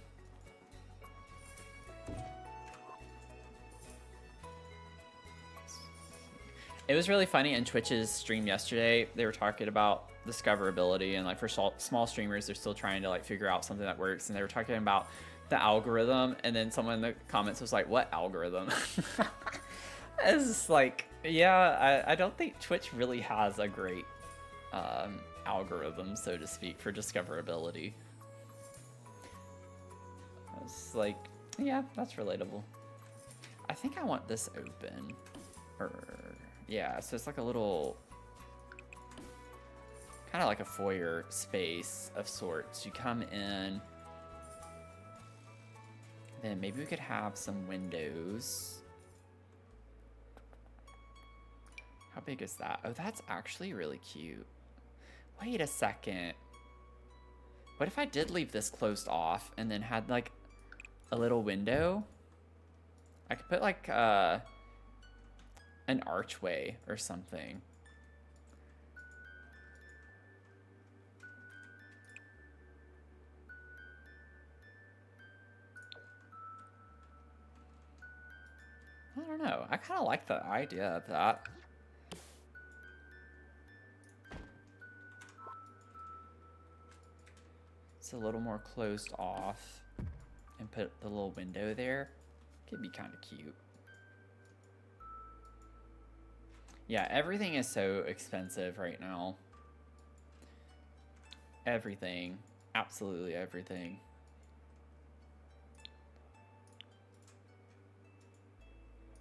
It was really funny in Twitch's stream yesterday. They were talking about discoverability, and like for small streamers, they're still trying to like figure out something that works. And they were talking about the algorithm, and then someone in the comments was like, "What algorithm?" It's just like, yeah, I don't think Twitch really has a great algorithm, so to speak, for discoverability. It's like, yeah, that's relatable. I think I want this open, or yeah, so it's like a little, kind of like a foyer space of sorts. You come in, then maybe we could have some windows. How big is that? Oh, that's actually really cute. Wait a second. What if I did leave this closed off and then had like a little window? I could put like an archway or something. I don't know. I kind of like the idea of that. It's a little more closed off, and put the little window there. Could be kind of cute. Yeah, everything is so expensive right now. Everything. Absolutely everything.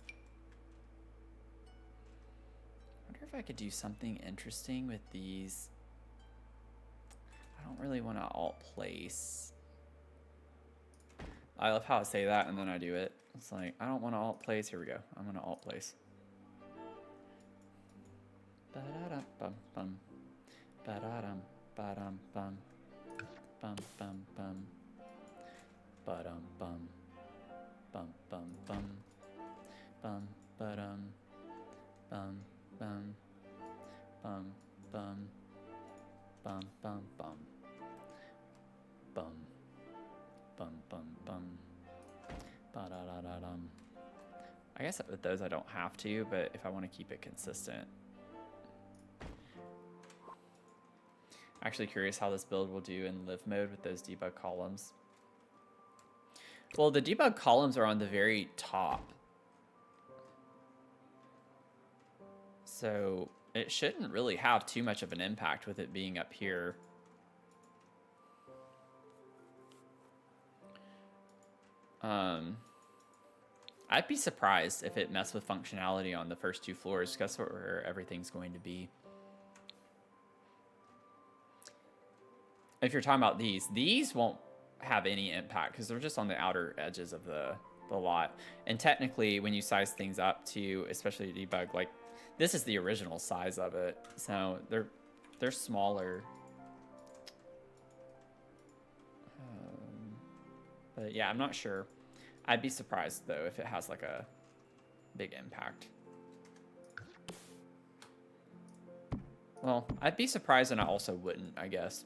I wonder if I could do something interesting with these. I don't really want to alt place. I love how I say that and then I do it. It's like, I don't want to alt place. Here we go. I'm going to alt place. Ba-da-dum-bum-bum. Ba-da-dum-ba-dum-bum. Bum-bum-bum. Ba-dum-bum. Bum-bum-bum. Bum-ba-dum. Bum-bum. Bum-bum. Bum-bum-bum. Bum. Bum-bum-bum. Ba-da-da-da-dum. I guess with those I don't have to, but if I want to keep it consistent. Actually curious how this build will do in live mode with those debug columns. Well, the debug columns are on the very top. So it shouldn't really have too much of an impact with it being up here. I'd be surprised if it messed with functionality on the first two floors, because that's where everything's going to be. If you're talking about these won't have any impact because they're just on the outer edges of the lot. And technically, when you size things up to, especially debug, like This is the original size of it, so they're smaller. But yeah, I'm not sure. I'd be surprised though if it has like a big impact. Well, I'd be surprised and I also wouldn't, I guess.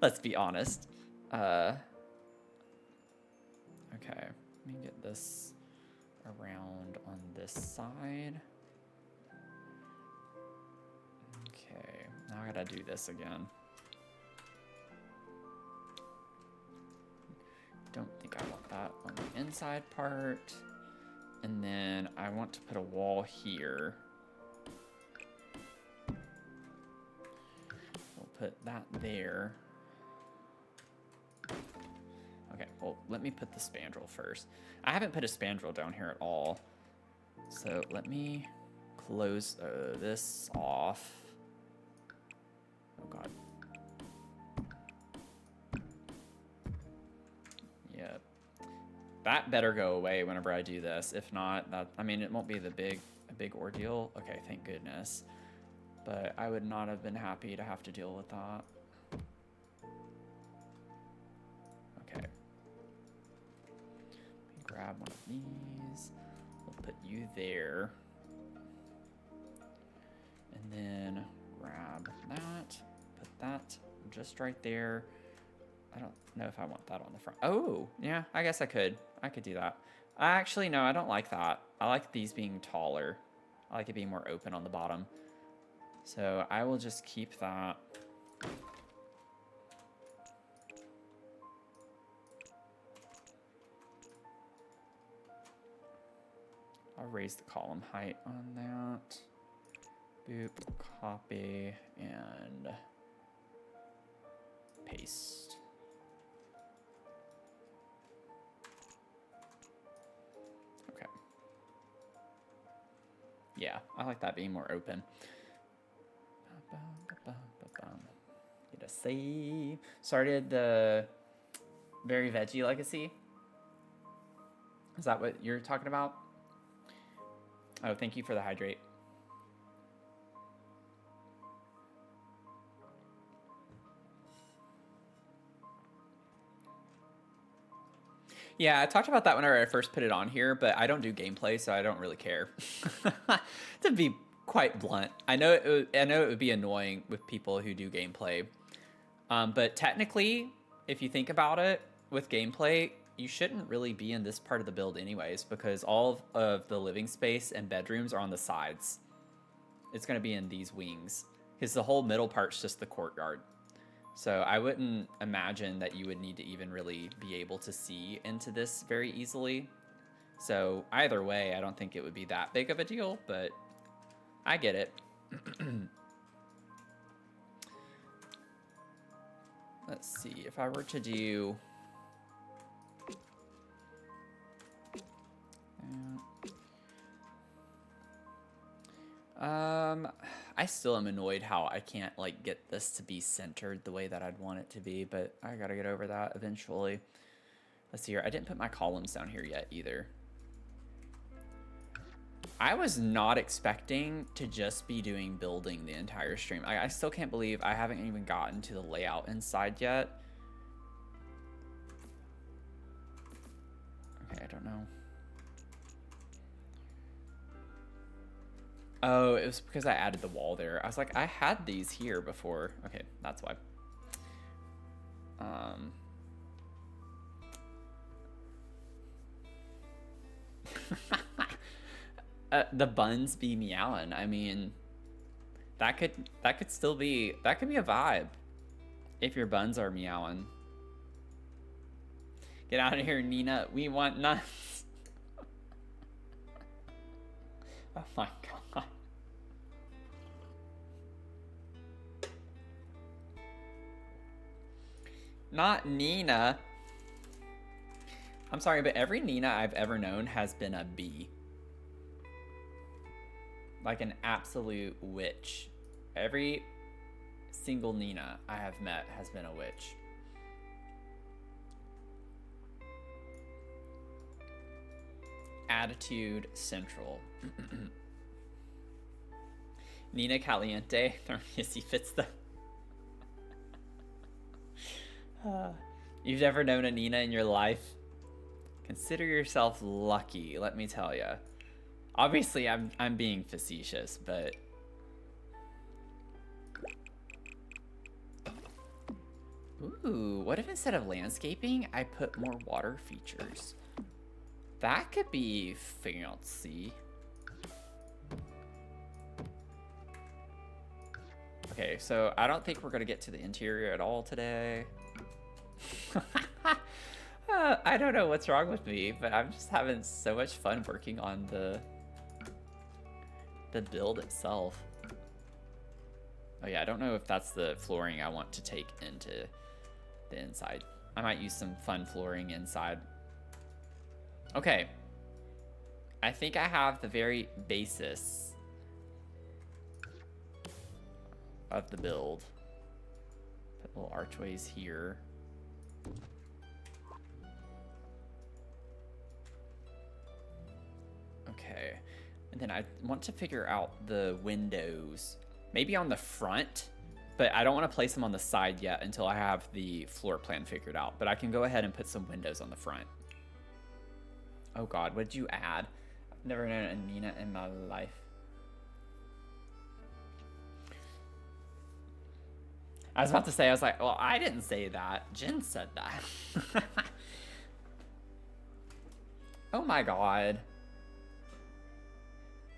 Let's be honest. Okay, let me get this around on this side. Okay, now I gotta do this again. Don't think I want that on the inside part. And then I want to put a wall here. We'll put that there. Okay, well, let me put the spandrel first. I haven't put a spandrel down here at all. So let me close this off. Oh, God. Yep. That better go away whenever I do this. If not, that, I mean, it won't be a big ordeal. Okay, thank goodness. But I would not have been happy to have to deal with that. Okay. Let me grab one of these. We'll put you there. And then grab that. Put that just right there. I don't know if I want that on the front. Oh, yeah, I guess I could. I could do that. Actually, no, I don't like that. I like these being taller. I like it being more open on the bottom. So I will just keep that. I'll raise the column height on that. Boop, copy, and paste. Okay. Yeah, I like that being more open. Get a save. Started the Very Veggie Legacy. Is that what you're talking about? Oh, thank you for the hydrate. Yeah, I talked about that whenever I first put it on here, but I don't do gameplay, so I don't really care. To be quite blunt, I know it would be annoying with people who do gameplay, but technically, if you think about it, with gameplay, you shouldn't really be in this part of the build anyways, because all of the living space and bedrooms are on the sides. It's going to be in these wings, because the whole middle part's just the courtyard. So I wouldn't imagine that you would need to even really be able to see into this very easily. So either way, I don't think it would be that big of a deal, but I get it. Let's see, if I were to do... I still am annoyed how I can't like get this to be centered the way that I'd want it to be, but I gotta get over that eventually. Let's see here. I didn't put my columns down here yet either. I was not expecting to just be doing building the entire stream. I still can't believe I haven't even gotten to the layout inside yet. Okay, I don't know. Oh, it was because I added the wall there. I was like, I had these here before. Okay, that's why. The buns be meowing. I mean, that could still be, that could be a vibe if your buns are meowing. Get out of here, Nina. We want nuts. Oh my god. Not Nina. I'm sorry, but every Nina I've ever known has been a bee. Like an absolute witch. Every single Nina I have met has been a witch. Attitude Central. Nina Caliente. Yes, he fits the... You've never known a Nina in your life? Consider yourself lucky, let me tell you. Obviously, I'm being facetious, but... Ooh, what if instead of landscaping, I put more water features? That could be fancy. Okay, so I don't think we're gonna get to the interior at all today. I don't know what's wrong with me, but I'm just having so much fun working on the build itself. Oh yeah, I don't know if that's the flooring I want to take into the inside. I might use some fun flooring inside. Okay. I think I have the very basis of the build. Put little archways here. Okay. And then I want to figure out the windows. Maybe on the front, but I don't want to place them on the side yet until I have the floor plan figured out. But I can go ahead and put some windows on the front. Oh God, what did you add? I've never known a Nina in my life. I was about to say, I was like, well, I didn't say that. Jen said that. Oh my God.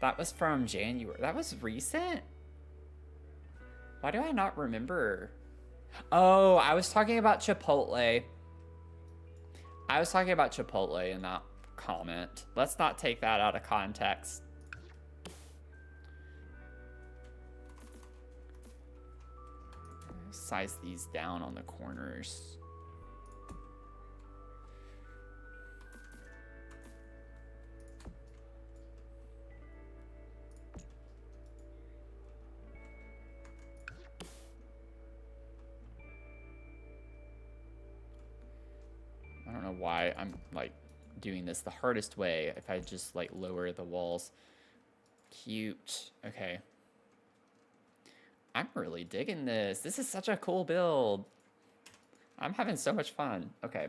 That was from January. That was recent? Why do I not remember? Oh, I was talking about Chipotle. I was talking about Chipotle in that comment. Let's not take that out of context. Size these down on the corners. I don't know why I'm like doing this the hardest way. If I just like lower the walls. Cute. Okay. I'm really digging this. This is such a cool build. I'm having so much fun. Okay.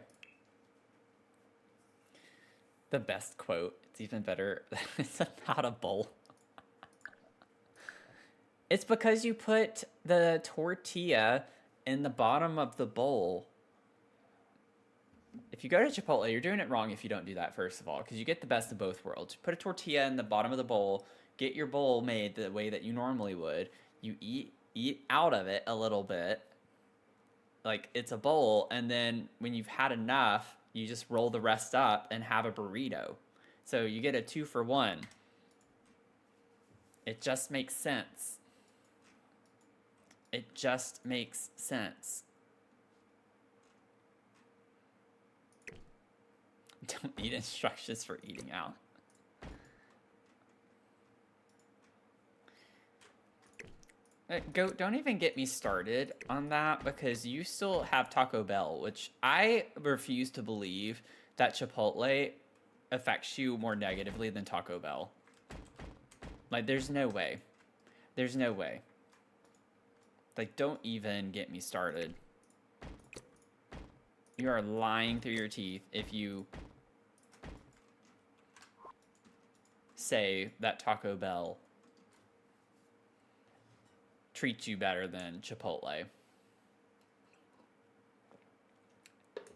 The best quote. It's even better. It's not a bowl. It's because you put the tortilla in the bottom of the bowl. If you go to Chipotle, you're doing it wrong if you don't do that, first of all, because you get the best of both worlds. You put a tortilla in the bottom of the bowl, get your bowl made the way that you normally would. You eat out of it a little bit, like it's a bowl, and then when you've had enough, you just roll the rest up and have a burrito. So you get a 2-for-1. It just makes sense. It just makes sense. Don't need instructions for eating out. Don't even get me started on that, because you still have Taco Bell, which I refuse to believe that Chipotle affects you more negatively than Taco Bell. Like, there's no way. There's no way. Like, don't even get me started. You are lying through your teeth if you say that Taco Bell treats you better than Chipotle.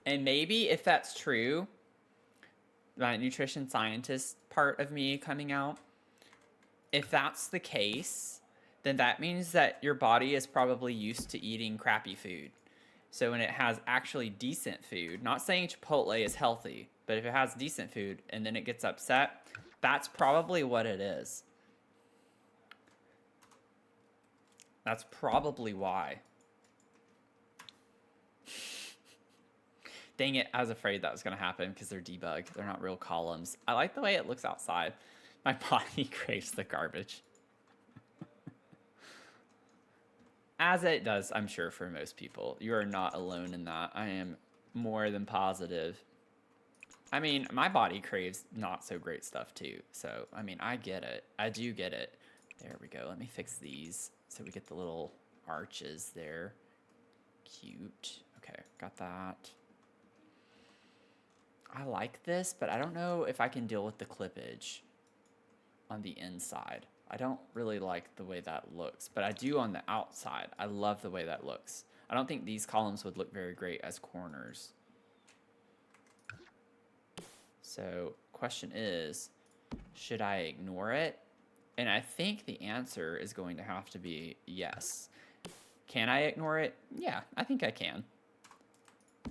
And maybe if that's true, my nutrition scientist part of me coming out, if that's the case, then that means that your body is probably used to eating crappy food. So when it has actually decent food, not saying Chipotle is healthy, but if it has decent food and then it gets upset, that's probably what it is. That's probably why. Dang it, I was afraid that was going to happen because they're debugged. They're not real columns. I like the way it looks outside. My body craves the garbage. As it does, I'm sure, for most people. You are not alone in that. I am more than positive. I mean, my body craves not so great stuff too. So, I mean, I get it. I do get it. There we go. Let me fix these so we get the little arches there. Cute. Okay, got that. I like this, but I don't know if I can deal with the clippage on the inside. I don't really like the way that looks, but I do on the outside. I love the way that looks. I don't think these columns would look very great as corners. So, question is, should I ignore it? And I think the answer is going to have to be yes. Can I ignore it? Yeah, I think I can.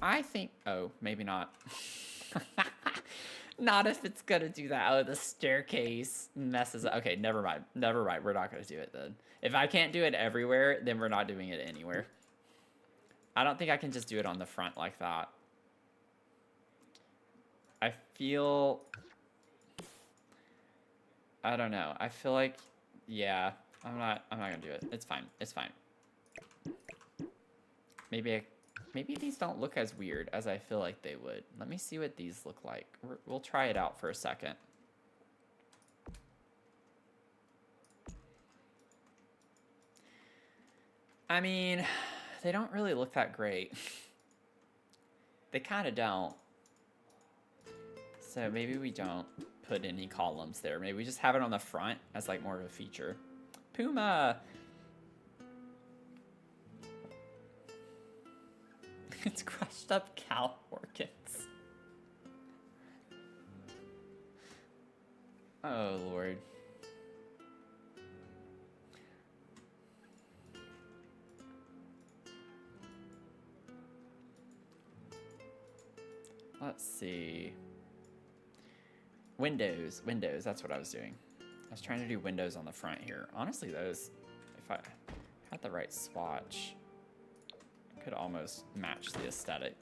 I think, oh, maybe not. Not if it's gonna do that. Oh, the staircase messes up. Okay, never mind. Never mind. We're not gonna do it then. If I can't do it everywhere, then we're not doing it anywhere. I don't think I can just do it on the front like that. I feel... I don't know. I feel like... Yeah, I'm not gonna do it. It's fine. It's fine. Maybe these don't look as weird as I feel like they would. Let me see what these look like. We'll try it out for a second. I mean, they don't really look that great. They kind of don't. So maybe we don't put any columns there. Maybe we just have it on the front as like more of a feature. Puma! It's crushed up cow organs. Oh, Lord. Let's see. Windows, that's what I was doing. I was trying to do windows on the front here. Honestly, those, if I had the right swatch, I could almost match the aesthetic.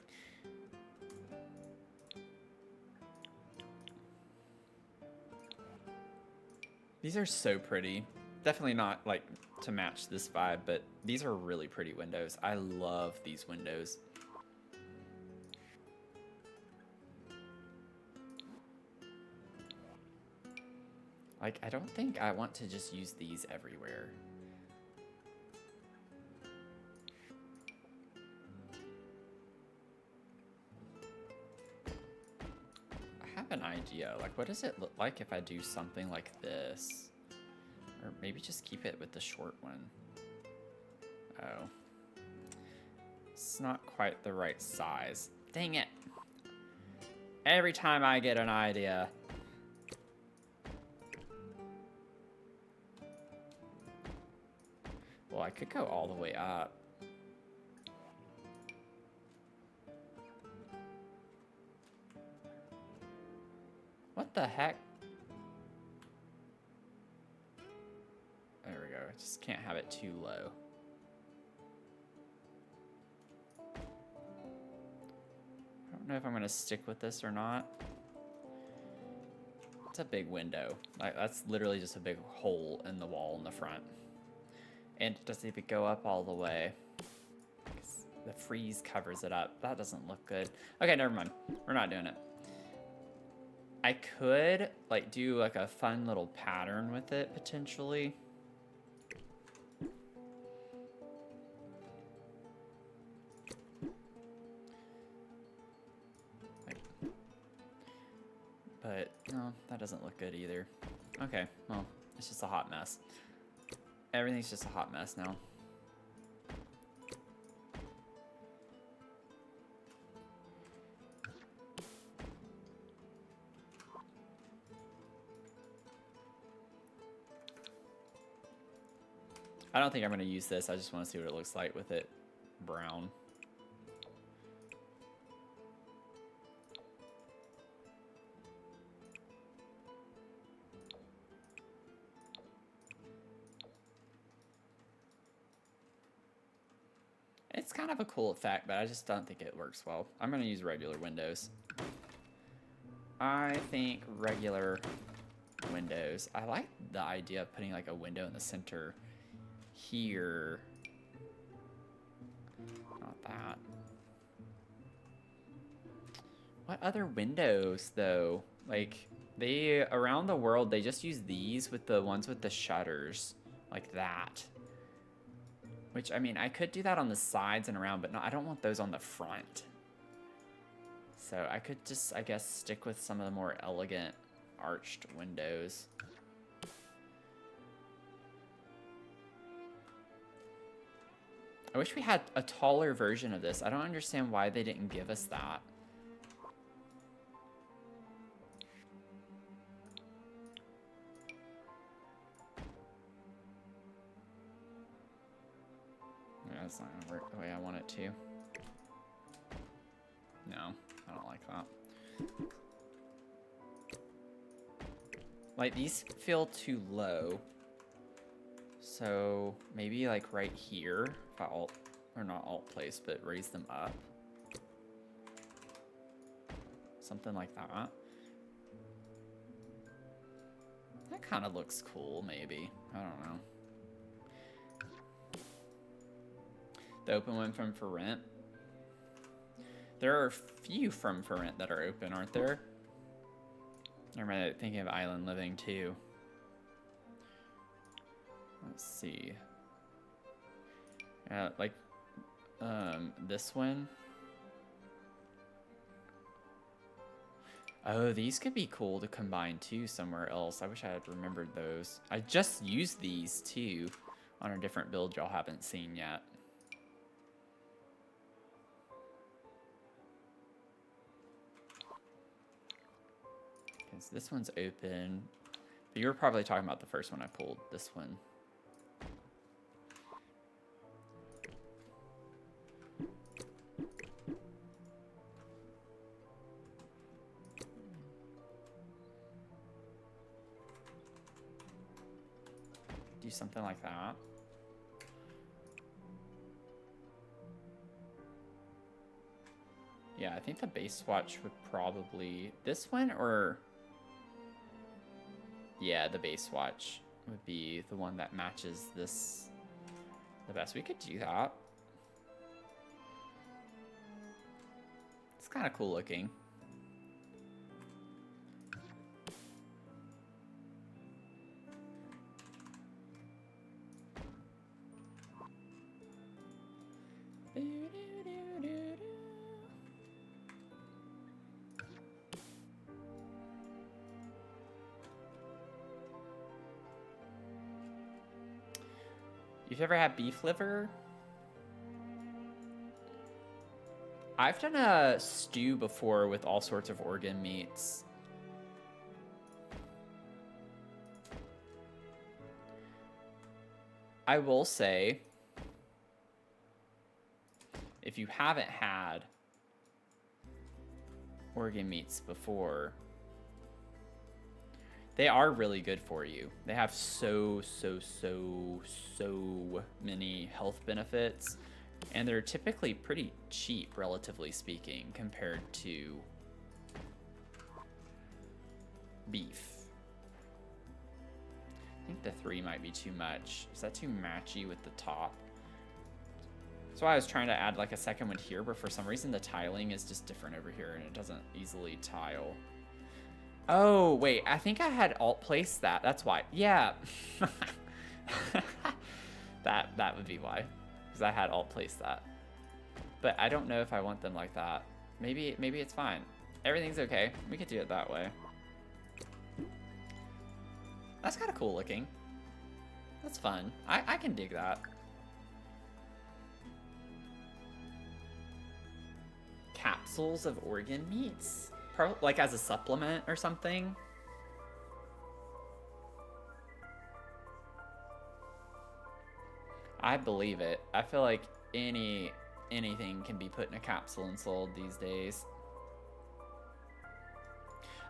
These are so pretty. Definitely not like to match this vibe, but these are really pretty windows. I love these windows. Like, I don't think I want to just use these everywhere. I have an idea. Like, what does it look like if I do something like this? Or maybe just keep it with the short one. Oh. It's not quite the right size. Dang it. Every time I get an idea. Well, I could go all the way up. What the heck? There we go. I just can't have it too low. I don't know if I'm gonna stick with this or not. It's a big window. Like, that's literally just a big hole in the wall in the front. And it doesn't even go up all the way. The frieze covers it up. That doesn't look good. Okay, never mind. We're not doing it. I could like do like a fun little pattern with it potentially. But no, that doesn't look good either. Okay, well, it's just a hot mess. Everything's just a hot mess now. I don't think I'm going to use this. I just want to see what it looks like with it brown. It's kind of a cool effect, but I just don't think it works well. I'm going to use regular windows. I think regular windows. I like the idea of putting like a window in the center here. Not that. What other windows though? Like, They, around the world, they just use these with the ones with the shutters. Like that. Which, I mean, I could do that on the sides and around, but no, I don't want those on the front. So I could just, I guess, stick with some of the more elegant arched windows. I wish we had a taller version of this. I don't understand why they didn't give us that. That's not gonna work the way I want it to. No, I don't like that. Like, these feel too low. So maybe like right here, if I alt, or not alt place, but raise them up. Something like that. That kind of looks cool, maybe. I don't know. The open one from For Rent. There are a few from For Rent that are open, aren't there? Or am I thinking of Island Living too? Let's see. Like, this one. Oh, these could be cool to combine too somewhere else. I wish I had remembered those. I just used these too on a different build y'all haven't seen yet. Because this one's open. But you were probably talking about the first one I pulled, this one. Do something like that. Yeah, I think the base swatch would probably... This one or... Yeah, the base swatch would be the one that matches this the best. We could do that. It's kind of cool looking. You've ever had beef liver? I've done a stew before with all sorts of organ meats. I will say, if you haven't had organ meats before, they are really good for you. They have so many health benefits, and they're typically pretty cheap, relatively speaking, compared to beef. I think the 3 might be too much. Is that too matchy with the top? That's why I was trying to add like a second one here, but for some reason the tiling is just different over here and it doesn't easily tile. Oh, wait, I think I had alt placed that. That's why. Yeah. that would be why. Because I had alt placed that. But I don't know if I want them like that. Maybe it's fine. Everything's okay. We could do it that way. That's kind of cool looking. That's fun. I can dig that. Capsules of organ meats. Probably like as a supplement or something. I believe it. I feel like anything can be put in a capsule and sold these days.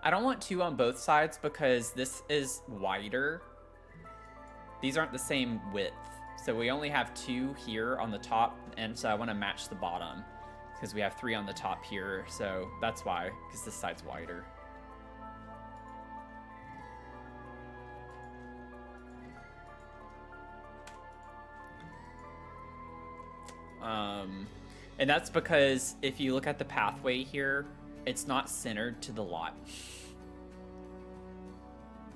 I don't want 2 on both sides because this is wider. These aren't the same width. So we only have 2 here on the top, and so I want to match the bottom. Because we have 3 on the top here, so that's why, because this side's wider. And that's because if you look at the pathway here, it's not centered to the lot.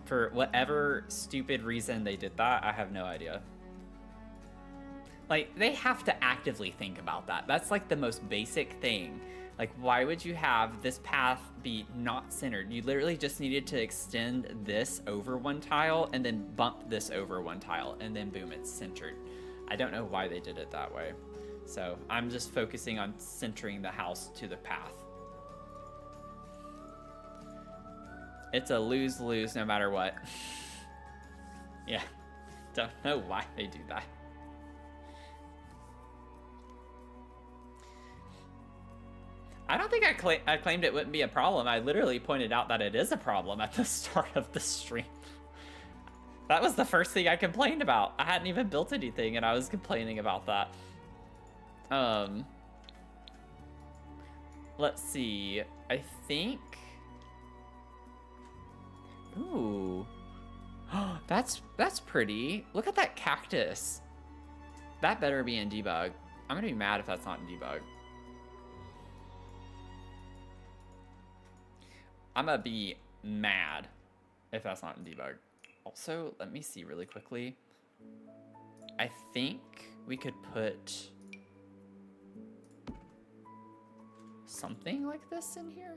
For whatever stupid reason they did that, I have no idea. Like, they have to actively think about that. That's like the most basic thing. Like, why would you have this path be not centered? You literally just needed to extend this over one tile and then bump this over one tile, and then boom, it's centered. I don't know why they did it that way. So I'm just focusing on centering the house to the path. It's a lose-lose no matter what. Yeah, don't know why they do that. I don't think I claimed it wouldn't be a problem. I literally pointed out that it is a problem at the start of the stream. That was the first thing I complained about. I hadn't even built anything and I was complaining about that. Let's see. I think... Ooh. That's pretty. Look at that cactus. That better be in debug. I'm gonna be mad if that's not in debug. I'm gonna be mad if that's not in debug. Also, let me see really quickly. I think we could put something like this in here.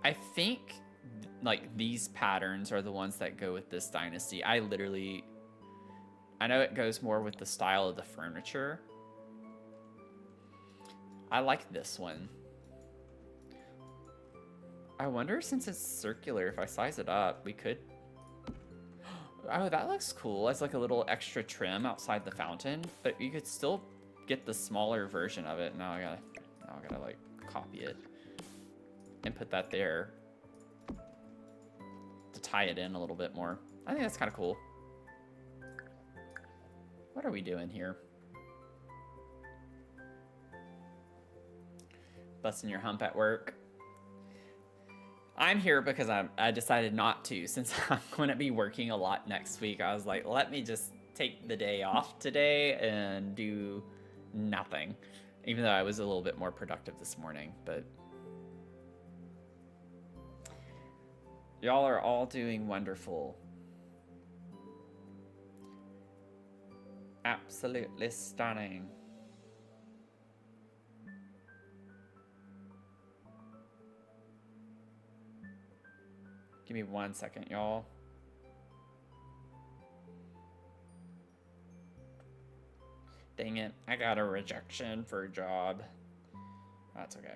I think like these patterns are the ones that go with this dynasty. I know it goes more with the style of the furniture. I like this one. I wonder, since it's circular, if I size it up, we could... Oh, that looks cool. It's like a little extra trim outside the fountain, but you could still get the smaller version of it. Now I gotta like copy it and put that there to tie it in a little bit more. I think that's kind of cool. What are we doing here? Busting your hump at work. I'm here because I decided not to, since I'm going to be working a lot next week. I was like, let me just take the day off today and do nothing. Even though I was a little bit more productive this morning, but y'all are all doing wonderful. Absolutely stunning. Give me 1 second, y'all. Dang it, I got a rejection for a job. That's okay.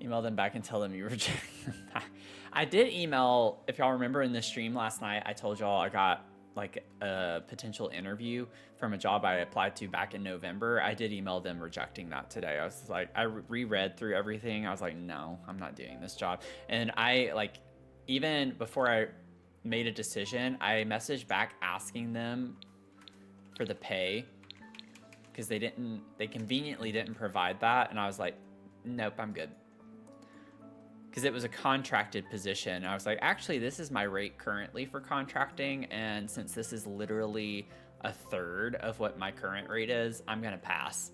Email them back and tell them you reject them back. I did email, if y'all remember in the stream last night, I told y'all I got like a potential interview from a job I applied to back in November. I did email them rejecting that today. I was like, I reread through everything. I was like, no, I'm not doing this job. And I like, even before I made a decision, I messaged back asking them for the pay because they conveniently didn't provide that. And I was like, nope, I'm good. Because it was a contracted position. I was like, actually, this is my rate currently for contracting, and since this is literally a third of what my current rate is, I'm gonna pass.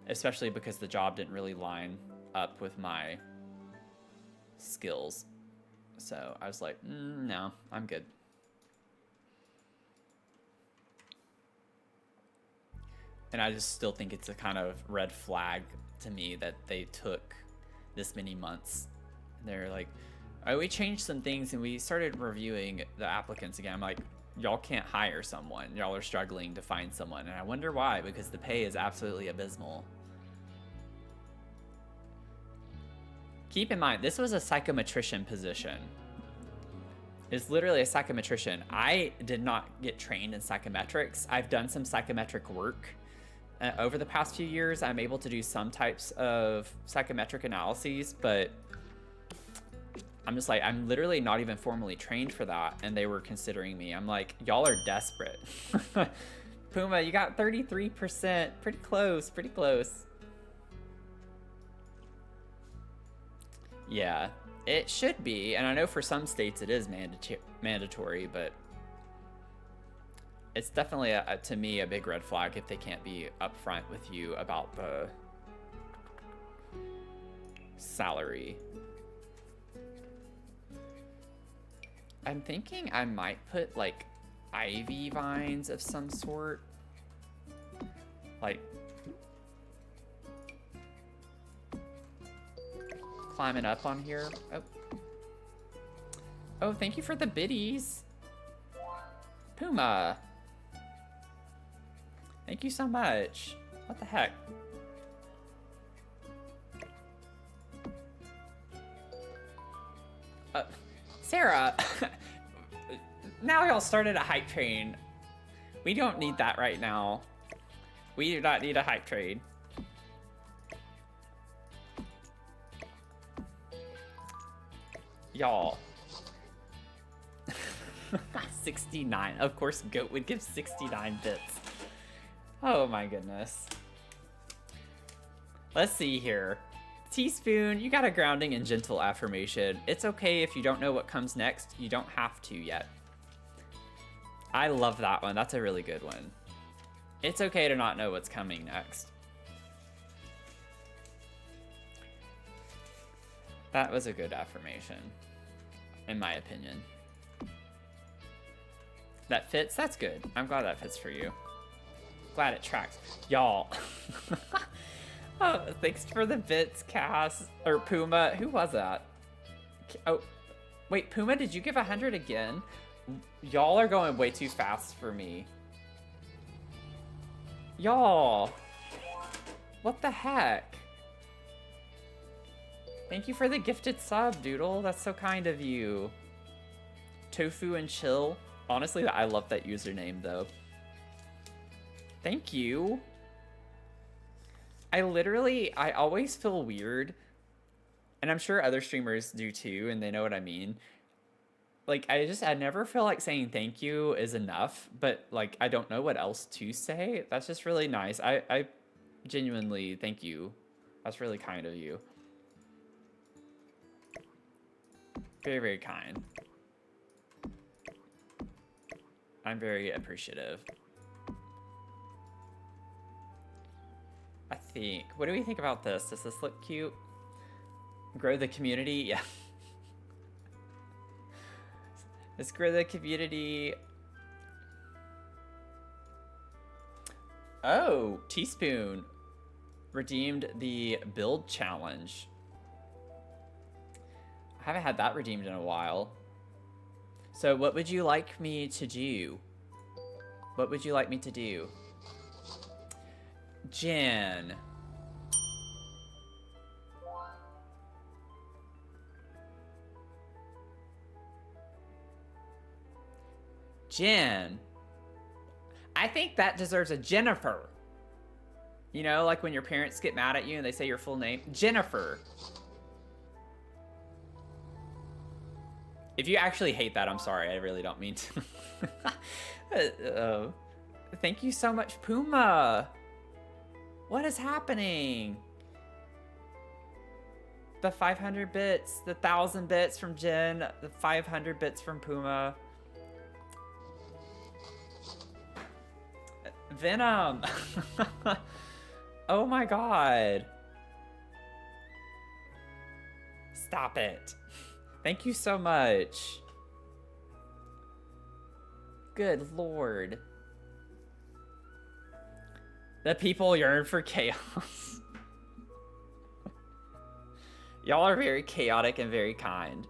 Especially because the job didn't really line up with my skills. So I was like, no, I'm good. And I just still think it's a kind of red flag to me that they took this many months. They're like, oh, we changed some things and we started reviewing the applicants again. I'm like, y'all can't hire someone. Y'all are struggling to find someone. And I wonder why, because the pay is absolutely abysmal. Keep in mind, this was a psychometrician position. It's literally a psychometrician. I did not get trained in psychometrics. I've done some psychometric work. Over the past few years, I'm able to do some types of psychometric analyses, but I'm just like, I'm literally not even formally trained for that, and they were considering me. I'm like, y'all are desperate. Puma, you got 33%. Pretty close, pretty close. Yeah, it should be, and I know for some states it is mandatory, but it's definitely, to me, a big red flag if they can't be upfront with you about the salary. I'm thinking I might put, like, ivy vines of some sort. Like, climbing up on here. Oh. Oh, thank you for the biddies. Puma. Thank you so much. What the heck? Sarah, now y'all started a hype train. We don't need that right now. We do not need a hype train. Y'all. 69. Of course, Goat would give 69 bits. Oh my goodness. Let's see here. Teaspoon, you got a grounding and gentle affirmation. It's okay if you don't know what comes next. You don't have to yet. I love that one. That's a really good one. It's okay to not know what's coming next. That was a good affirmation, in my opinion. That fits? That's good. I'm glad that fits for you. Glad it tracks. Y'all. Oh, thanks for the bits, Cass. Or Puma. Who was that? Oh, wait, Puma, did you give 100 again? Y'all are going way too fast for me. Y'all. What the heck? Thank you for the gifted sub, Doodle. That's so kind of you. Tofu and Chill. Honestly, I love that username, though. Thank you. I always feel weird, and I'm sure other streamers do too, and they know what I mean. Like, I never feel like saying thank you is enough, but, like, I don't know what else to say. That's just really nice. I genuinely thank you. That's really kind of you. Very, very kind. I'm very appreciative. I think. What do we think about this? Does this look cute? Grow the community? Yeah. Let's grow the community. Oh, Teaspoon redeemed the build challenge. I haven't had that redeemed in a while. So what would you like me to do? What would you like me to do? Jen. Jen. I think that deserves a Jennifer. You know, like when your parents get mad at you and they say your full name. Jennifer. If you actually hate that, I'm sorry. I really don't mean to. Thank you so much, Puma. What is happening? The 500 bits, the 1,000 bits from Jen, the 500 bits from Puma. Venom. Oh my god. Stop it. Thank you so much. Good lord. The people yearn for chaos. Y'all are very chaotic and very kind.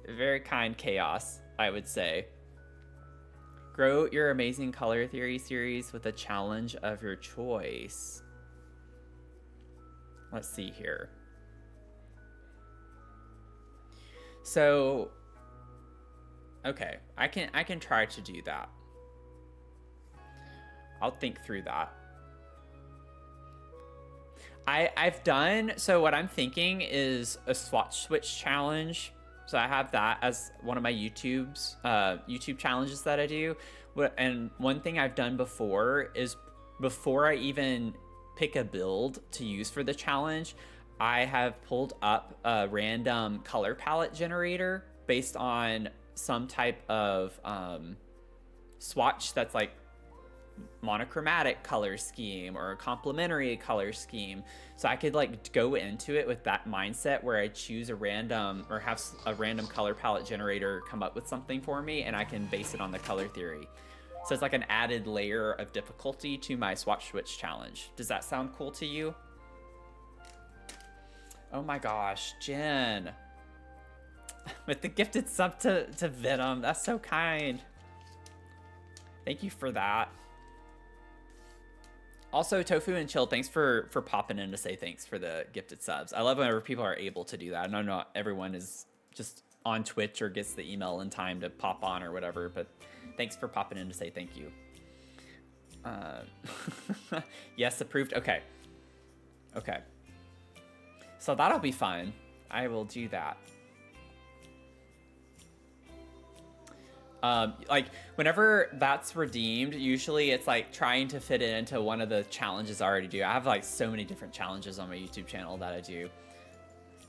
Very kind chaos, I would say. Grow your amazing color theory series with a challenge of your choice. Let's see here. So, okay, I can try to do that. I'll think through that. I've done, so what I'm thinking is a swatch switch challenge. So I have that as one of my YouTube challenges that I do. And one thing I've done before is before I even pick a build to use for the challenge, I have pulled up a random color palette generator based on some type of swatch that's like monochromatic color scheme or a complementary color scheme. So I could like go into it with that mindset where I choose a random or have a random color palette generator come up with something for me, and I can base it on the color theory. So it's like an added layer of difficulty to my swatch switch challenge. Does that sound cool to you? Oh my gosh, Jen. With the gifted sub to Venom. That's so kind. Thank you for that. Also, Tofu and Chill, thanks for popping in to say thanks for the gifted subs. I love whenever people are able to do that. I know not everyone is just on Twitch or gets the email in time to pop on or whatever, but thanks for popping in to say thank you. Yes, approved. Okay. Okay. So that'll be fun. I will do that. Like whenever that's redeemed, usually it's like trying to fit it into one of the challenges I already do. I have like so many different challenges on my YouTube channel that I do.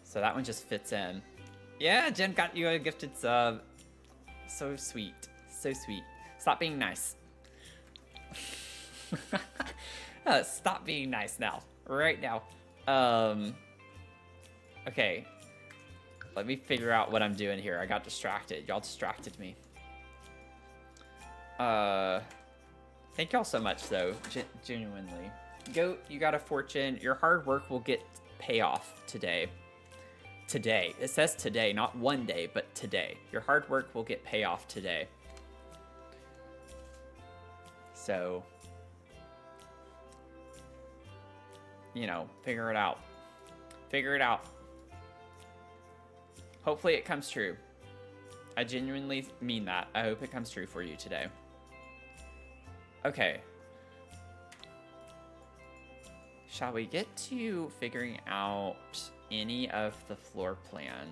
So that one just fits in. Yeah, Jen got you a gifted sub. So sweet. So sweet. Stop being nice. Stop being nice now. Right now. Okay. Let me figure out what I'm doing here. I got distracted. Y'all distracted me. Thank y'all so much though, genuinely. Goat, you got a fortune. Your hard work will get payoff today. Today. It says today, not one day, but today. Your hard work will get payoff today. So, you know, figure it out. Figure it out. Hopefully it comes true. I genuinely mean that. I hope it comes true for you today. Okay. Shall we get to figuring out any of the floor plan?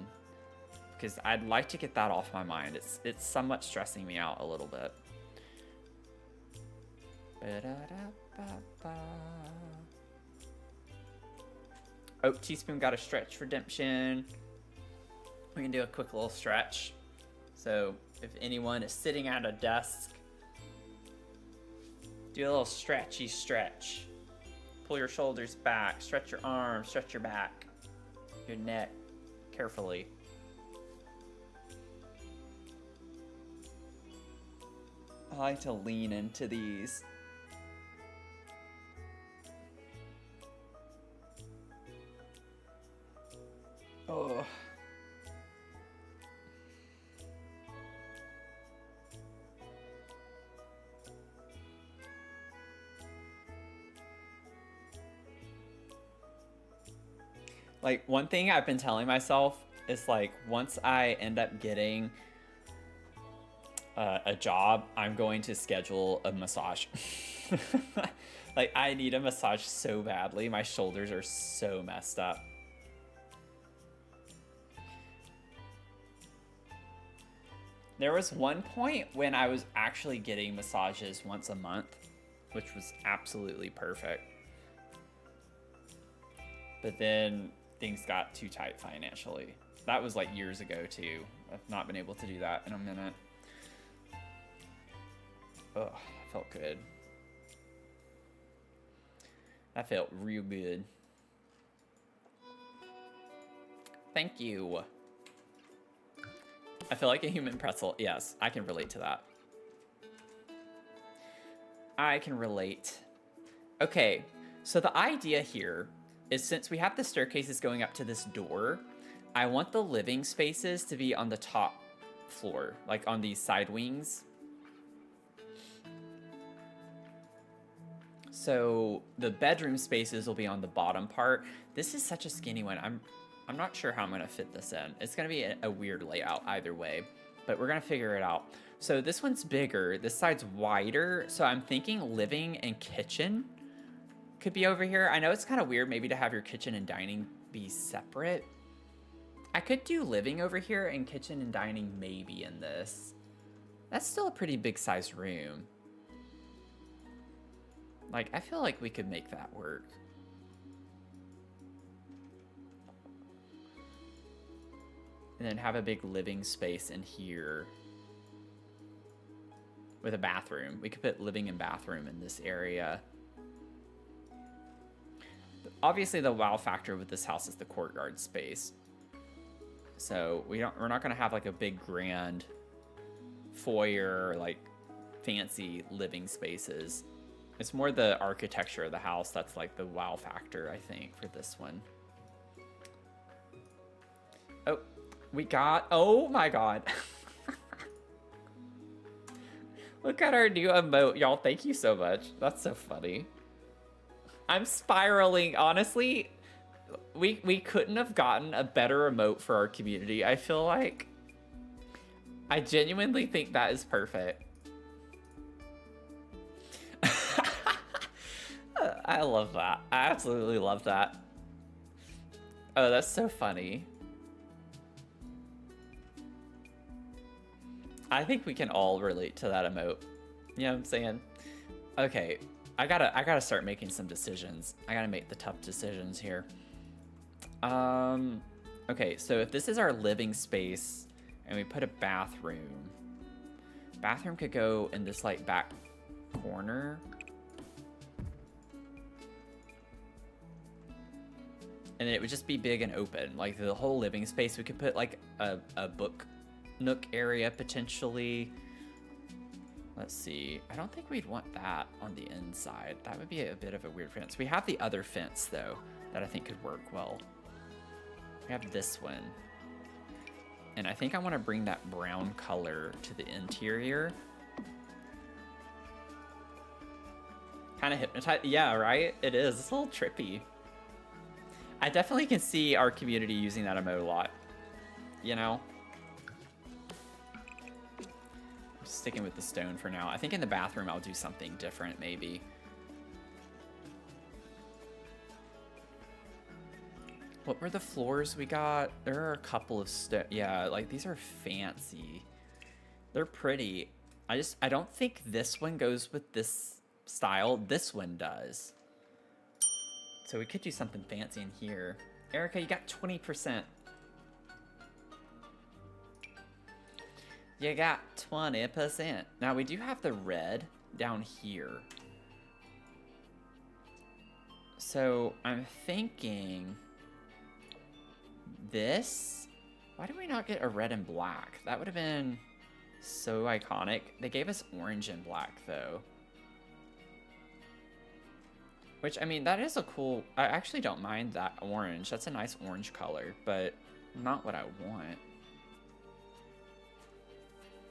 Because I'd like to get that off my mind. It's somewhat stressing me out a little bit. Oh, Teaspoon got a stretch redemption. We can do a quick little stretch. So if anyone is sitting at a desk, do a little stretchy stretch. Pull your shoulders back, stretch your arms, stretch your back, your neck, carefully. I like to lean into these. Oh. Like, one thing I've been telling myself is, like, once I end up getting a job, I'm going to schedule a massage. Like, I need a massage so badly. My shoulders are so messed up. There was one point when I was actually getting massages once a month, which was absolutely perfect. But then things got too tight financially. That was like years ago too. I've not been able to do that in a minute. Oh, that felt good. That felt real good. Thank you. I feel like a human pretzel. Yes, I can relate to that. I can relate. Okay, so the idea here is, since we have the staircases going up to this door, I want the living spaces to be on the top floor, like on these side wings. So the bedroom spaces will be on the bottom part. This is such a skinny one. I'm not sure how I'm gonna fit this in. It's gonna be a weird layout either way, but we're gonna figure it out. So this one's bigger, this side's wider, so I'm thinking living and kitchen could be over here. I know it's kind of weird maybe to have your kitchen and dining be separate. I could do living over here and kitchen and dining maybe in this. That's still a pretty big size room. Like, I feel like we could make that work. And then have a big living space in here with a bathroom. We could put living and bathroom in this area. Obviously, the wow factor with this house is the courtyard space. So we're not gonna have like a big grand foyer, like fancy living spaces. It's more the architecture of the house that's like the wow factor, I think, for this one. Oh, we got, oh my god. Look at our new emote, y'all. Thank you so much. That's so funny. I'm spiraling. Honestly, we couldn't have gotten a better emote for our community. I feel like I genuinely think that is perfect. I love that. I absolutely love that. Oh, that's so funny. I think we can all relate to that emote. You know what I'm saying? Okay, I gotta start making some decisions. I gotta make the tough decisions here. Okay, so if this is our living space and we put a bathroom, bathroom could go in this like back corner. And it would just be big and open, like the whole living space. We could put like a book nook area potentially. Let's see. I don't think we'd want that on the inside. That would be a bit of a weird fence. We have the other fence though that I think could work well. We have this one. And I think I want to bring that brown color to the interior. Kind of hypnotized. Yeah, right? It is. It's a little trippy. I definitely can see our community using that emote a lot. You know? I'm sticking with the stone for now. I think in the bathroom I'll do something different, maybe. What were the floors we got? There are a couple of yeah, like these are fancy. They're pretty. I don't think this one goes with this style. This one does. So we could do something fancy in here. Erica, you got 20%. You got 20%. Now we do have the red down here. So I'm thinking this. Why did we not get a red and black? That would have been so iconic. They gave us orange and black though. Which, I mean, that is a cool... I actually don't mind that orange. That's a nice orange color, but not what I want.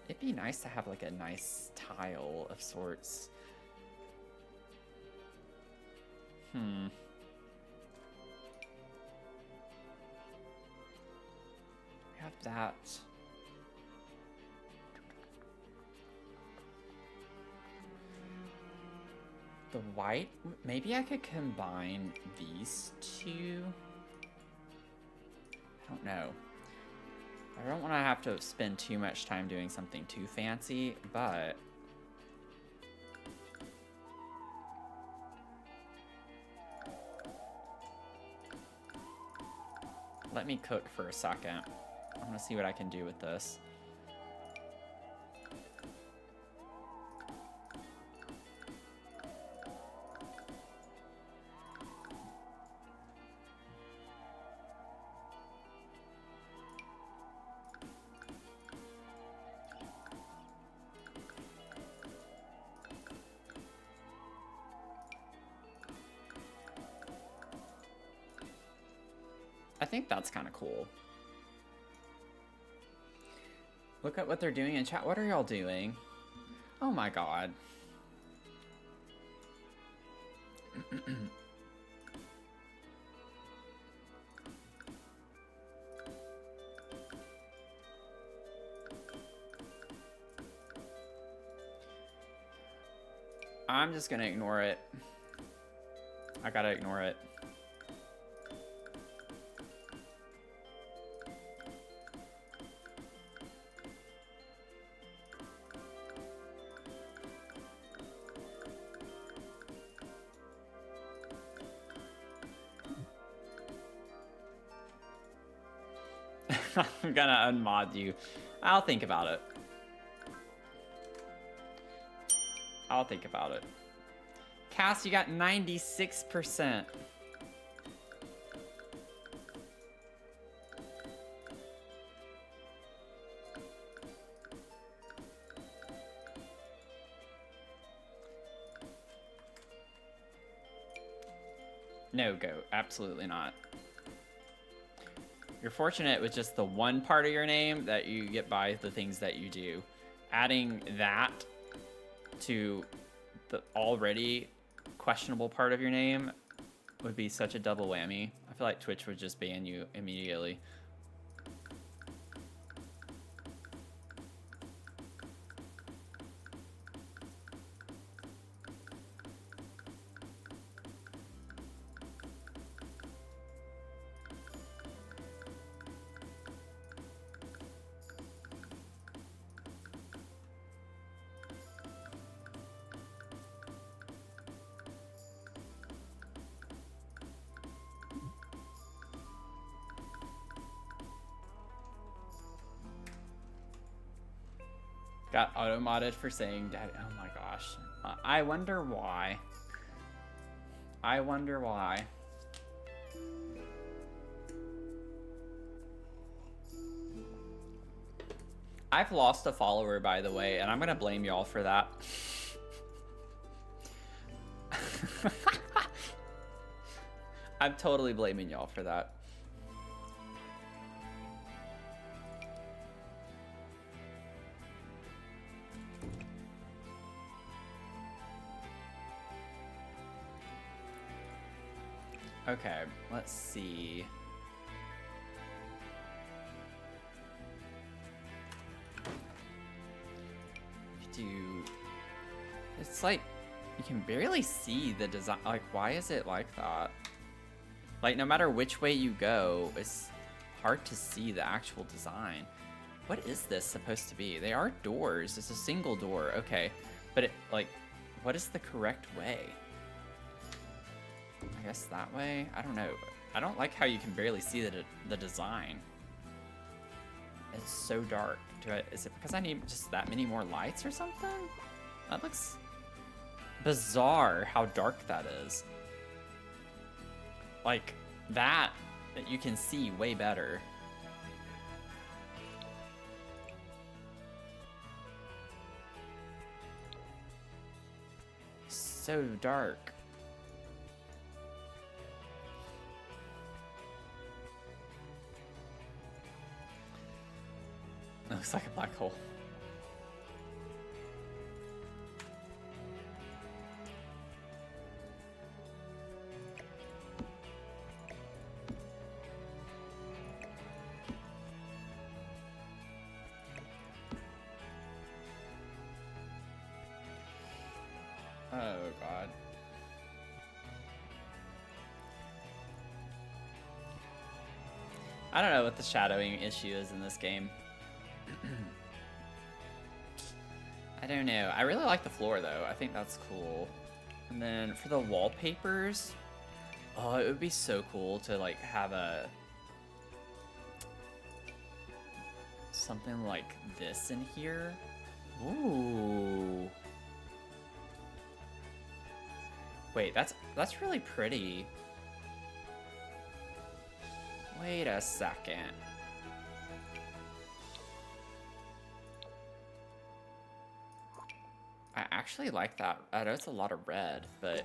It'd be nice to have, like, a nice tile of sorts. We have that. The white, maybe I could combine these two. I don't know. I don't want to have to spend too much time doing something too fancy, but let me cook for a second. I want to see what I can do with this. I think that's kind of cool. Look at what they're doing in chat. What are y'all doing? Oh my god. I'm just gonna ignore it. I gotta ignore it. I'm gonna unmod you. I'll think about it. I'll think about it. Cass, you got 96%. No, Goat. Absolutely not. You're fortunate with just the one part of your name that you get by the things that you do. Adding that to the already questionable part of your name would be such a double whammy. I feel like Twitch would just ban you immediately. Got auto-modded for saying daddy. Oh my gosh. I wonder why. I wonder why. I've lost a follower, by the way, and I'm gonna blame y'all for that. I'm totally blaming y'all for that. Okay, let's see. It's like, you can barely see the design. Like, why is it like that? Like, no matter which way you go, it's hard to see the actual design. What is this supposed to be? They are doors. It's a single door. Okay. But it, like, what is the correct way? I guess that way? I don't know. I don't like how you can barely see the design. It's so dark. Is it because I need just that many more lights or something? That looks bizarre how dark that is. Like, that you can see way better. So dark. It looks like a black hole. Oh, God. I don't know what the shadowing issue is in this game. I don't know. I really like the floor, though. I think that's cool. And then for the wallpapers, oh, it would be so cool to, like, have a... something like this in here. Ooh. Wait, that's really pretty. Wait a second. I actually like that. I know it's a lot of red, but...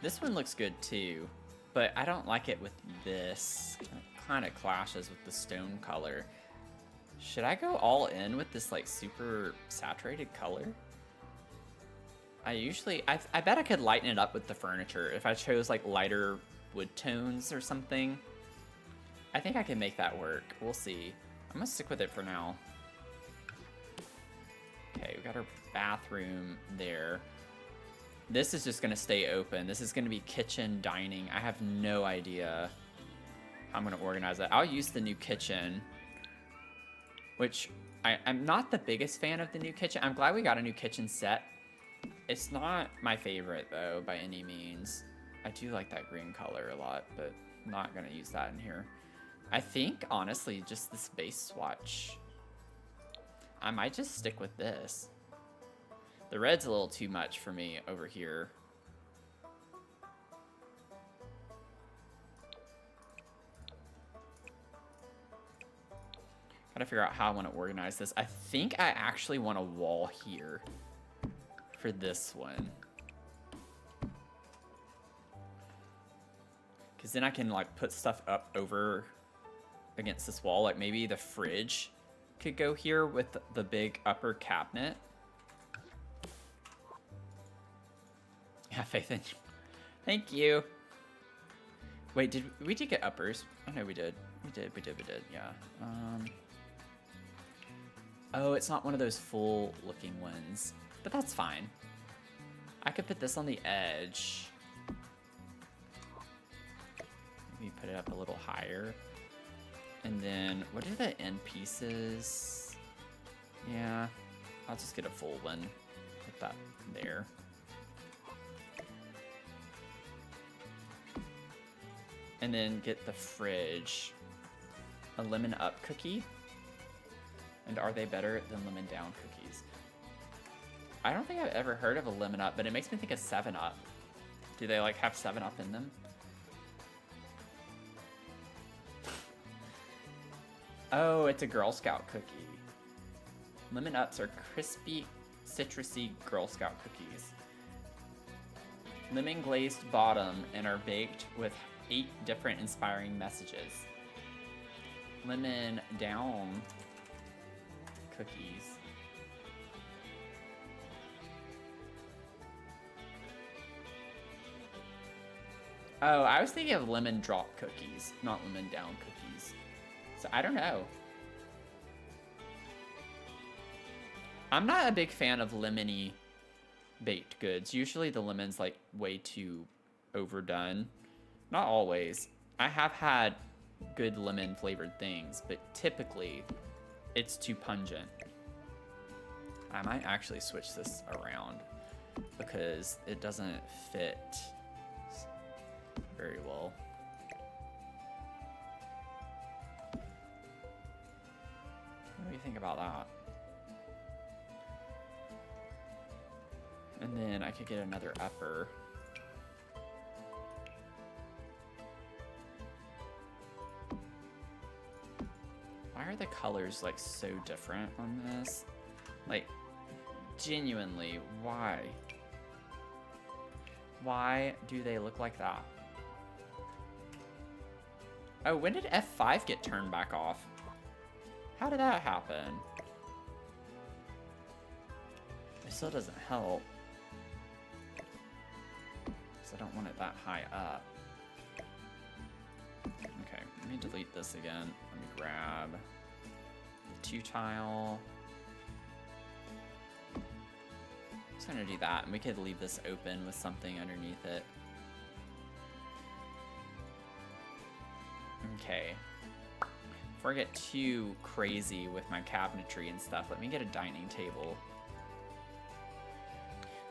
This one looks good too, but I don't like it with this. It kind of clashes with the stone color. Should I go all in with this like super saturated color? I bet I could lighten it up with the furniture if I chose like lighter wood tones or something. I think I can make that work. We'll see. I'm gonna stick with it for now. Okay, we got our bathroom there. This is just gonna stay open. This is gonna be kitchen, dining. I have no idea how I'm gonna organize that. I'll use the new kitchen, which I'm not the biggest fan of the new kitchen. I'm glad we got a new kitchen set. It's not my favorite, though, by any means. I do like that green color a lot, but I'm not going to use that in here. I think, honestly, just this base swatch. I might just stick with this. The red's a little too much for me over here. Gotta figure out how I want to organize this. I think I actually want a wall here for this one. Because then I can like put stuff up over against this wall. Like maybe the fridge could go here with the big upper cabinet. Yeah, Faith in you. Thank you. Wait, we did get uppers? I know we did. We did, yeah. Oh, it's not one of those full looking ones, but that's fine. I could put this on the edge. Maybe put it up a little higher. And then, what are the end pieces? Yeah, I'll just get a full one. Put that there. And then get the fridge. A lemon up cookie. And are they better than lemon down cookies? I don't think I've ever heard of a lemon up, but it makes me think of 7-Up. Do they like have 7-Up in them? Oh, it's a Girl Scout cookie. Lemon Ups are crispy, citrusy Girl Scout cookies. Lemon glazed bottom and are baked with 8 different inspiring messages. Lemon down cookies. Oh, I was thinking of lemon drop cookies, not lemon down cookies. So I don't know. I'm not a big fan of lemony baked goods. Usually the lemon's like way too overdone. Not always. I have had good lemon flavored things, but typically it's too pungent. I might actually switch this around because it doesn't fit very well. What do you think about that? And then I could get another upper. Why are the colors like so different on this? Like, genuinely, why? Why do they look like that? Oh, when did F5 get turned back off? How did that happen? It still doesn't help. Because I don't want it that high up. Okay, let me delete this again. Let me grab the 2 tile. Just gonna do that, and we could leave this open with something underneath it. Okay. Before I get too crazy with my cabinetry and stuff, let me get a dining table.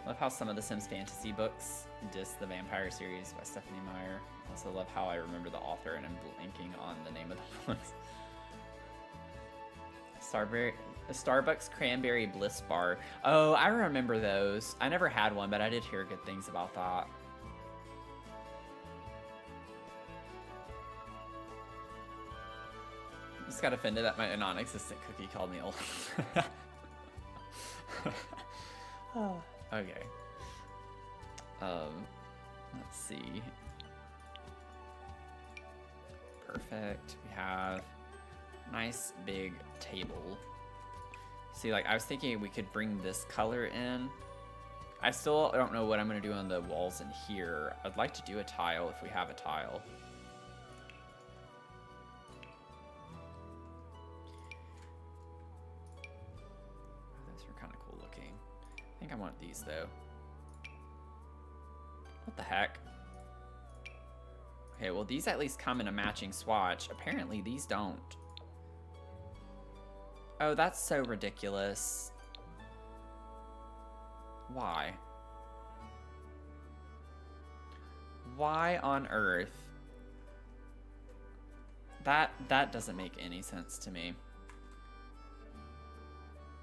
Love how some of the Sims Fantasy books diss the Vampire series by Stephanie Meyer. Also love how I remember the author and I'm blanking on the name of the books. Starbucks Cranberry Bliss Bar. Oh, I remember those. I never had one, but I did hear good things about that. Just got offended that my non-existent cookie called me old. Okay. Let's see. Perfect. We have a nice big table. See, like, I was thinking we could bring this color in. I still don't know what I'm going to do on the walls in here. I'd like to do a tile if we have a tile. Those are kind of cool looking. I think I want these, though. What the heck? Okay, well, these at least come in a matching swatch. Apparently, these don't. Oh, that's so ridiculous. Why? Why on earth? That doesn't make any sense to me.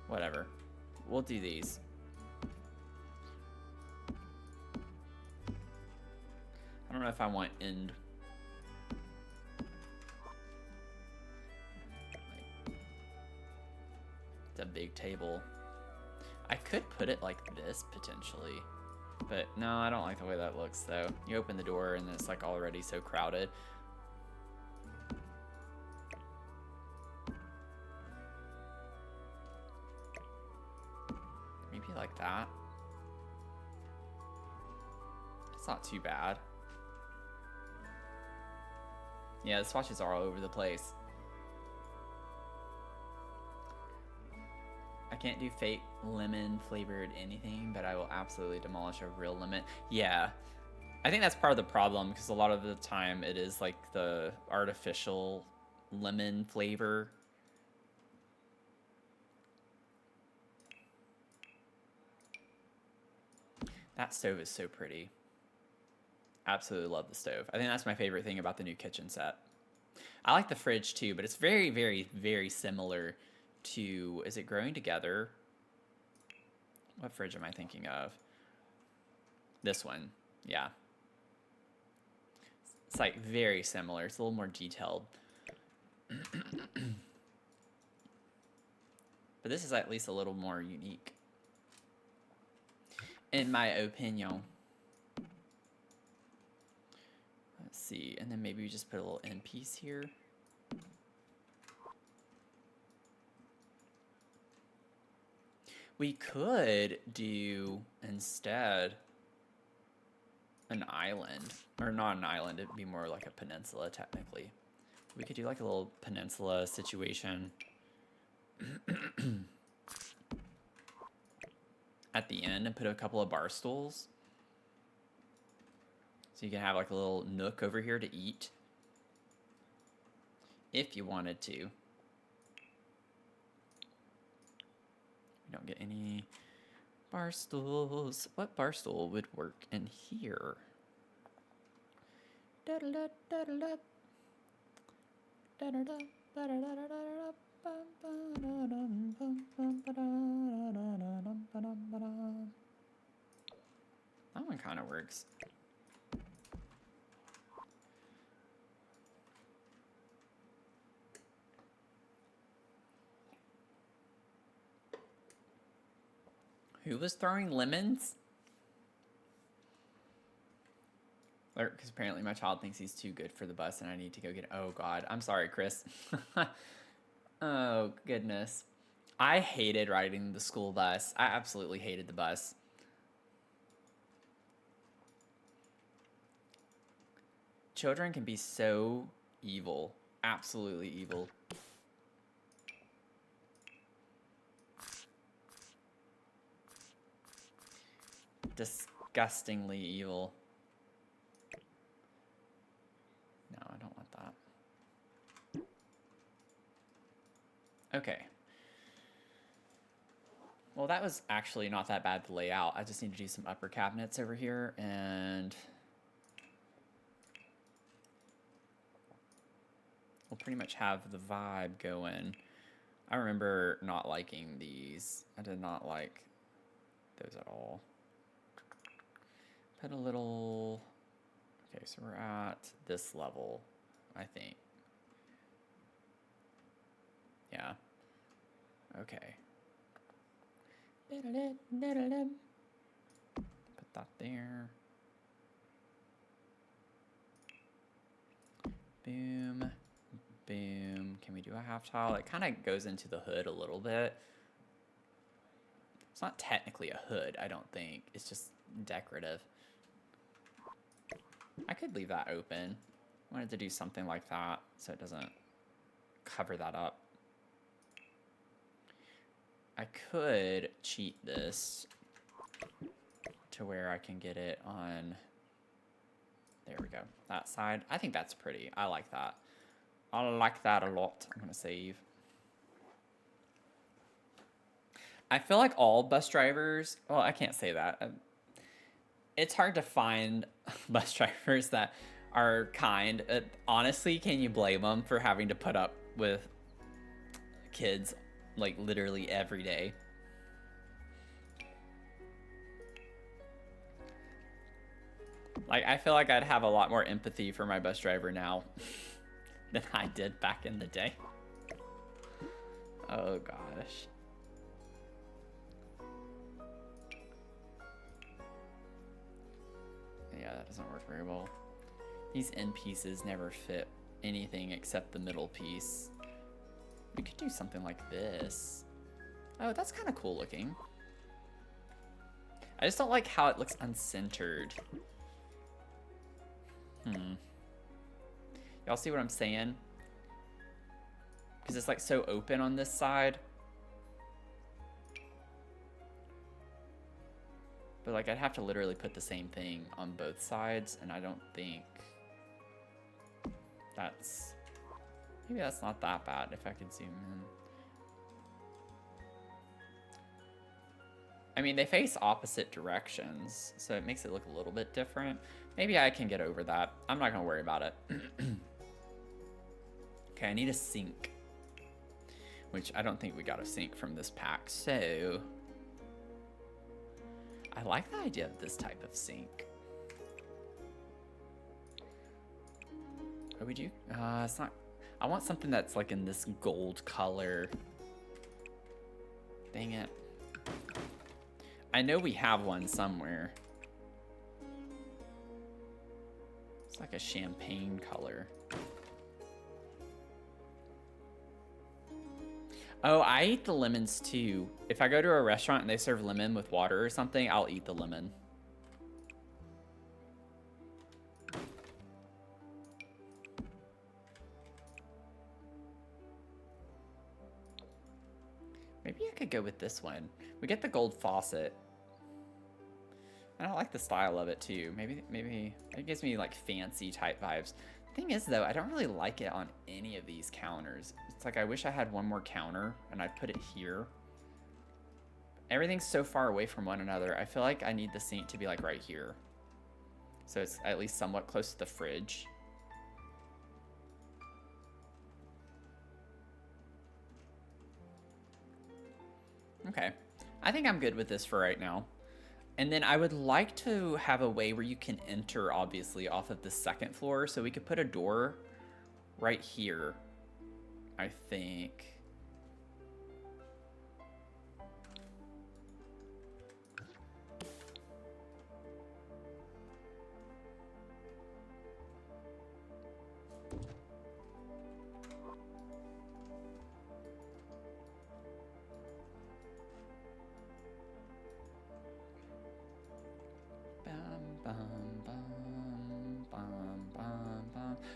Whatever. We'll do these. I don't know if I want end. It's a big table. I could put it like this potentially. But no, I don't like the way that looks though. You open the door and it's like already so crowded. Maybe like that. It's not too bad. Yeah, the swatches are all over the place. I can't do fake lemon flavored anything, but I will absolutely demolish a real lemon. Yeah, I think that's part of the problem because a lot of the time it is like the artificial lemon flavor. That stove is so pretty. Absolutely love the stove. I think that's my favorite thing about the new kitchen set. I like the fridge too, but it's very, very, very similar to, is it Growing Together? What fridge am I thinking of? This one, yeah. It's like very similar. It's a little more detailed. But this is at least a little more unique, in my opinion. Let's see, and then maybe we just put a little end piece here. We could do instead an island, or not an island, it'd be more like a peninsula technically. We could do like a little peninsula situation at the end and put a couple of bar stools. So you can have like a little nook over here to eat if you wanted to. You don't get any bar stools. What bar stool would work in here? That one kind of works. Who was throwing lemons? Because apparently my child thinks he's too good for the bus and I need to go get it. Oh God, I'm sorry, Chris. Oh goodness. I hated riding the school bus. I absolutely hated the bus. Children can be so evil. Absolutely evil. Disgustingly evil. No, I don't want that. Okay. Well, that was actually not that bad to lay out. I just need to do some upper cabinets over here and we'll pretty much have the vibe going. I remember not liking these. I did not like those at all. Put a little... Okay, so we're at this level, I think. Yeah. Okay. Put that there. Boom. Boom. Can we do a half tile? It kind of goes into the hood a little bit. It's not technically a hood, I don't think. It's just decorative. I could leave that open. I wanted to do something like that so it doesn't cover that up. I could cheat this to where I can get it on, there we go, that side. I think that's pretty. I like that. I like that a lot. I'm gonna save. I feel like all bus drivers, well, I can't say that. It's hard to find bus drivers that are kind. Honestly, can you blame them for having to put up with kids like literally every day? Like, I feel like I'd have a lot more empathy for my bus driver now than I did back in the day. Oh gosh. Yeah, that doesn't work very well. These end pieces never fit anything except the middle piece. We could do something like this. Oh, that's kind of cool looking. I just don't like how it looks uncentered. Y'all see what I'm saying? Because it's like so open on this side. But like I'd have to literally put the same thing on both sides, and I don't think that's... Maybe that's not that bad if I could zoom in. I mean, they face opposite directions, so it makes it look a little bit different. Maybe I can get over that. I'm not gonna worry about it. Okay, I need a sink. Which I don't think we got a sink from this pack, so... I like the idea of this type of sink. What we do? It's not... I want something that's like in this gold color. Dang it. I know we have one somewhere. It's like a champagne color. Oh, I eat the lemons too. If I go to a restaurant and they serve lemon with water or something, I'll eat the lemon. Maybe I could go with this one. We get the gold faucet. And I like the style of it too. Maybe it gives me like fancy type vibes. Thing is though, I don't really like it on any of these counters. It's like I wish I had one more counter and I'd put it here. Everything's so far away from one another. I feel like I need the sink to be like right here. So it's at least somewhat close to the fridge. Okay, I think I'm good with this for right now. And then I would like to have a way where you can enter, obviously, off of the second floor. So we could put a door right here, I think.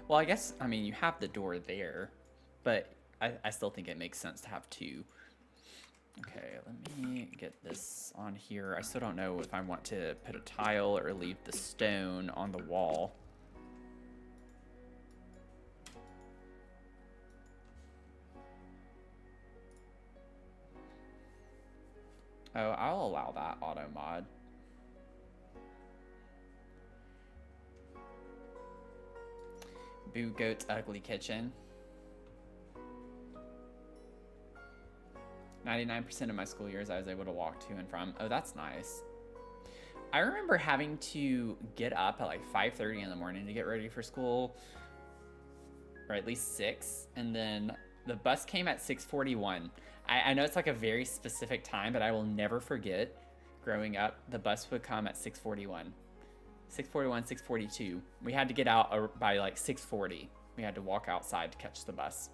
Well, I guess, I mean, you have the door there, but I still think it makes sense to have two. Okay, let me get this on here. I still don't know if I want to put a tile or leave the stone on the wall. Oh, I'll allow that auto mod. Boo Goat's Ugly Kitchen. 99% of my school years I was able to walk to and from. Oh, that's nice. I remember having to get up at like 5:30 in the morning to get ready for school. Or at least 6. And then the bus came at 6:41. I know it's like a very specific time, but I will never forget growing up, the bus would come at 6:41. 6:41, 6:42. We had to get out by like 6:40. We had to walk outside to catch the bus.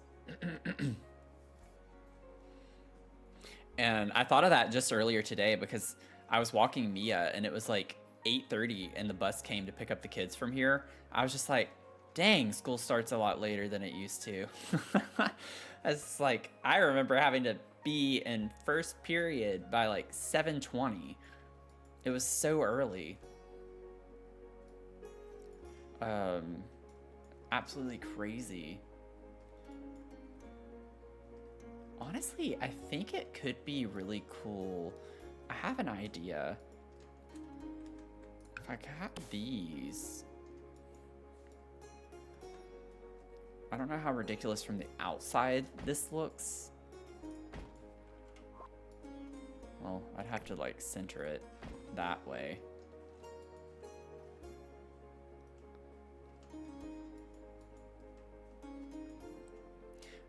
And I thought of that just earlier today because I was walking Mia and it was like 8:30 and the bus came to pick up the kids from here. I was just like, dang, school starts a lot later than it used to. It's like, I remember having to be in first period by like 7:20. It was so early. Absolutely crazy. Honestly, I think it could be really cool. I have an idea. If I got these... I don't know how ridiculous from the outside this looks. Well, I'd have to like center it that way.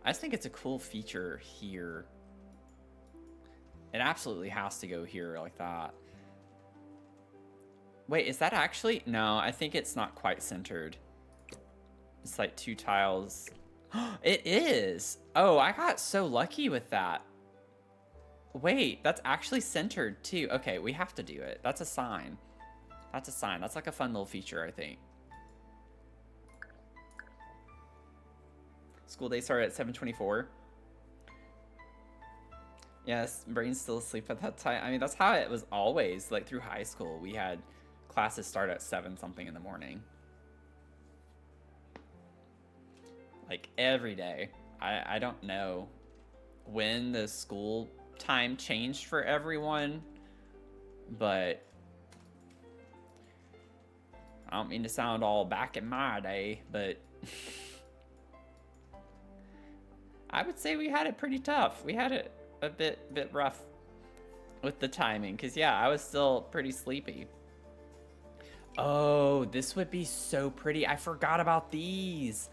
I just think it's a cool feature here. It absolutely has to go here like that. Wait, is that actually? No, I think it's not quite centered. It's like 2 tiles. It is! Oh, I got so lucky with that. Wait, that's actually centered too. Okay, we have to do it. That's a sign. That's a sign. That's like a fun little feature, I think. School day started at 7:24. Yes, brain's still asleep at that time. I mean, that's how it was always. Like through high school, we had classes start at 7 something in the morning. Like every day. I don't know when the school time changed for everyone, but I don't mean to sound all back in my day, but I would say we had it pretty tough. We had it a bit rough with the timing, because yeah, I was still pretty sleepy. Oh, this would be so pretty. I forgot about these.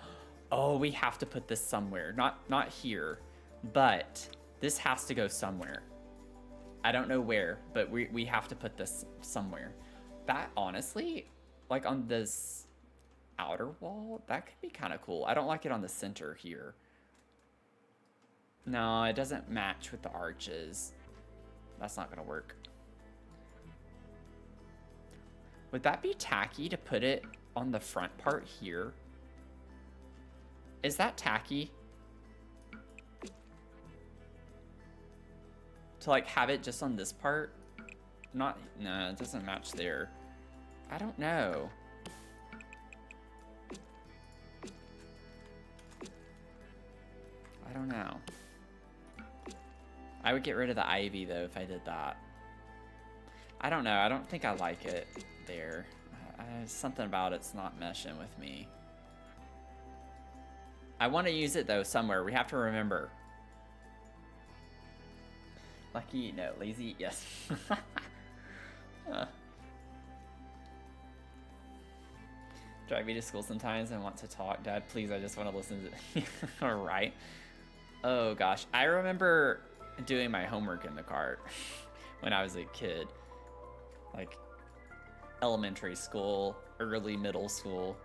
Oh, we have to put this somewhere. Not here, but this has to go somewhere. I don't know where, but we have to put this somewhere. That honestly, like on this outer wall, that could be kind of cool. I don't like it on the center here. No, it doesn't match with the arches. That's not gonna work. Would that be tacky to put it on the front part here? Is that tacky? To like have it just on this part? No, it doesn't match there. I don't know. I don't know. I would get rid of the ivy though if I did that. I don't know. I don't think I like it there. Something about it's not meshing with me. I want to use it though somewhere. We have to remember. Lucky, no. Lazy, yes. Drive me to school sometimes and want to talk. Dad, please, I just want to listen to all right. Oh gosh, I remember doing my homework in the car when I was a kid. Like elementary school, early middle school.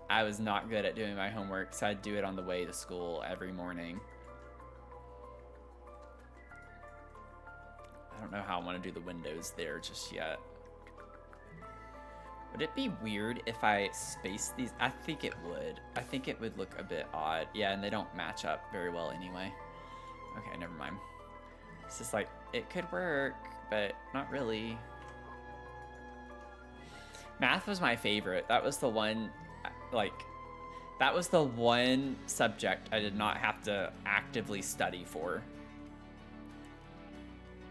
I was not good at doing my homework, so I'd do it on the way to school every morning. I don't know how I want to do the windows there just yet. Would it be weird if I spaced these? I think it would. I think it would look a bit odd. Yeah, and they don't match up very well anyway. Okay, never mind. It's just like, it could work, but not really. Math was my favorite. That was the one, like, that was the one subject I did not have to actively study for.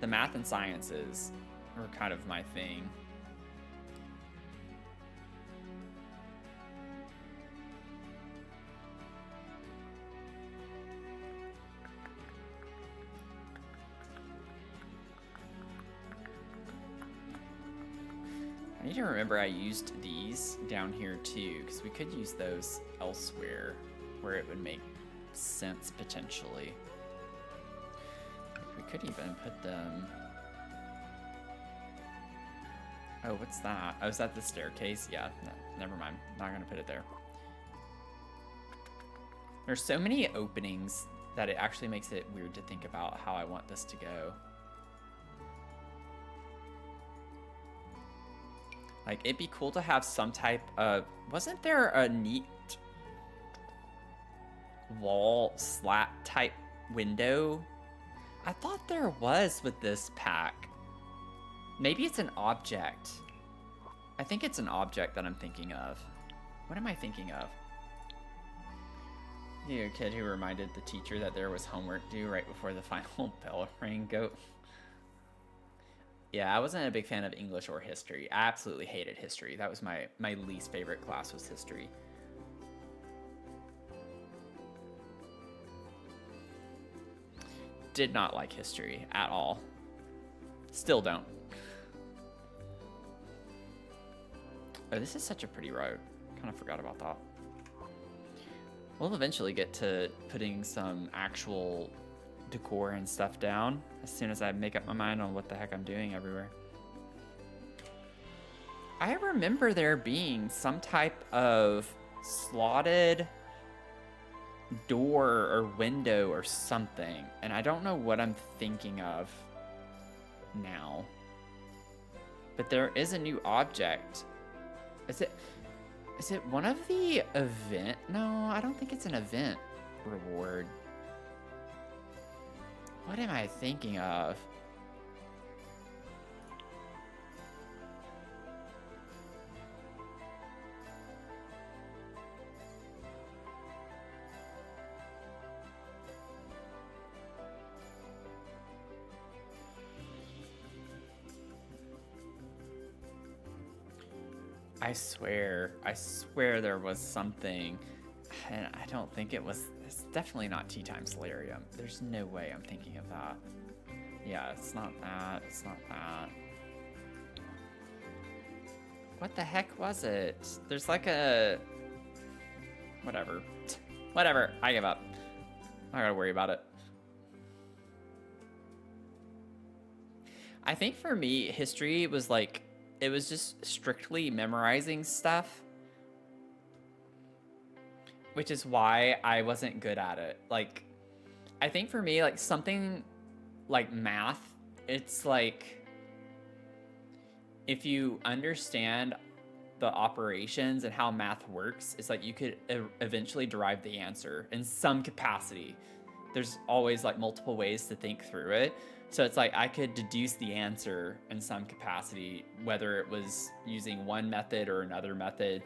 The math and sciences were kind of my thing. I need to remember I used these down here too, because we could use those elsewhere where it would make sense potentially. We could even put them... Oh, what's that? Oh, is that the staircase? Yeah, no, never mind. Not gonna put it there. There's so many openings that it actually makes it weird to think about how I want this to go. Like, it'd be cool to have some type of... Wasn't there a neat wall slat type window? I thought there was with this pack. Maybe it's an object. I think it's an object that I'm thinking of. What am I thinking of? You kid who reminded the teacher that there was homework due right before the final bell rang. Goat. Yeah, I wasn't a big fan of English or history. I absolutely hated history. That was my least favorite class was history. Did not like history at all. Still don't. Oh, this is such a pretty road. Kind of forgot about that. We'll eventually get to putting some actual decor and stuff down as soon as I make up my mind on what the heck I'm doing everywhere. I remember there being some type of slotted door or window or something, and I don't know what I'm thinking of now. But there is a new object. Is it one of the event? No, I don't think it's an event reward. What am I thinking of? I swear there was something, and I don't think it was, it's definitely not tea time solarium. There's no way I'm thinking of that. Yeah, it's not that, it's not that. What the heck was it? There's like a, whatever. Whatever, I give up. I gotta worry about it. I think for me, history was like, it was just strictly memorizing stuff, which is why I wasn't good at it. Like, I think for me, like something like math, it's like if you understand the operations and how math works, it's like you could eventually derive the answer in some capacity. There's always like multiple ways to think through it. So it's like I could deduce the answer in some capacity, whether it was using one method or another method.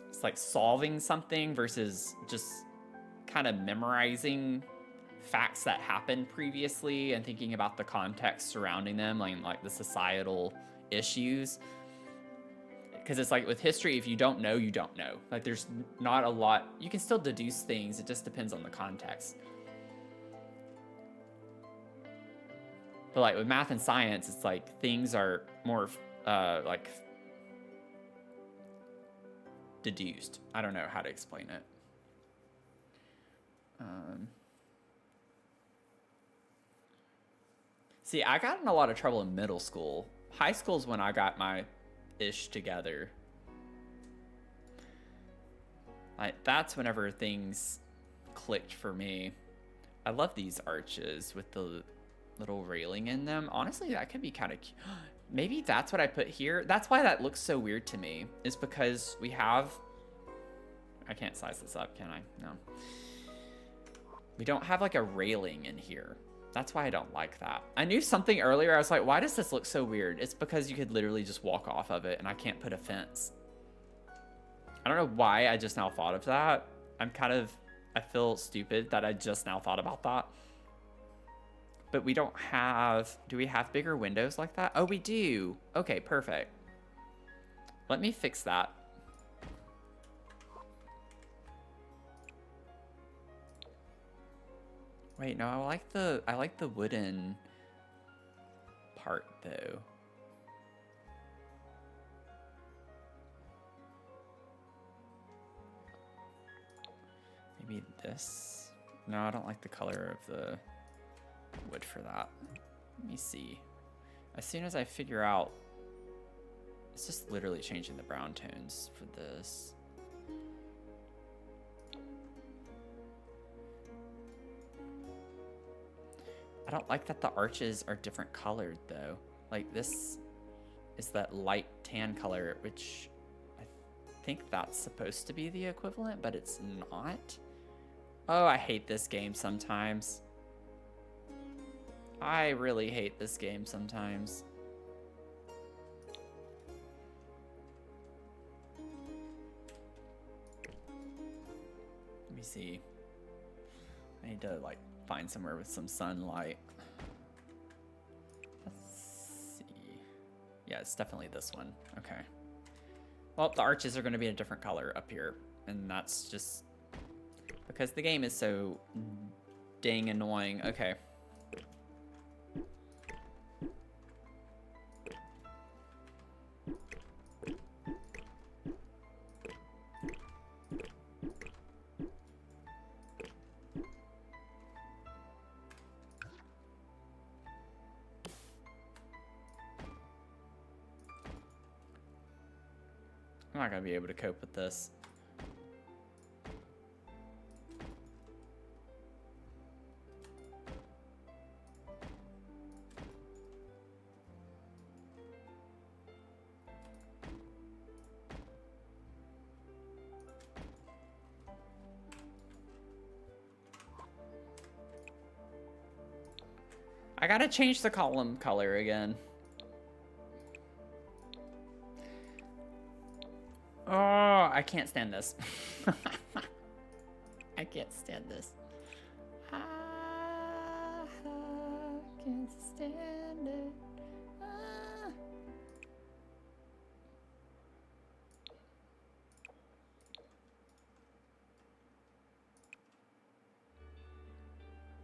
It's like solving something versus just kind of memorizing facts that happened previously and thinking about the context surrounding them, like the societal issues. Because it's like with history, if you don't know, you don't know. Like there's not a lot, you can still deduce things, it just depends on the context. But like with math and science, it's like things are more like deduced. I don't know how to explain it. See, I got in a lot of trouble in middle school. High school's when I got my ish together. Like that's whenever things clicked for me. I love these arches with the little railing in them. Honestly, that could be kind of cute. Maybe that's what I put here. That's why that looks so weird to me, is because we have, I can't size this up, can I? No. We don't have like a railing in here. That's why I don't like that. I knew something earlier. I was like, why does this look so weird? It's because you could literally just walk off of it and I can't put a fence. I don't know why I just now thought of that. I feel stupid that I just now thought about that. But we don't have, do we have bigger windows like that? Oh, we do. Okay, perfect. Let me fix that. Wait, no, I like the wooden part though. Maybe this. No, I don't like the color of the wood for that. Let me see. As soon as I figure out, it's just literally changing the brown tones for this. I don't like that the arches are different colored though. Like this is that light tan color, which I think that's supposed to be the equivalent, but it's not. Oh, I hate this game sometimes. I really hate this game sometimes. see. I need to like find somewhere with some sunlight. Let's see. Yeah, it's definitely this one. Okay. Well, the arches are going to be a different color up here, and that's just because the game is so dang annoying. Okay. I'm not gonna be able to cope with this. I gotta change the column color again. Oh, I can't stand this. I can't stand this. I can't stand it.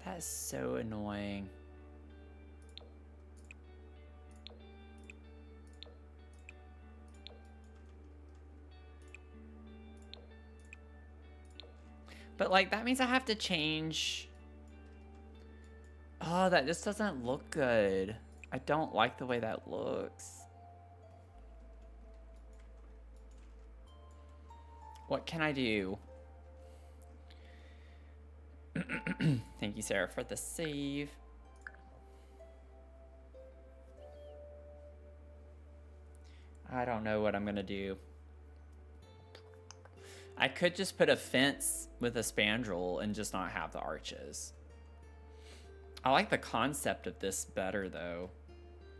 That is so annoying. But, like, that means I have to change. Oh, that just doesn't look good. I don't like the way that looks. What can I do? Thank you, Sarah, for the save. I don't know what I'm gonna do. I could just put a fence with a spandrel and just not have the arches. I like the concept of this better, though.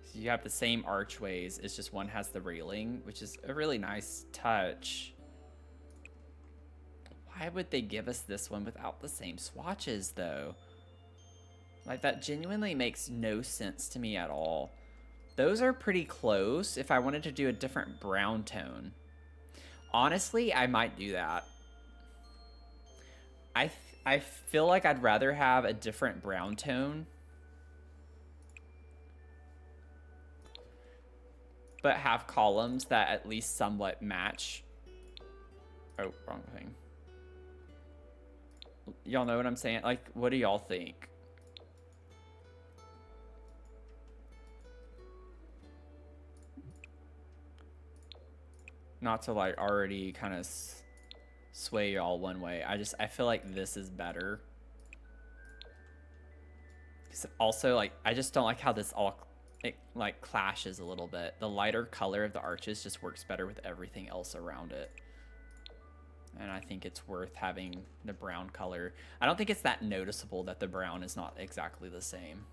So you have the same archways, it's just one has the railing, which is a really nice touch. Why would they give us this one without the same swatches, though? Like, that genuinely makes no sense to me at all. Those are pretty close if I wanted to do a different brown tone. Honestly, I might do that. I feel like I'd rather have a different brown tone. But have columns that at least somewhat match. Oh, wrong thing. Y'all know what I'm saying? Like, what do y'all think? Not to like already kind of sway y'all one way. I feel like this is better. Also, like, I just don't like how this all like clashes a little bit. The lighter color of the arches just works better with everything else around it. And I think it's worth having the brown color. I don't think it's that noticeable that the brown is not exactly the same.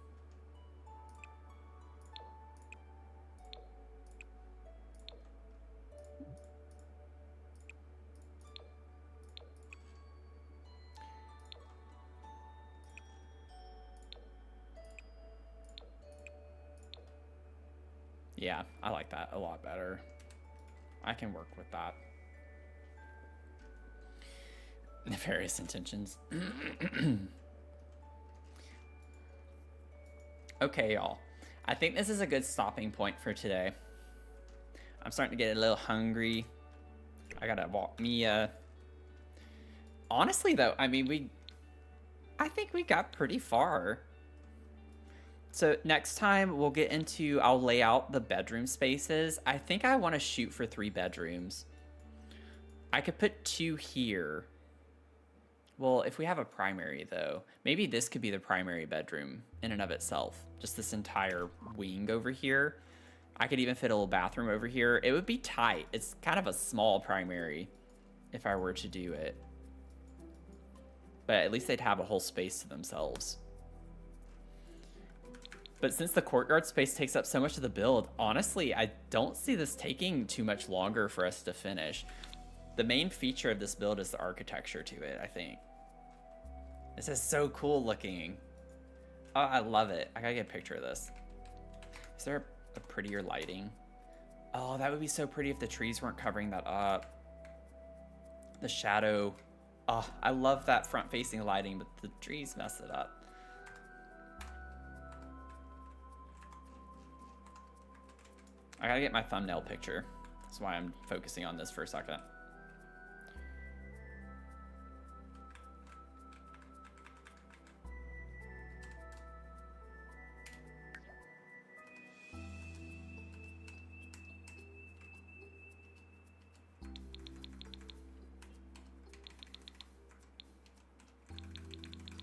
Yeah, I like that a lot better. I can work with that. Nefarious intentions. Okay, y'all. I think this is a good stopping point for today. I'm starting to get a little hungry. I gotta walk Mia. Honestly, though, I mean, I think we got pretty far. So next time we'll get into, I'll lay out the bedroom spaces. I think I want to shoot for 3 bedrooms. I could put 2 here. Well, if we have a primary though, maybe this could be the primary bedroom in and of itself. Just this entire wing over here. I could even fit a little bathroom over here. It would be tight. It's kind of a small primary if I were to do it. But at least they'd have a whole space to themselves. But since the courtyard space takes up so much of the build, honestly, I don't see this taking too much longer for us to finish. The main feature of this build is the architecture to it, I think. This is so cool looking. Oh, I love it. I gotta get a picture of this. Is there a prettier lighting? Oh, that would be so pretty if the trees weren't covering that up. The shadow. Oh, I love that front-facing lighting, but the trees mess it up. I gotta get my thumbnail picture. That's why I'm focusing on this for a second.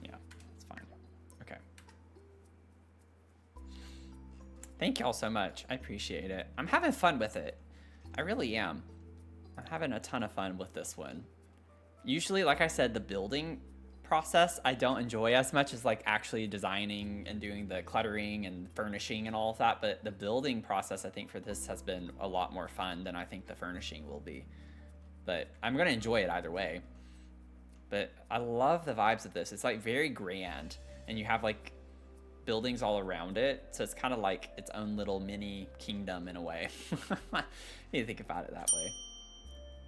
Yeah, it's fine. Okay. Thank y'all so much. I appreciate it. I'm having fun with it. I really am. I'm having a ton of fun with this one. Usually, like I said, the building process I don't enjoy as much as like actually designing and doing the cluttering and furnishing and all of that, but the building process I think for this has been a lot more fun than I think the furnishing will be. But I'm gonna enjoy it either way. But I love the vibes of this. It's like very grand, and you have like buildings all around it, so it's kind of like its own little mini kingdom in a way. You think about it that way.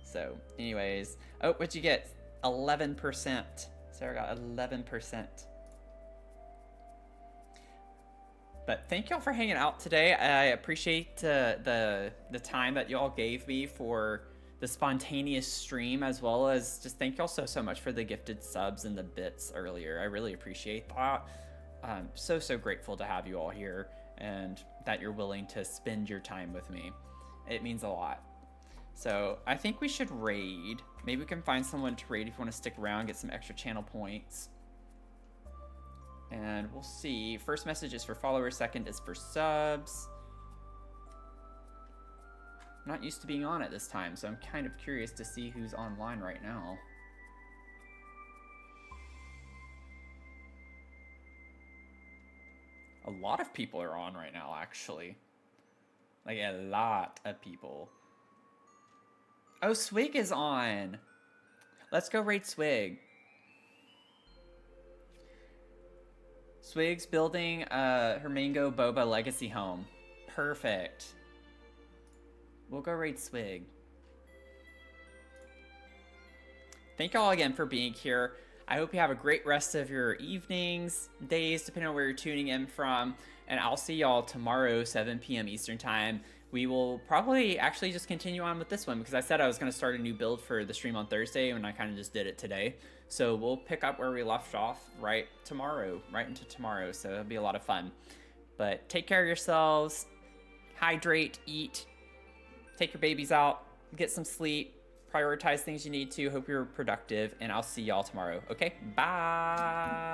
So anyways, oh, what'd you get? 11%. Sarah got 11%. But thank y'all for hanging out today. I appreciate the time that y'all gave me for the spontaneous stream, as well as just thank y'all so much for the gifted subs and the bits earlier. I really appreciate that. I'm so grateful to have you all here and that you're willing to spend your time with me. It means a lot. So I think we should raid. Maybe we can find someone to raid if you want to stick around, get some extra channel points. And we'll see. First message is for followers, second is for subs. I'm not used to being on it this time, so I'm kind of curious to see who's online right now. A lot of people are on right now, actually. Like a lot of people. Oh, Swig is on. Let's go raid Swig. Swig's building her Mango Boba legacy home. Perfect. We'll go raid Swig. Thank y'all again for being here. I hope you have a great rest of your evenings, days, depending on where you're tuning in from. And I'll see y'all tomorrow, 7 p.m. Eastern Time. We will probably actually just continue on with this one because I said I was going to start a new build for the stream on Thursday, and I kind of just did it today. So we'll pick up where we left off right into tomorrow. So it'll be a lot of fun. But take care of yourselves, hydrate, eat, take your babies out, get some sleep, prioritize things you need to. Hope you're productive, and I'll see y'all tomorrow. Okay, bye.